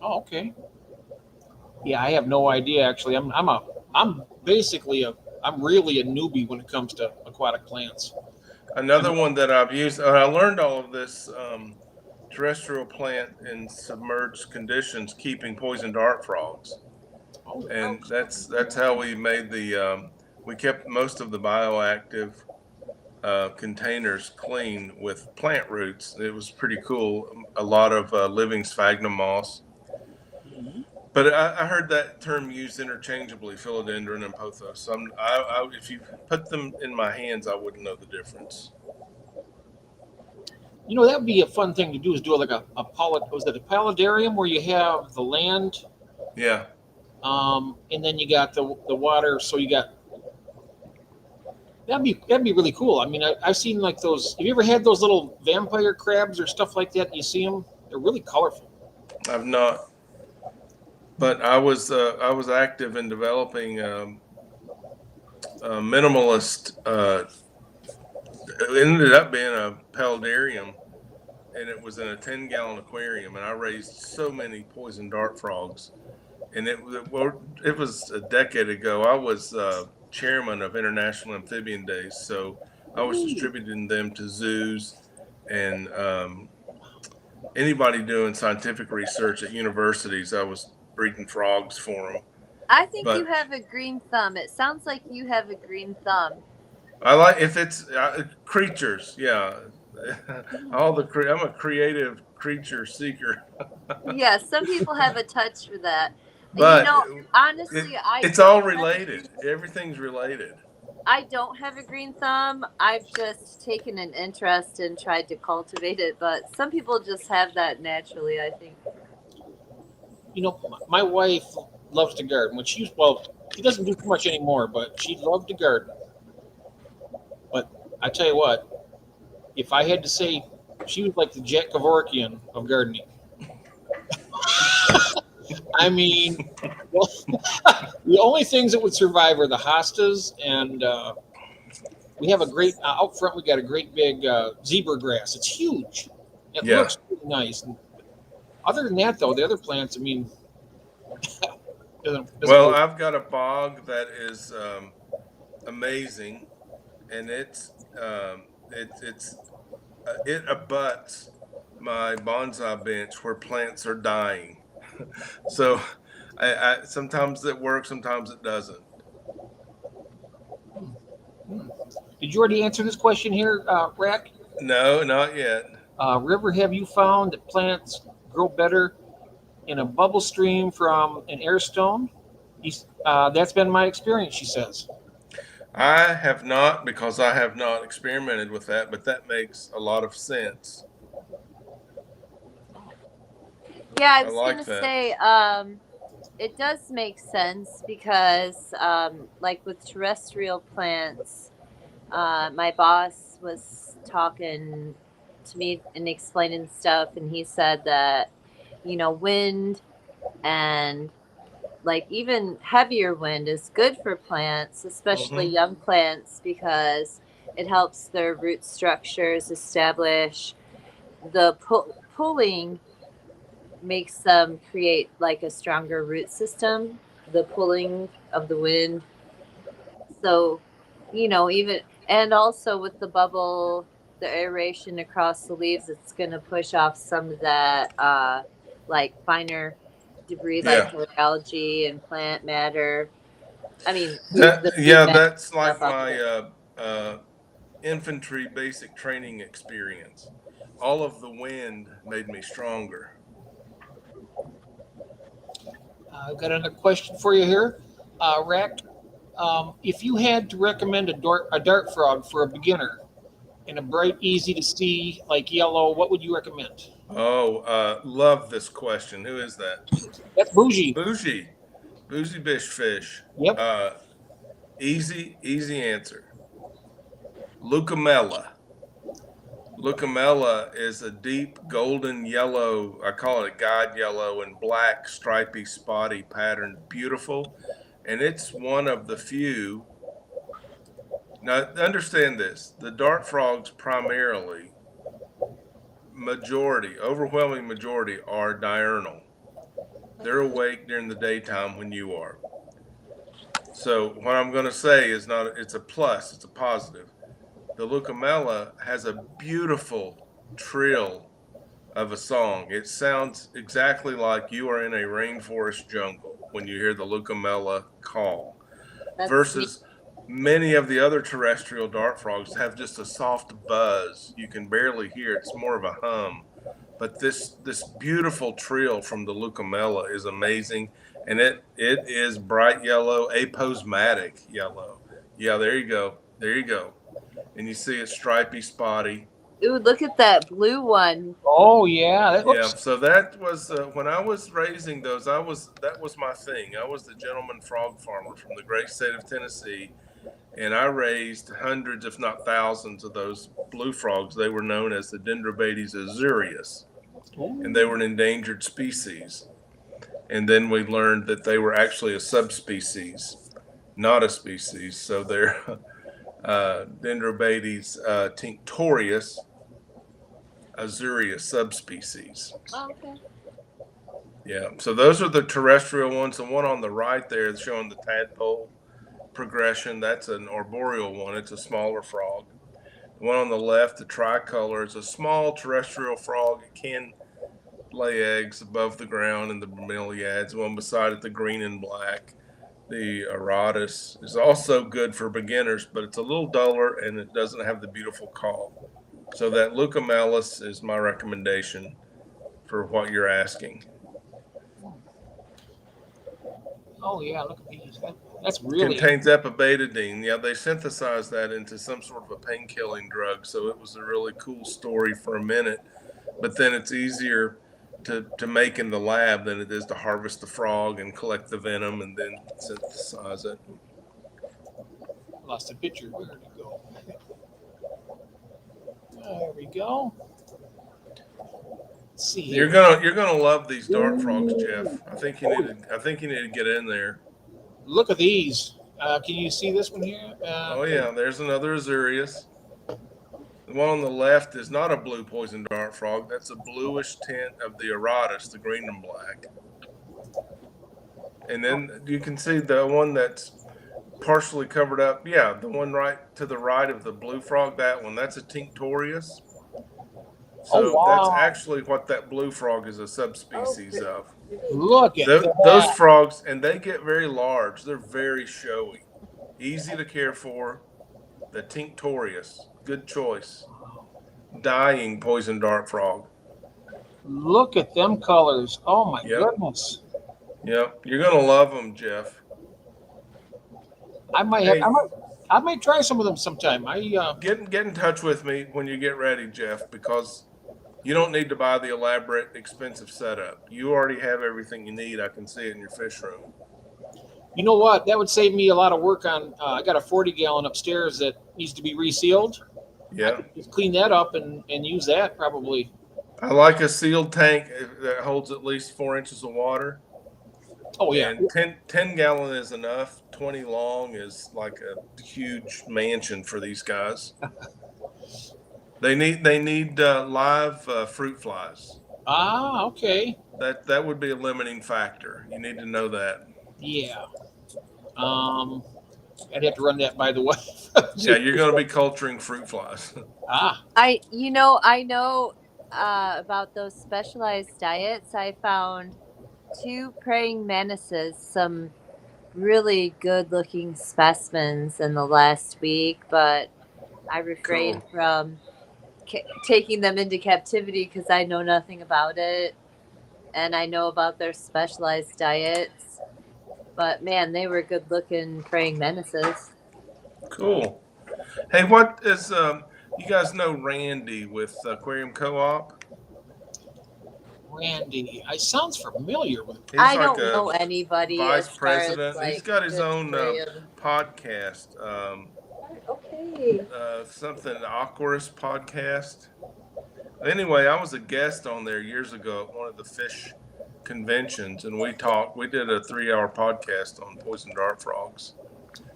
Oh, okay. Yeah, I have no idea actually. I'm really a newbie when it comes to aquatic plants. Another one that I've used, I learned all of this terrestrial plant in submerged conditions, keeping poison dart frogs. Oh, And that's how we made we kept most of the bioactive containers clean with plant roots. It was pretty cool. A lot of living sphagnum moss. But I heard that term used interchangeably, philodendron and pothos. So if you put them in my hands, I wouldn't know the difference. you know, that would be a fun thing to do is do like a was it a paludarium where you have the land, Yeah. and then you got the water. So you got that'd be really cool. I mean, I've seen like those. Have you ever had those little vampire crabs or stuff like that? You see them; they're really colorful. I've not. But I was active in developing a minimalist. It ended up being a paludarium, and it was in a 10-gallon aquarium, and I raised so many poison dart frogs. And it was a decade ago. I was chairman of International Amphibian Days, so I was Ooh. distributing them to zoos and anybody doing scientific research at universities. I was breeding frogs for them. I think But you have a green thumb. It sounds like you have a green thumb. I like if it's creatures, yeah. I'm a creative creature seeker, Yeah, some people have a touch for that. but Honestly, it's all related. Everything's related. I don't have a green thumb. I've just taken an interest and tried to cultivate it, but some people just have that naturally, I think. You know, my wife loves to garden. When she doesn't do too much anymore, but she loved to garden. But I tell you what, if I had to say, she was like the Jack Kevorkian of gardening. I mean, well, the only things that would survive are the hostas, and we have a great out front. We got a great big zebra grass. It's huge. It Yeah. looks really nice. And other than that, though, the other plants, I mean, doesn't Well, go- I've got a bog that is amazing, and it abuts my bonsai bench where plants are dying. So I sometimes it works, sometimes it doesn't. Did you already answer this question here, Rack? No, not yet. River, have you found that plants grow better in a bubble stream from an air stone? That's been my experience, she says. I have not, because I have not experimented with that, but that makes a lot of sense. Yeah, I I was like gonna that. say, it does make sense because, like with terrestrial plants, my boss was talking to me and explaining stuff, and he said that, wind and like even heavier wind is good for plants, especially Mhm. young plants, because it helps their root structures establish. The pulling makes them create like a stronger root system, the pulling of the wind. So, even, and also with the bubble, the aeration across the leaves, it's going to push off some of that, like finer debris, like Yeah. algae and plant matter. I mean, the food Yeah, matter that's stuff like out my there. infantry basic training experience. All of the wind made me stronger. I've got another question for you here, Rack. If you had to recommend a dart frog for a beginner in a bright, easy to see, like yellow, what would you recommend? Oh, love this question. Who is that? That's bougie. Bougie. Bougie Bish Fish. Yep. Easy answer. Lucamella. Lucamella is a deep golden yellow, I call it a guide yellow, and black stripy spotty pattern. Beautiful. And it's one of the few. Now, understand this, the dart frogs primarily, overwhelming majority, are diurnal. They're awake during the daytime when you are. So what I'm going to say is it's a plus, it's a positive. The Lucamella has a beautiful trill of a song. It sounds exactly like you are in a rainforest jungle when you hear the Lucamella call, That's versus many of the other terrestrial dart frogs have just a soft buzz. You can barely hear it. It's more of a hum. But this beautiful trill from the Lucamella is amazing, and it is bright yellow, aposematic yellow. Yeah, there you go. There you go. And you see it's stripy, spotty. Ooh, look at that blue one. Oh yeah, that Yeah, looks. so that was when I was raising those. That was my thing. I was the gentleman frog farmer from the great state of Tennessee, and I raised hundreds, if not thousands, of those blue frogs. They were known as the Dendrobates azureus, and they were an endangered species. And then we learned that they were actually a subspecies, not a species. So they're Dendrobates tinctorius azureus subspecies. Oh, okay. Yeah, so those are the terrestrial ones. The one on the right there is showing the tadpole progression. That's an arboreal one. It's a smaller frog. The one on the left, the tricolor, is a small terrestrial frog. It can lay eggs above the ground in the bromeliads. The one beside it, the green and black. The Aratus is also good for beginners, but it's a little duller and it doesn't have the beautiful call. So that Leucomelis is my recommendation for what you're asking. Oh yeah, look at these. That's really Contains epibetadine. Yeah, they synthesized that into some sort of a pain-killing drug, so it was a really cool story for a minute. But then it's easier to make in the lab than it is to harvest the frog and collect the venom and then synthesize it. lost a picture. Where did it go? There we go. Let's see. You're gonna love these dart frogs, Jeff. I think you need to get in there. Look at these. Can you see this one here? Oh yeah, there's another Azurius. The one on the left is not a blue poison dart frog. That's a bluish tint of the Aratus, the green and black. And then you can see the one that's partially covered up. Yeah, the one right to the right of the blue frog, that one, that's a Tinctorius. So wow. that's actually what that blue frog is a subspecies of. Look at that. Those frogs, and they get very large. They're very showy, easy to care for. The Tinctorius, good choice. Dying poison dart frog. Look at them colors. Oh my goodness. Yep, you're gonna love them, Jeff. I might try some of them sometime. Get in touch with me when you get ready, Jeff, because you don't need to buy the elaborate, expensive setup. You already have everything you need. I can see it in your fish room. You know what? That would save me a lot of work on. I got a 40-gallon upstairs that needs to be resealed. Yeah. I could just clean that up and use that probably. I like a sealed tank that holds at least 4 inches of water. Oh yeah. And 10 gallon is enough. 20 long is like a huge mansion for these guys. They need live fruit flies. Ah, okay. That would be a limiting factor. You need to know that. Yeah. I'd have to run that by the way. Yeah, you're going to be culturing fruit flies. I know about those specialized diets. I found 2 praying mantises, some really good looking specimens in the last week, but I refrained from taking them into captivity because I know nothing about it, and I know about their specialized diets. But man, they were good looking praying mantises. Cool. Hey, what is you guys know Randy with Aquarium Co-op? Randy, I sounds familiar with. I don't know anybody. Vice as far as, president. like, He's got his own podcast. Okay. Something Aquarius podcast. Anyway, I was a guest on there years ago at one of the fish conventions, and we did a 3-hour podcast on poison dart frogs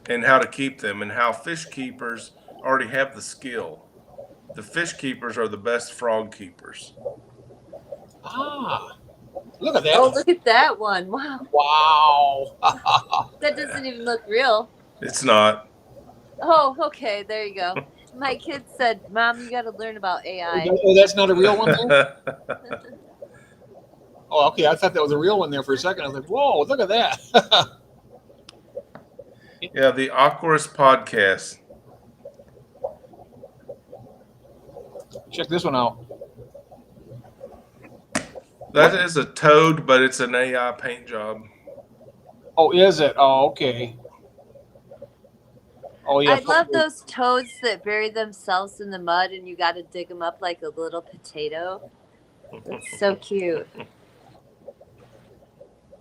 and how to keep them, and how fish keepers already have the skill. The fish keepers are the best frog keepers. Look at that. Oh, look at that one. Wow. Wow. That doesn't even look real. It's not. Oh, okay. There you go. My kid said, Mom, you got to learn about AI. Oh, that's not a real one there? Oh, okay. I thought that was a real one there for a second. I was like, whoa, look at that. Yeah, the Aquarius podcast. Check this one out. That is a toad, but it's an AI paint job. Oh, is it? Oh, okay. Oh, yeah. I love those toads that bury themselves in the mud and you got to dig them up like a little potato. That's so cute.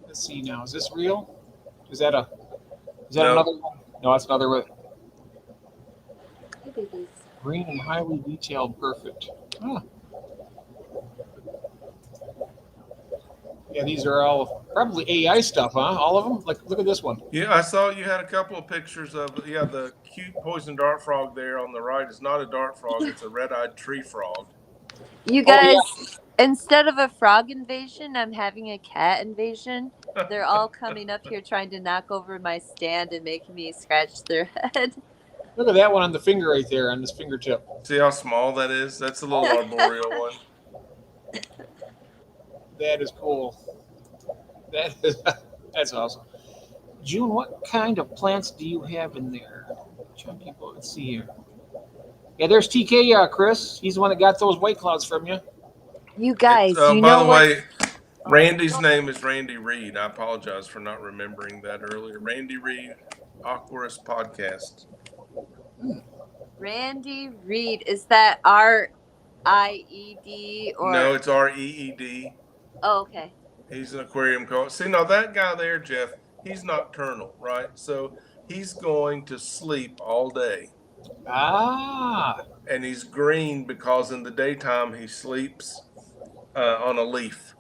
Let's see now. Is this real? Is that No. another one? No, that's another one. Look at these. Green and highly detailed. Perfect. Yeah, these are all probably AI stuff, huh? All of them? Like, look at this one. Yeah, I saw you had a couple of pictures of the cute poison dart frog there on the right is not a dart frog, it's a red-eyed tree frog. You guys, instead of a frog invasion, I'm having a cat invasion. They're all coming up here trying to knock over my stand and making me scratch their head. Look at that one on the finger right there, on this fingertip. See how small that is? That's a little arboreal one. That is cool. That's awesome. June, what kind of plants do you have in there? Chunky boy. Let's see here. Yeah, there's TK, Chris. He's the one that got those white clouds from you. You guys, you by know the what? way, Randy's name is Randy Reed. I apologize for not remembering that earlier. Randy Reed, Aquarist Podcast. Randy Reed, is that RIED or? No, it's REED. Oh, okay. He's an aquarium co. See, now that guy there, Jeff, he's nocturnal, right? So he's going to sleep all day. Ah. And he's green because in the daytime he sleeps on a leaf.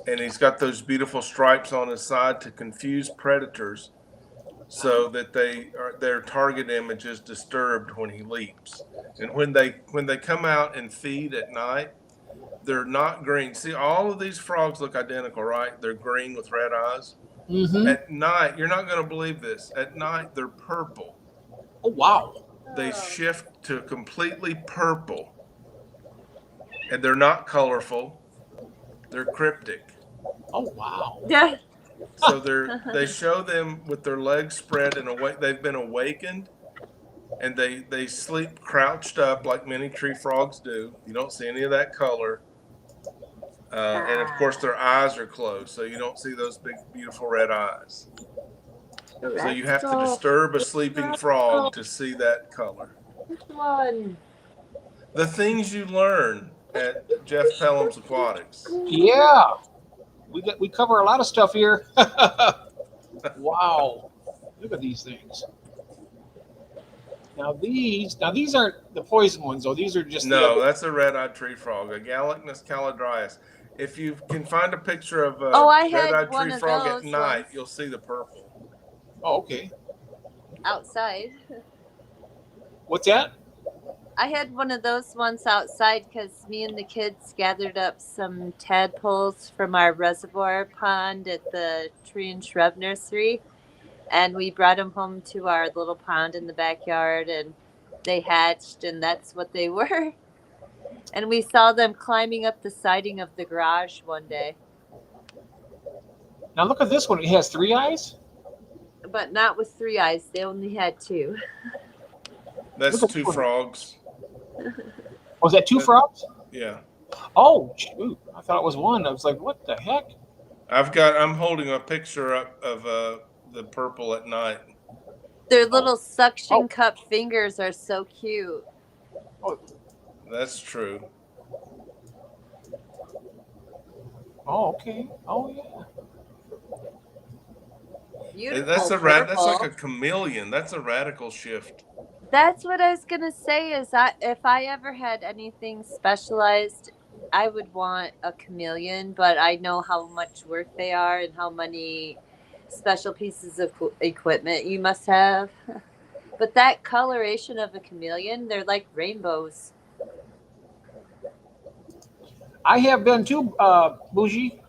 And he's got those beautiful stripes on his side to confuse predators so that their target image is disturbed when he leaps. And when they come out and feed at night, they're not green. See, all of these frogs look identical, right? They're green with red eyes. Mm-hmm. At night, you're not going to believe this. At night, they're purple. Oh, wow. They shift to completely purple. And they're not colorful. They're cryptic. Oh, wow. Yeah. So they show them with their legs spread and they've been awakened, and they sleep crouched up like many tree frogs do. You don't see any of that color. And of course their eyes are closed, so you don't see those big beautiful red eyes. So you have to disturb a sleeping frog to see that color. Which one? The things you learn at Jeff Pelham's Aquatics. Yeah. We cover a lot of stuff here. Wow. Look at these things. Now these aren't the poison ones though. These are just That's a red-eyed tree frog, a Gallicnus calidrius. If you can find a picture of a I had red-eyed one tree of frog at those night, ones. you'll see the purple. Oh, okay. Outside. What's that? I had one of those ones outside because me and the kids gathered up some tadpoles from our reservoir pond at the tree and shrub nursery, and we brought them home to our little pond in the backyard, and they hatched, and that's what they were. And we saw them climbing up the siding of the garage one day, Now look at this one. It has 3 eyes. but not with 3 eyes. They only had 2. That's Look at two that. frogs. Was that 2 frogs? Yeah. Oh, shoot. I thought it was one. I was like, what the heck? I'm holding a picture up of the purple at night. Their little suction Oh. cup fingers are so cute. Oh, That's true. okay. Oh, yeah. Beautiful. That's purple. like a chameleon. That's a radical shift. That's what I was gonna say. If I ever had anything specialized, I would want a chameleon. But I know how much work they are and how many special pieces of equipment you must have. But that coloration of a chameleon, they're like rainbows. I have been too, Bougie.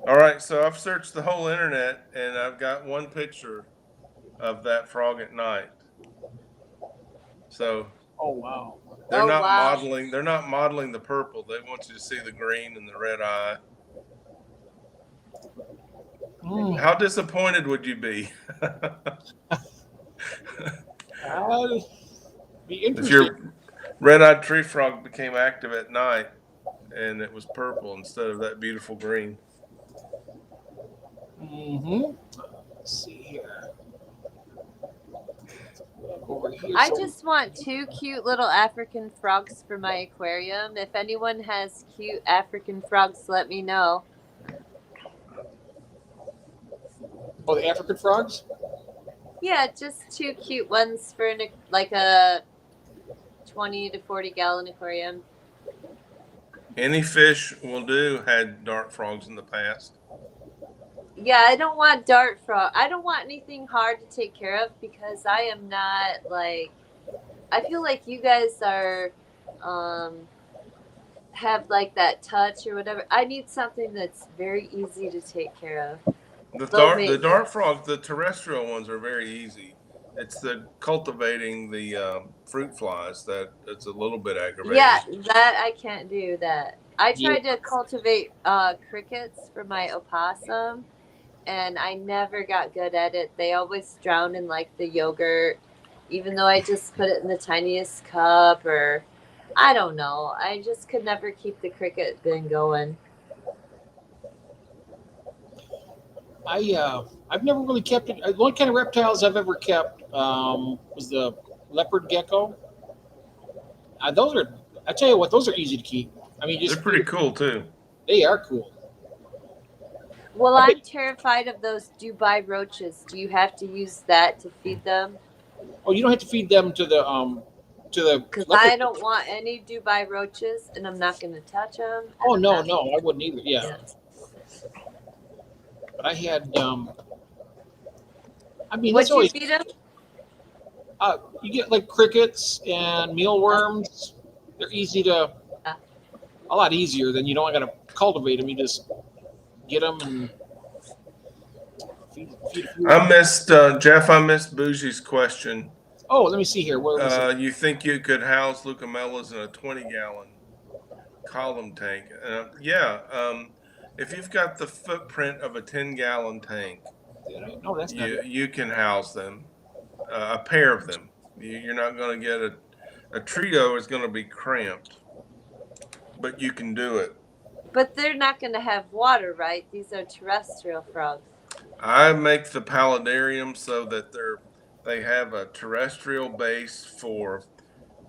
All right, so I've searched the whole internet and I've got one picture of that frog at night. So Oh, wow. they're Oh, not wow. modeling the purple. They want you to see the green and the red eye. Mm. How disappointed would you be? Be If interesting. your red-eyed tree frog became active at night and it was purple instead of that beautiful green. Mm-hmm. Let's see here. Over here. I So- just want 2 cute little African frogs for my aquarium. If anyone has cute African frogs, let me know. Oh, the African frogs? Yeah, just 2 cute ones for like a 20 to 40 gallon aquarium. Any fish will do. Had dart frogs in the past. Yeah, I don't want dart frog. I don't want anything hard to take care of because I am not like. I feel like you guys are, have like that touch or whatever. I need something that's very easy to take care of. The dart frog, the terrestrial ones are very easy. It's the cultivating the fruit flies that it's a little bit aggravating. Yeah, that I can't do that. I Yeah. tried to cultivate crickets for my opossum, and I never got good at it. They always drown in like the yogurt, even though I just put it in the tiniest cup, or I don't know. I just could never keep the cricket bin going. I've never really kept it. The only kind of reptiles I've ever kept was the leopard gecko. Those are, I tell you what, those are easy to keep. I mean, They're pretty cool too. They are cool. Well, I I'm terrified of those Dubai roaches. Do you have to use that to feed them? Oh, you don't have to feed them to the Because leopard. I don't want any Dubai roaches, and I'm not going to touch them. Oh no, I wouldn't either. Yeah. But I had I mean, What that's you always feed them? you get like crickets and mealworms. They're easy to, a lot easier than you don't got to cultivate them. You just get them and feed I missed Jeff. I missed Bougie's question. Oh, let me see here. Where was it? You think you could house Leucomelas in a 20-gallon column tank? Yeah. If you've got the footprint of a 10-gallon tank, No, that's not. you can house them. A pair of them. You're not going to get a trio is going to be cramped, but you can do it. But they're not going to have water, right? These are terrestrial frogs. I make the paludarium so that they have a terrestrial base for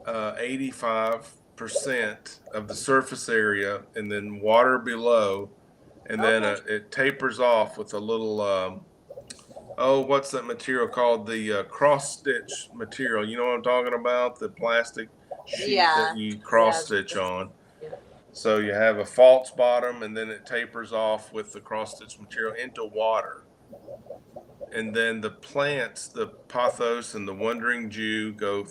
85% of the surface area, and then water below, and then it tapers off with a little. What's that material called? The cross stitch material. You know what I'm talking about? The plastic sheet that you cross stitch on. Yeah. So you have a false bottom, and then it tapers off with the cross stitch material into water. And then the plants, the pothos and the wandering Jew, go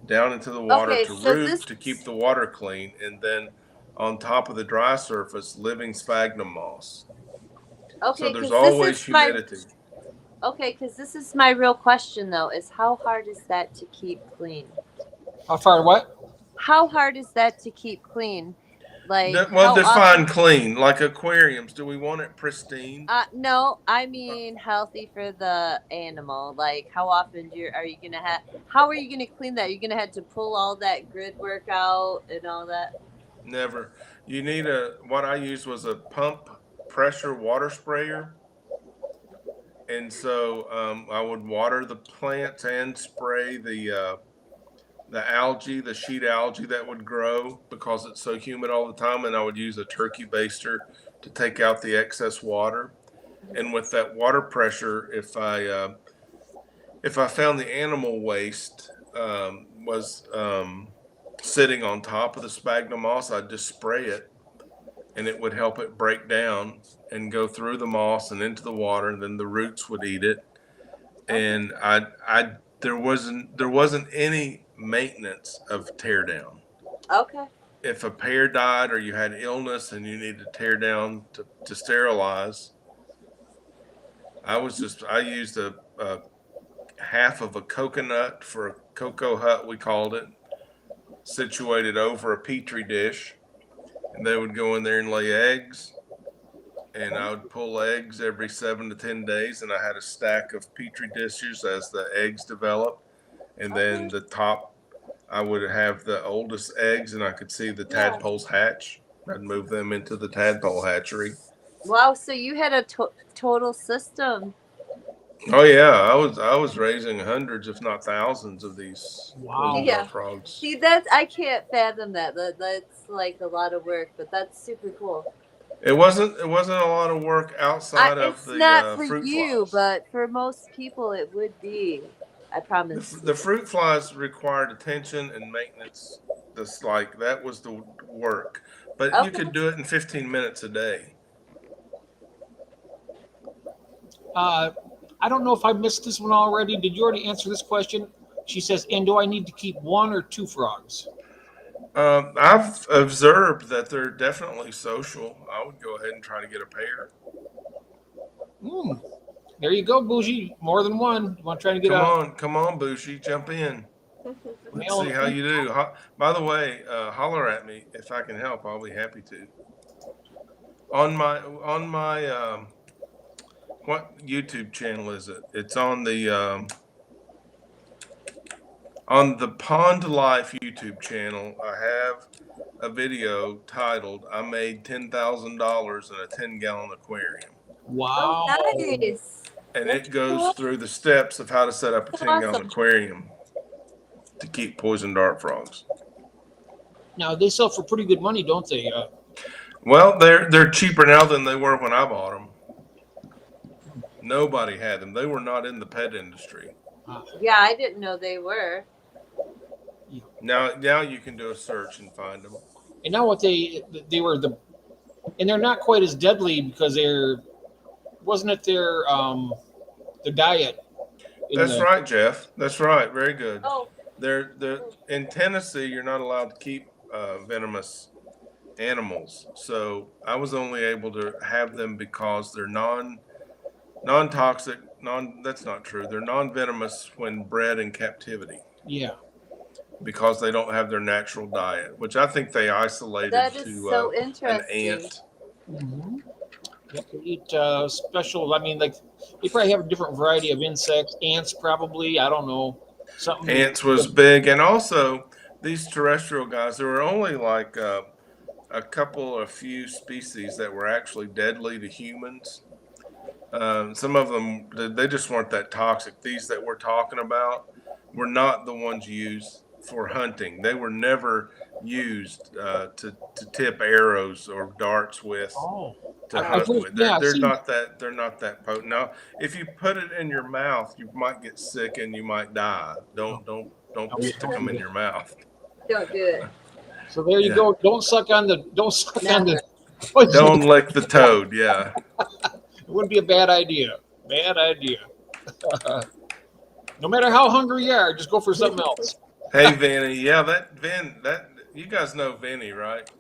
down into the water to root to keep the water clean. And then on top of the dry surface, living sphagnum moss. Okay, so there's always humidity. Okay, because this is my real question, though, is how hard is that to keep clean? How far what? How hard is that to keep clean? Like, define clean, like aquariums. Do we want it pristine? No, I mean healthy for the animal. Like, how often are you gonna have? How are you gonna clean that? Are you gonna have to pull all that grid work out and all that? Never. You need what I used was a pump pressure water sprayer. And so I would water the plants and spray the algae, the sheet algae that would grow because it's so humid all the time. And I would use a turkey baster to take out the excess water. And with that water pressure, if I found the animal waste was sitting on top of the sphagnum moss, I'd just spray it, and it would help it break down and go through the moss and into the water, and then the roots would eat it. And there wasn't any maintenance of tear down. Okay. If a pair died or you had illness and you needed to tear down to sterilize, I used a half of a coconut for a cocoa hut, we called it, situated over a petri dish. And they would go in there and lay eggs, and I would pull eggs every 7 to 10 days, and I had a stack of petri dishes as the eggs developed. And then the top, I would have the oldest eggs, and I could see the tadpoles hatch. I'd move them into the tadpole hatchery. Wow, so you had a total system. Oh yeah, I was raising hundreds, if not thousands, of these frogs. See, I can't fathom that. That's like a lot of work, but that's super cool. It wasn't a lot of work outside of the fruit flies. It's not for you, but for most people it would be. I promise. The fruit flies required attention and maintenance. That was the work, but you could do it in 15 minutes a day. I don't know if I missed this one already. Did you already answer this question? She says, and do I need to keep one or two frogs? I've observed that they're definitely social. I would go ahead and try to get a pair. Mm. There you go, Bougie. More than one. You want to try to get Come on, Bushi, jump in. Let's Male- see how you do. By the way, holler at me if I can help. I'll be happy to. On my what YouTube channel is it? It's on the Pond Life YouTube channel. I have a video titled "I made $10,000 in a 10-gallon aquarium," Wow. Oh, nice. and That's it goes cool. through the steps of how to set up a That's 10-gallon awesome. aquarium to keep poison dart frogs. Now they sell for pretty good money, don't they? Well, they're cheaper now than they were when I bought them. Nobody had them. They were not in the pet industry. Yeah, I didn't know they were. Now you can do a search and find them. And now what they were and they're not quite as deadly because wasn't it their diet? That's right, Jeff. That's right. Very good. Oh, They're in Tennessee. You're not allowed to keep venomous animals, so I was only able to have them because they're non-toxic. That's not true. They're non-venomous when bred in captivity Yeah. because they don't have their natural diet, which I think they isolated that is to so an interesting. ant. Mm-hmm. You have to eat special. I mean, like they probably have a different variety of insects. Ants, probably. I don't know. Something. Ants was big, and also these terrestrial guys. There were only like a few species that were actually deadly to humans. Some of them, they just weren't that toxic. These that we're talking about were not the ones used for hunting. They were never used to tip arrows or darts with. Oh. To I've hunt heard- with. yeah, They're I've not that potent. Now, if you put it in your mouth, you might get sick and you might die. Don't stick them in your mouth. Don't do it. So there you Yeah. go. Don't suck on the. Never. Don't lick the toad. Yeah. It wouldn't be a bad idea. Bad idea. No matter how hungry you are, just go for something else. Hey, Vinny. Yeah, that you guys know Vinny, right?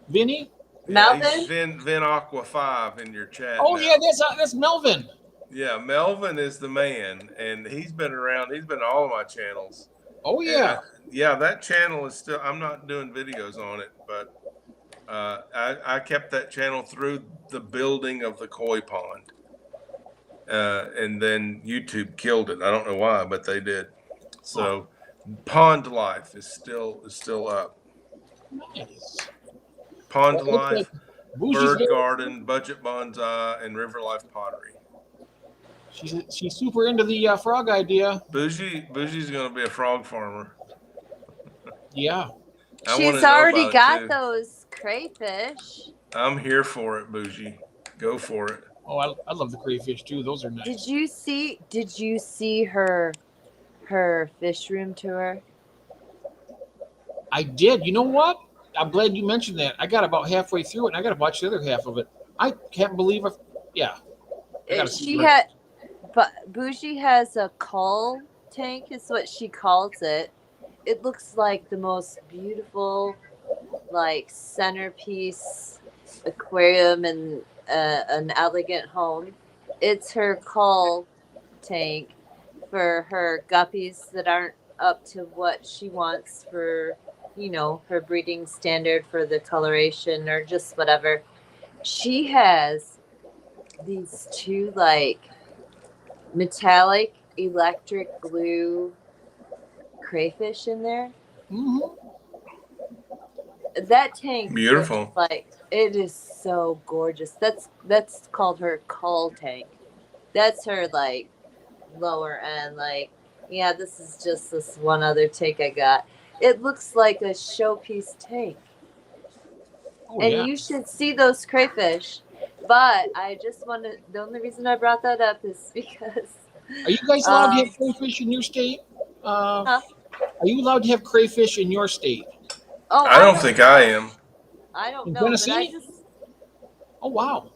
Vinny? Yeah, Melvin? he's Vin Aqua 5 in your chat. Oh now. yeah, that's Melvin. Yeah, Melvin is the man, and he's been around. He's been on all of my channels. Oh yeah. Yeah, that channel is still. I'm not doing videos on it, but I kept that channel through the building of the koi pond, and then YouTube killed it. I don't know why, but they did. So, Pond Life is still up. Nice. Pond Well, it looks Life, like Bougie's Bird there. Garden, Budget Bonsai, and River Life Pottery. She's super into the frog idea. Bougie's going to be a frog farmer. Yeah. I wanna She's know already about it, got too. those crayfish. I'm here for it, Bougie. Go for it. Oh, I love the crayfish too. Those are nice. Did you see her fish room tour? I did. You know what? I'm glad you mentioned that. I got about halfway through it, and I got to watch the other half of it. I can't believe it. Yeah. I gotta see it. But Bougie has a cull tank, is what she calls it. It looks like the most beautiful, like centerpiece aquarium in an elegant home. It's her cull tank for her guppies that aren't up to what she wants for, her breeding standard for the coloration or just whatever. She has these two like metallic electric blue crayfish in there. Mhm. That tank Beautiful. looks like it is so gorgeous. That's called her cull tank. That's her like lower end. Like, yeah, this is just this one other tank I got. It looks like a showpiece tank. Oh, And yeah. you should see those crayfish. But I just wanted, the only reason I brought that up is because Are you guys allowed to have crayfish in your state? Are you allowed to have crayfish in your state? I don't think I am. I don't In know, but Tennessee? Oh wow.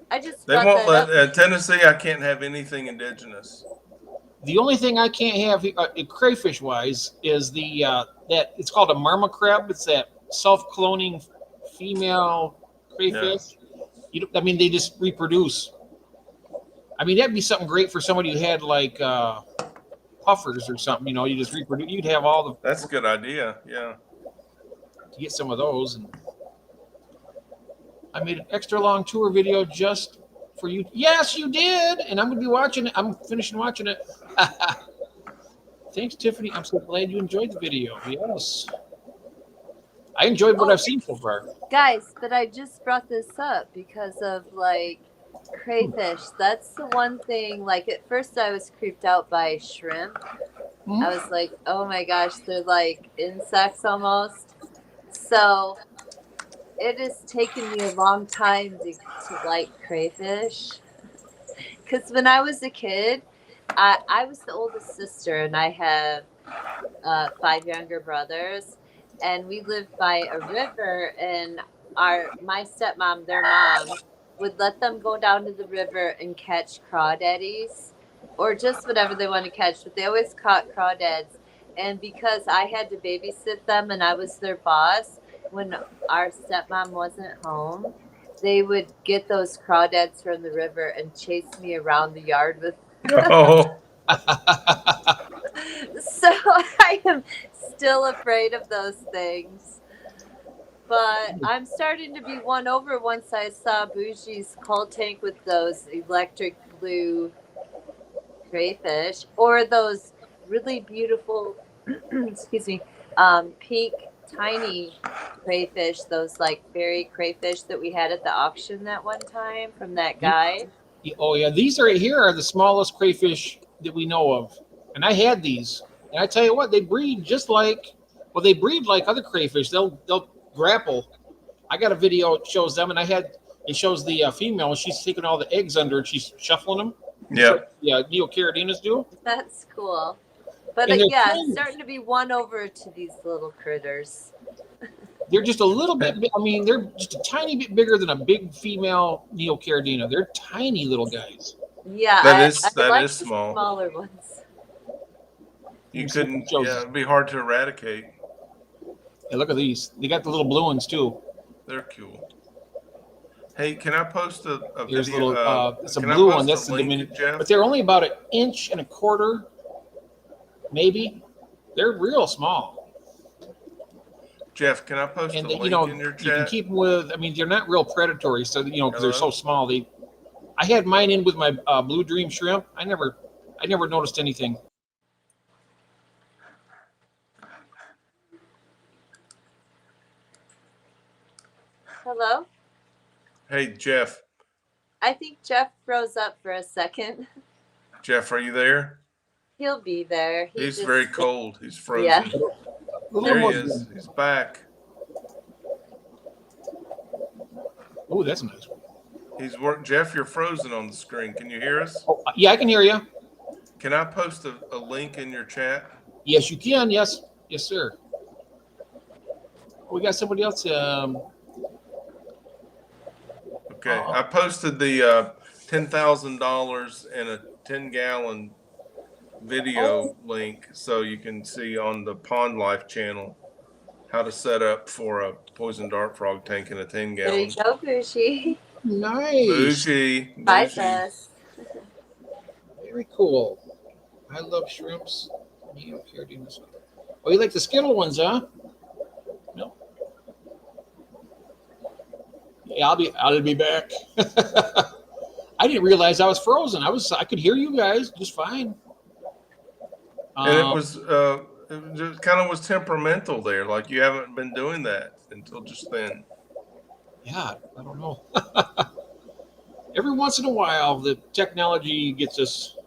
I just They brought won't that let up. Tennessee. I can't have anything indigenous. The only thing I can't have crayfish wise is the that it's called a marma crab. It's that self-cloning female crayfish. They just reproduce. I mean, that'd be something great for somebody who had like puffers or something. You know, you just reproduce. You'd have all the That's a good idea. Yeah. to get some of those. And I made an extra long tour video just for you. Yes, you did, and I'm gonna be watching it. I'm finishing watching it. Thanks, Tiffany. I'm so glad you enjoyed the video. Yes, I enjoyed what I've seen so far. Guys, but I just brought this up because of like crayfish. That's the one thing. Like at first, I was creeped out by shrimp. Hmm? I was like, oh my gosh, they're like insects almost. So it has taken me a long time to like crayfish. Because when I was a kid, I was the oldest sister, and I have 5 younger brothers, and we lived by a river, and my stepmom, their mom, would let them go down to the river and catch crawdaddies, or just whatever they want to catch, but they always caught crawdads. And because I had to babysit them and I was their boss, when our stepmom wasn't home, they would get those crawdads from the river and chase me around the yard with. Oh, So I am still afraid of those things. But I'm starting to be won over once I saw Bougie's cold tank with those electric blue crayfish, or those really beautiful, excuse me, pink tiny crayfish, those like fairy crayfish that we had at the auction that one time from that guy. Oh yeah, these right here are the smallest crayfish that we know of, and I had these. And I tell you what, they breed just like, well, they breed like other crayfish. They'll grapple. I got a video that shows them, and it shows the female, and she's taking all the eggs under and she's shuffling them. yeah. Yeah, neocardinas do. That's cool. But And they're yeah, tiny. I'm starting to be won over to these little critters. They're just a little bit. I mean, they're just a tiny bit bigger than a big female neocardina. They're tiny little guys. Yeah, That I is like small. the smaller ones. You Let me see if couldn't. it shows. Yeah, it'd be hard to eradicate. Hey, look at these. They got the little blue ones too. They're cool. Hey, can I post a There's video? little. It's a can I blue post one. a That's the link, Dominican. Jeff? But they're only about 1.25 inches, maybe. They're real small. Jeff, can I post And a they, link you know, in your you can chat? keep them with. I mean, they're not real predatory, so you know, because they're so Hello? small. I had mine in with my Blue Dream shrimp. I never noticed anything. Hello? Hey, Jeff. I think Jeff froze up for a second. Jeff, are you there? He'll be there. He's just- very cold. He's frozen. Yeah. A little There he more. is. He's back. Oh, that's nice. He's work. Jeff, you're frozen on the screen. Can you hear us? Oh, yeah, I can hear you. Can I post a link in your chat? Yes, you can. Yes, sir. We got somebody else. Okay, I posted the $10,000 and a 10-gallon video link, so you can see on the Pond Life channel how to set up for a poison dart frog tank in a There 10-gallon. you go, Bougie. Nice. Bougie. Bye, Bougie. Tess. Very cool. I love shrimps. Neocardinas. Oh, you like the Skittle ones, huh? No. Yeah, I'll be back. I didn't realize I was frozen. I could hear you guys just fine. And it just kind of was temperamental there. Like you haven't been doing that until just then. Yeah, I don't know. Every once in a while, the technology gets us.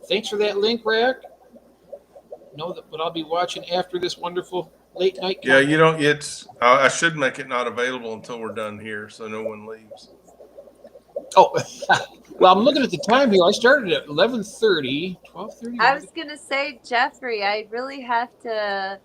Thanks for that link, Rack. Know that what I'll be watching after this wonderful late night. Yeah, you don't. I should make it not available until we're done here, so no one leaves. Oh, well, I'm looking at the time here. I started at 11:30, 12:30. I was gonna say, Jeffrey, I really have to.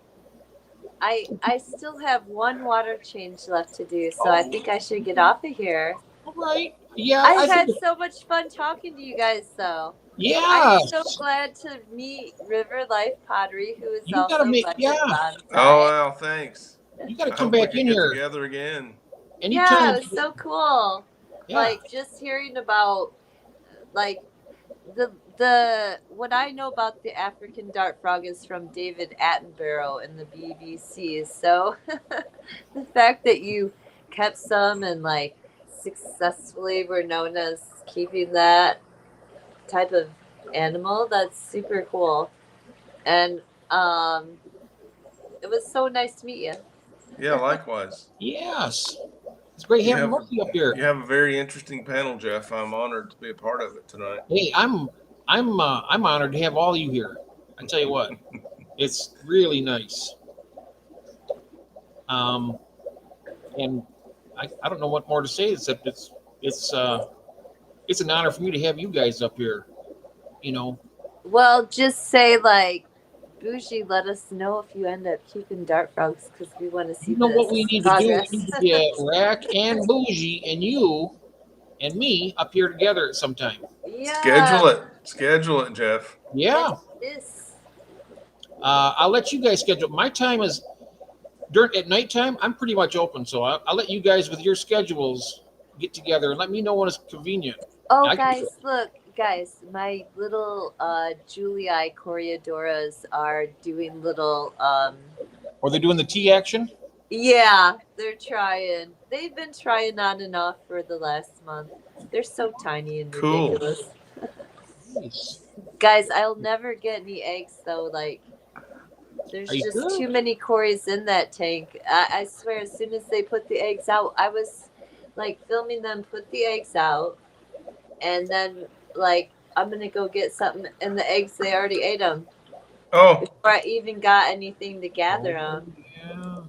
I still have one water change left to do, so I think I should get off of here. All right. Yeah, I had think, so much fun talking to you guys, though. yeah. I'm so glad to meet River Life Pottery, who is You also gotta meet- Bucket yeah. Bonsai. Oh well, thanks. You got to I come hope we back can in get here together again. Yeah, anytime. it was so cool. Yeah. Like just hearing about like the what I know about the African dart frog is from David Attenborough in the BBC. So the fact that you kept some and like successfully were known as keeping that type of animal, that's super cool. And it was so nice to meet you. Yeah, likewise. Yes. It's great You having have, Murphy up here. you have a very interesting panel, Jeff. I'm honored to be a part of it tonight. Hey, I'm honored to have all you here. I tell you what, it's really nice. And I don't know what more to say except it's an honor for me to have you guys up here. You know, Well, just say like, Bougie, let us know if you end up keeping dart frogs because we want to see you know this what we need progress. to do? We need to get Rack and Bougie and you and me up here together at some time. Yeah. Schedule it, Jeff. Yeah. This. I'll let you guys schedule. My time is at nighttime. I'm pretty much open, so I'll let you guys with your schedules get together and let me know when it's convenient. Oh, I can- guys, look, guys, my little Julii Coriodoras are doing little. Or they're doing the T action. Yeah, they're trying. They've been trying on and off for the last month. They're so tiny and Cool. ridiculous. Nice. Guys, I'll never get any eggs though. Like, there's Are you just good? too many Corys in that tank. I swear, as soon as they put the eggs out, I was like filming them put the eggs out, and then like I'm gonna go get something, and the eggs they already ate them Oh, before I even got anything to gather them. Yeah.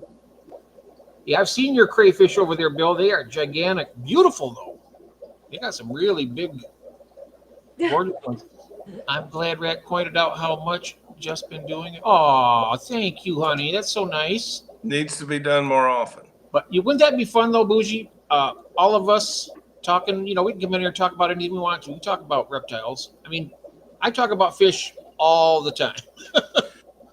Yeah, I've seen your crayfish over there, Bill. They are gigantic, beautiful though. They got some really big, gorgeous ones. I'm glad Rack pointed out how much just been doing it. Oh, thank you, honey. That's so nice. needs to be done more often. But wouldn't that be fun though, Bougie? All of us talking. You know, we can come in here and talk about anything we want to. We talk about reptiles. I mean, I talk about fish all the time.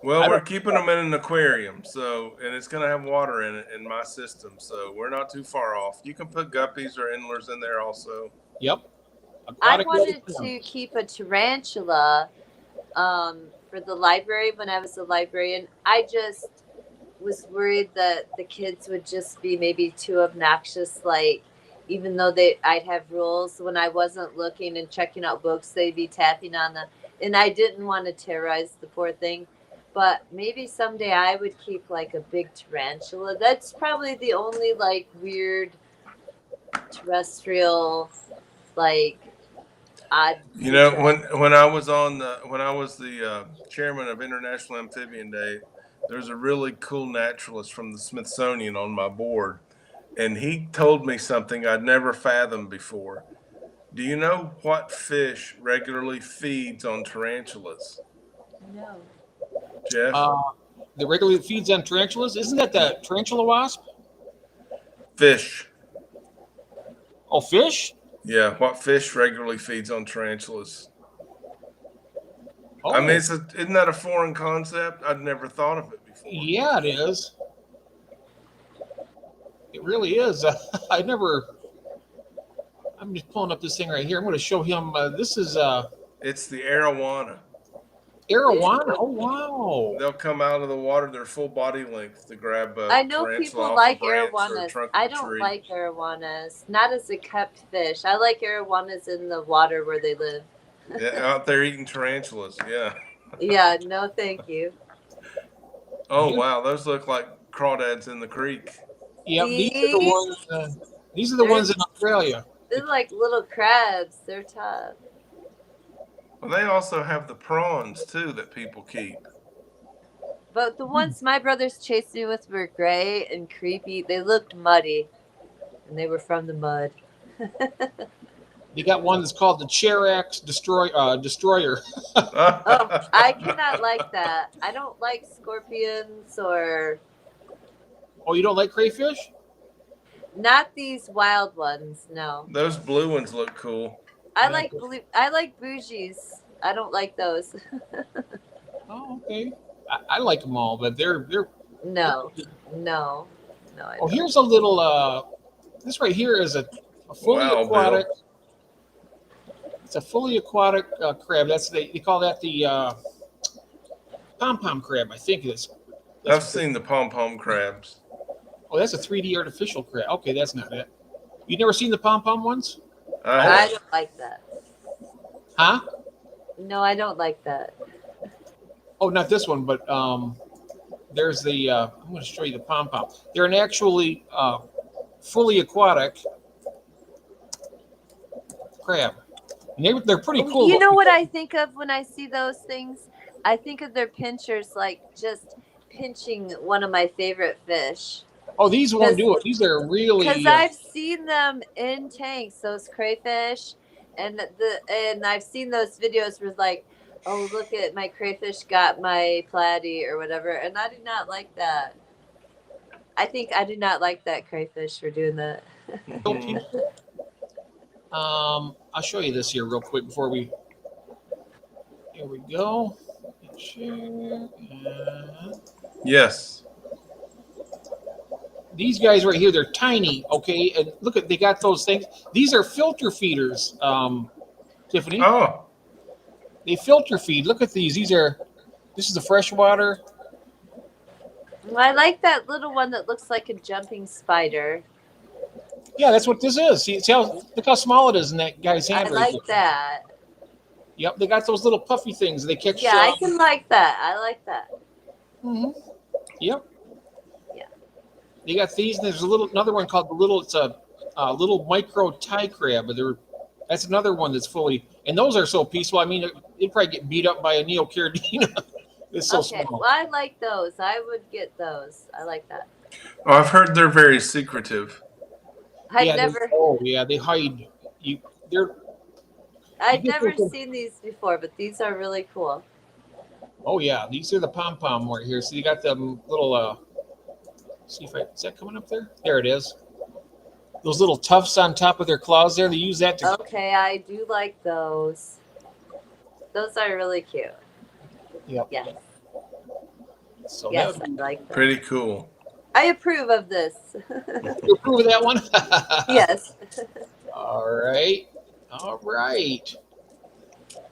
Well, I we're don't- keeping them in an aquarium, so and it's going to have water in it in my system, so we're not too far off. You can put guppies or endlers in there also. Yep. I Aquatic wanted reptiles. to keep a tarantula for the library when I was a librarian. I just was worried that the kids would just be maybe too obnoxious. Like, even though I'd have rules when I wasn't looking and checking out books, they'd be tapping on the. And I didn't want to terrorize the poor thing. But maybe someday I would keep like a big tarantula. That's probably the only like weird terrestrial like odd. You know, creature. when I was the chairman of International Amphibian Day, there's a really cool naturalist from the Smithsonian on my board, and he told me something I'd never fathomed before. Do you know what fish regularly feeds on tarantulas, No. Jeff? The regular feeds on tarantulas. Isn't that the tarantula wasp? Fish. Oh, fish. Yeah, what fish regularly feeds on tarantulas? Oh, I mean, isn't that a foreign concept? I'd never thought of it before. yeah, it is. It really is. I never. I'm just pulling up this thing right here. I'm going to show him. This is It's the arowana. arowana. Oh, wow. They'll come out of the water, their full body length to grab a I know tarantula people off like a branch or a arowanas. trunk I of a don't tree. like arowanas. Not as a kept fish. I like arowanas in the water where they live. Yeah, out there eating tarantulas. Yeah. Yeah, no thank you. Oh wow, those look like crawdads in the creek. Yep, these are the See? ones. These are the ones in Australia. They're like little crabs. They're tough. Well, they also have the prawns too that people keep. But the ones my brothers chased me with were gray and creepy. They looked muddy. And they were from the mud. They got one that's called the Cherax Destroyer. Oh, I cannot like that. I don't like scorpions or Oh, you don't like crayfish? not these wild ones. No, Those blue ones look cool. I like bougies. I don't like those. Oh, okay. I like them all, but they're. No. I Oh, don't. here's a little. This right here is a fully Wow, aquatic. It's a fully aquatic crab. They call that the pom-pom crab, I think it is. I've seen the pom-pom crabs. Oh, that's a 3D artificial crab. Okay, that's not it. You never seen the pom-pom ones? I I have. don't like that. Huh? No, I don't like that. Oh, not this one, but there's the. I'm going to show you the pom-pom. They're an actually fully aquatic crab. And they're pretty cool. You know what I think of when I see those things? I think of their pinchers like just pinching one of my favorite fish. Oh, these won't do it. These are really. Because I've seen them in tanks, those crayfish, and I've seen those videos where like, oh look at my crayfish got my platy or whatever, and I do not like that. I think I do not like that crayfish for doing that. I'll show you this here real quick before we. Here we go. Share. Yes. These guys right here, they're tiny. Okay, and look at they got those things. These are filter feeders, Tiffany. Oh, They filter feed. Look at these. This is the freshwater. Well, I like that little one that looks like a jumping spider. Yeah, that's what this is. See look how small it is in that guy's hand I right like there. that. Yep, they got those little puffy things. They catch. Yeah, I can like that. I like that. Mm-hmm. Yep. Yeah. They got these, and there's another one called the little. It's a little micro tie crab, but that's another one that's fully. And those are so peaceful. I mean, it'd probably get beat up by a neocaridina. It's so Okay, small. well, I like those. I would get those. I like that. oh, I've heard they're very secretive. I've Yeah, never, they hide. They're. I've you get never those- seen these before, but these are really cool. Oh yeah, these are the pom pom right here. So you got them little. See if is that coming up there? There it is. Those little tufts on top of their claws there. They use that to. Okay, I do like those. Those are really cute. Yep. Yes, So yes, that I like them. Pretty cool. I approve of this. you approve of that one? Yes. All right. All right.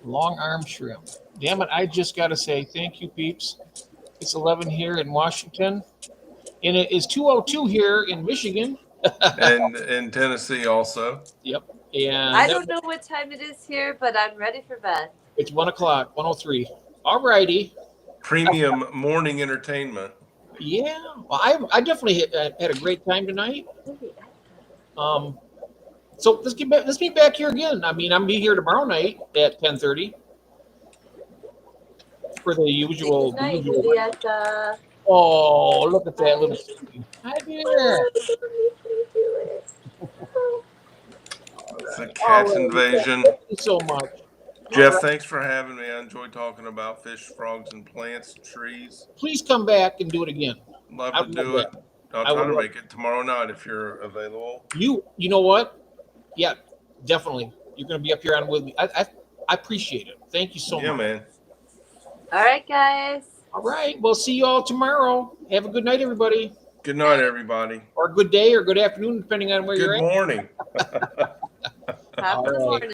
Long arm shrimp. Damn it! I just got to say thank you, peeps. It's 11 here in Washington, and it is 2:02 here in Michigan. And in Tennessee also. And I don't know what time it is here, but I'm ready for bed. It's 1 o'clock, 1:03. All righty. Premium morning entertainment. Yeah. Well, I definitely had a great time tonight. So let's be back here again. I mean, I'm be here tomorrow night at 10:30 for the usual. Good night, the usual. Julieta. Oh, look at that little. Hi there. It's a cat invasion. Thank you so much. Jeff, thanks for having me. I enjoyed talking about fish, frogs, and plants, trees. Please come back and do it again. Love I to would do love it. I'll I try would to love- make it tomorrow night if you're available. You know what? Yeah, definitely. You're going to be up here on with me. I appreciate it. Thank you so Yeah, much. man. All right, guys. All right. We'll see you all tomorrow. Have a good night, everybody. Good night, everybody. Or good day or good afternoon, depending on where you're Good at. morning. Top All of the right. morning.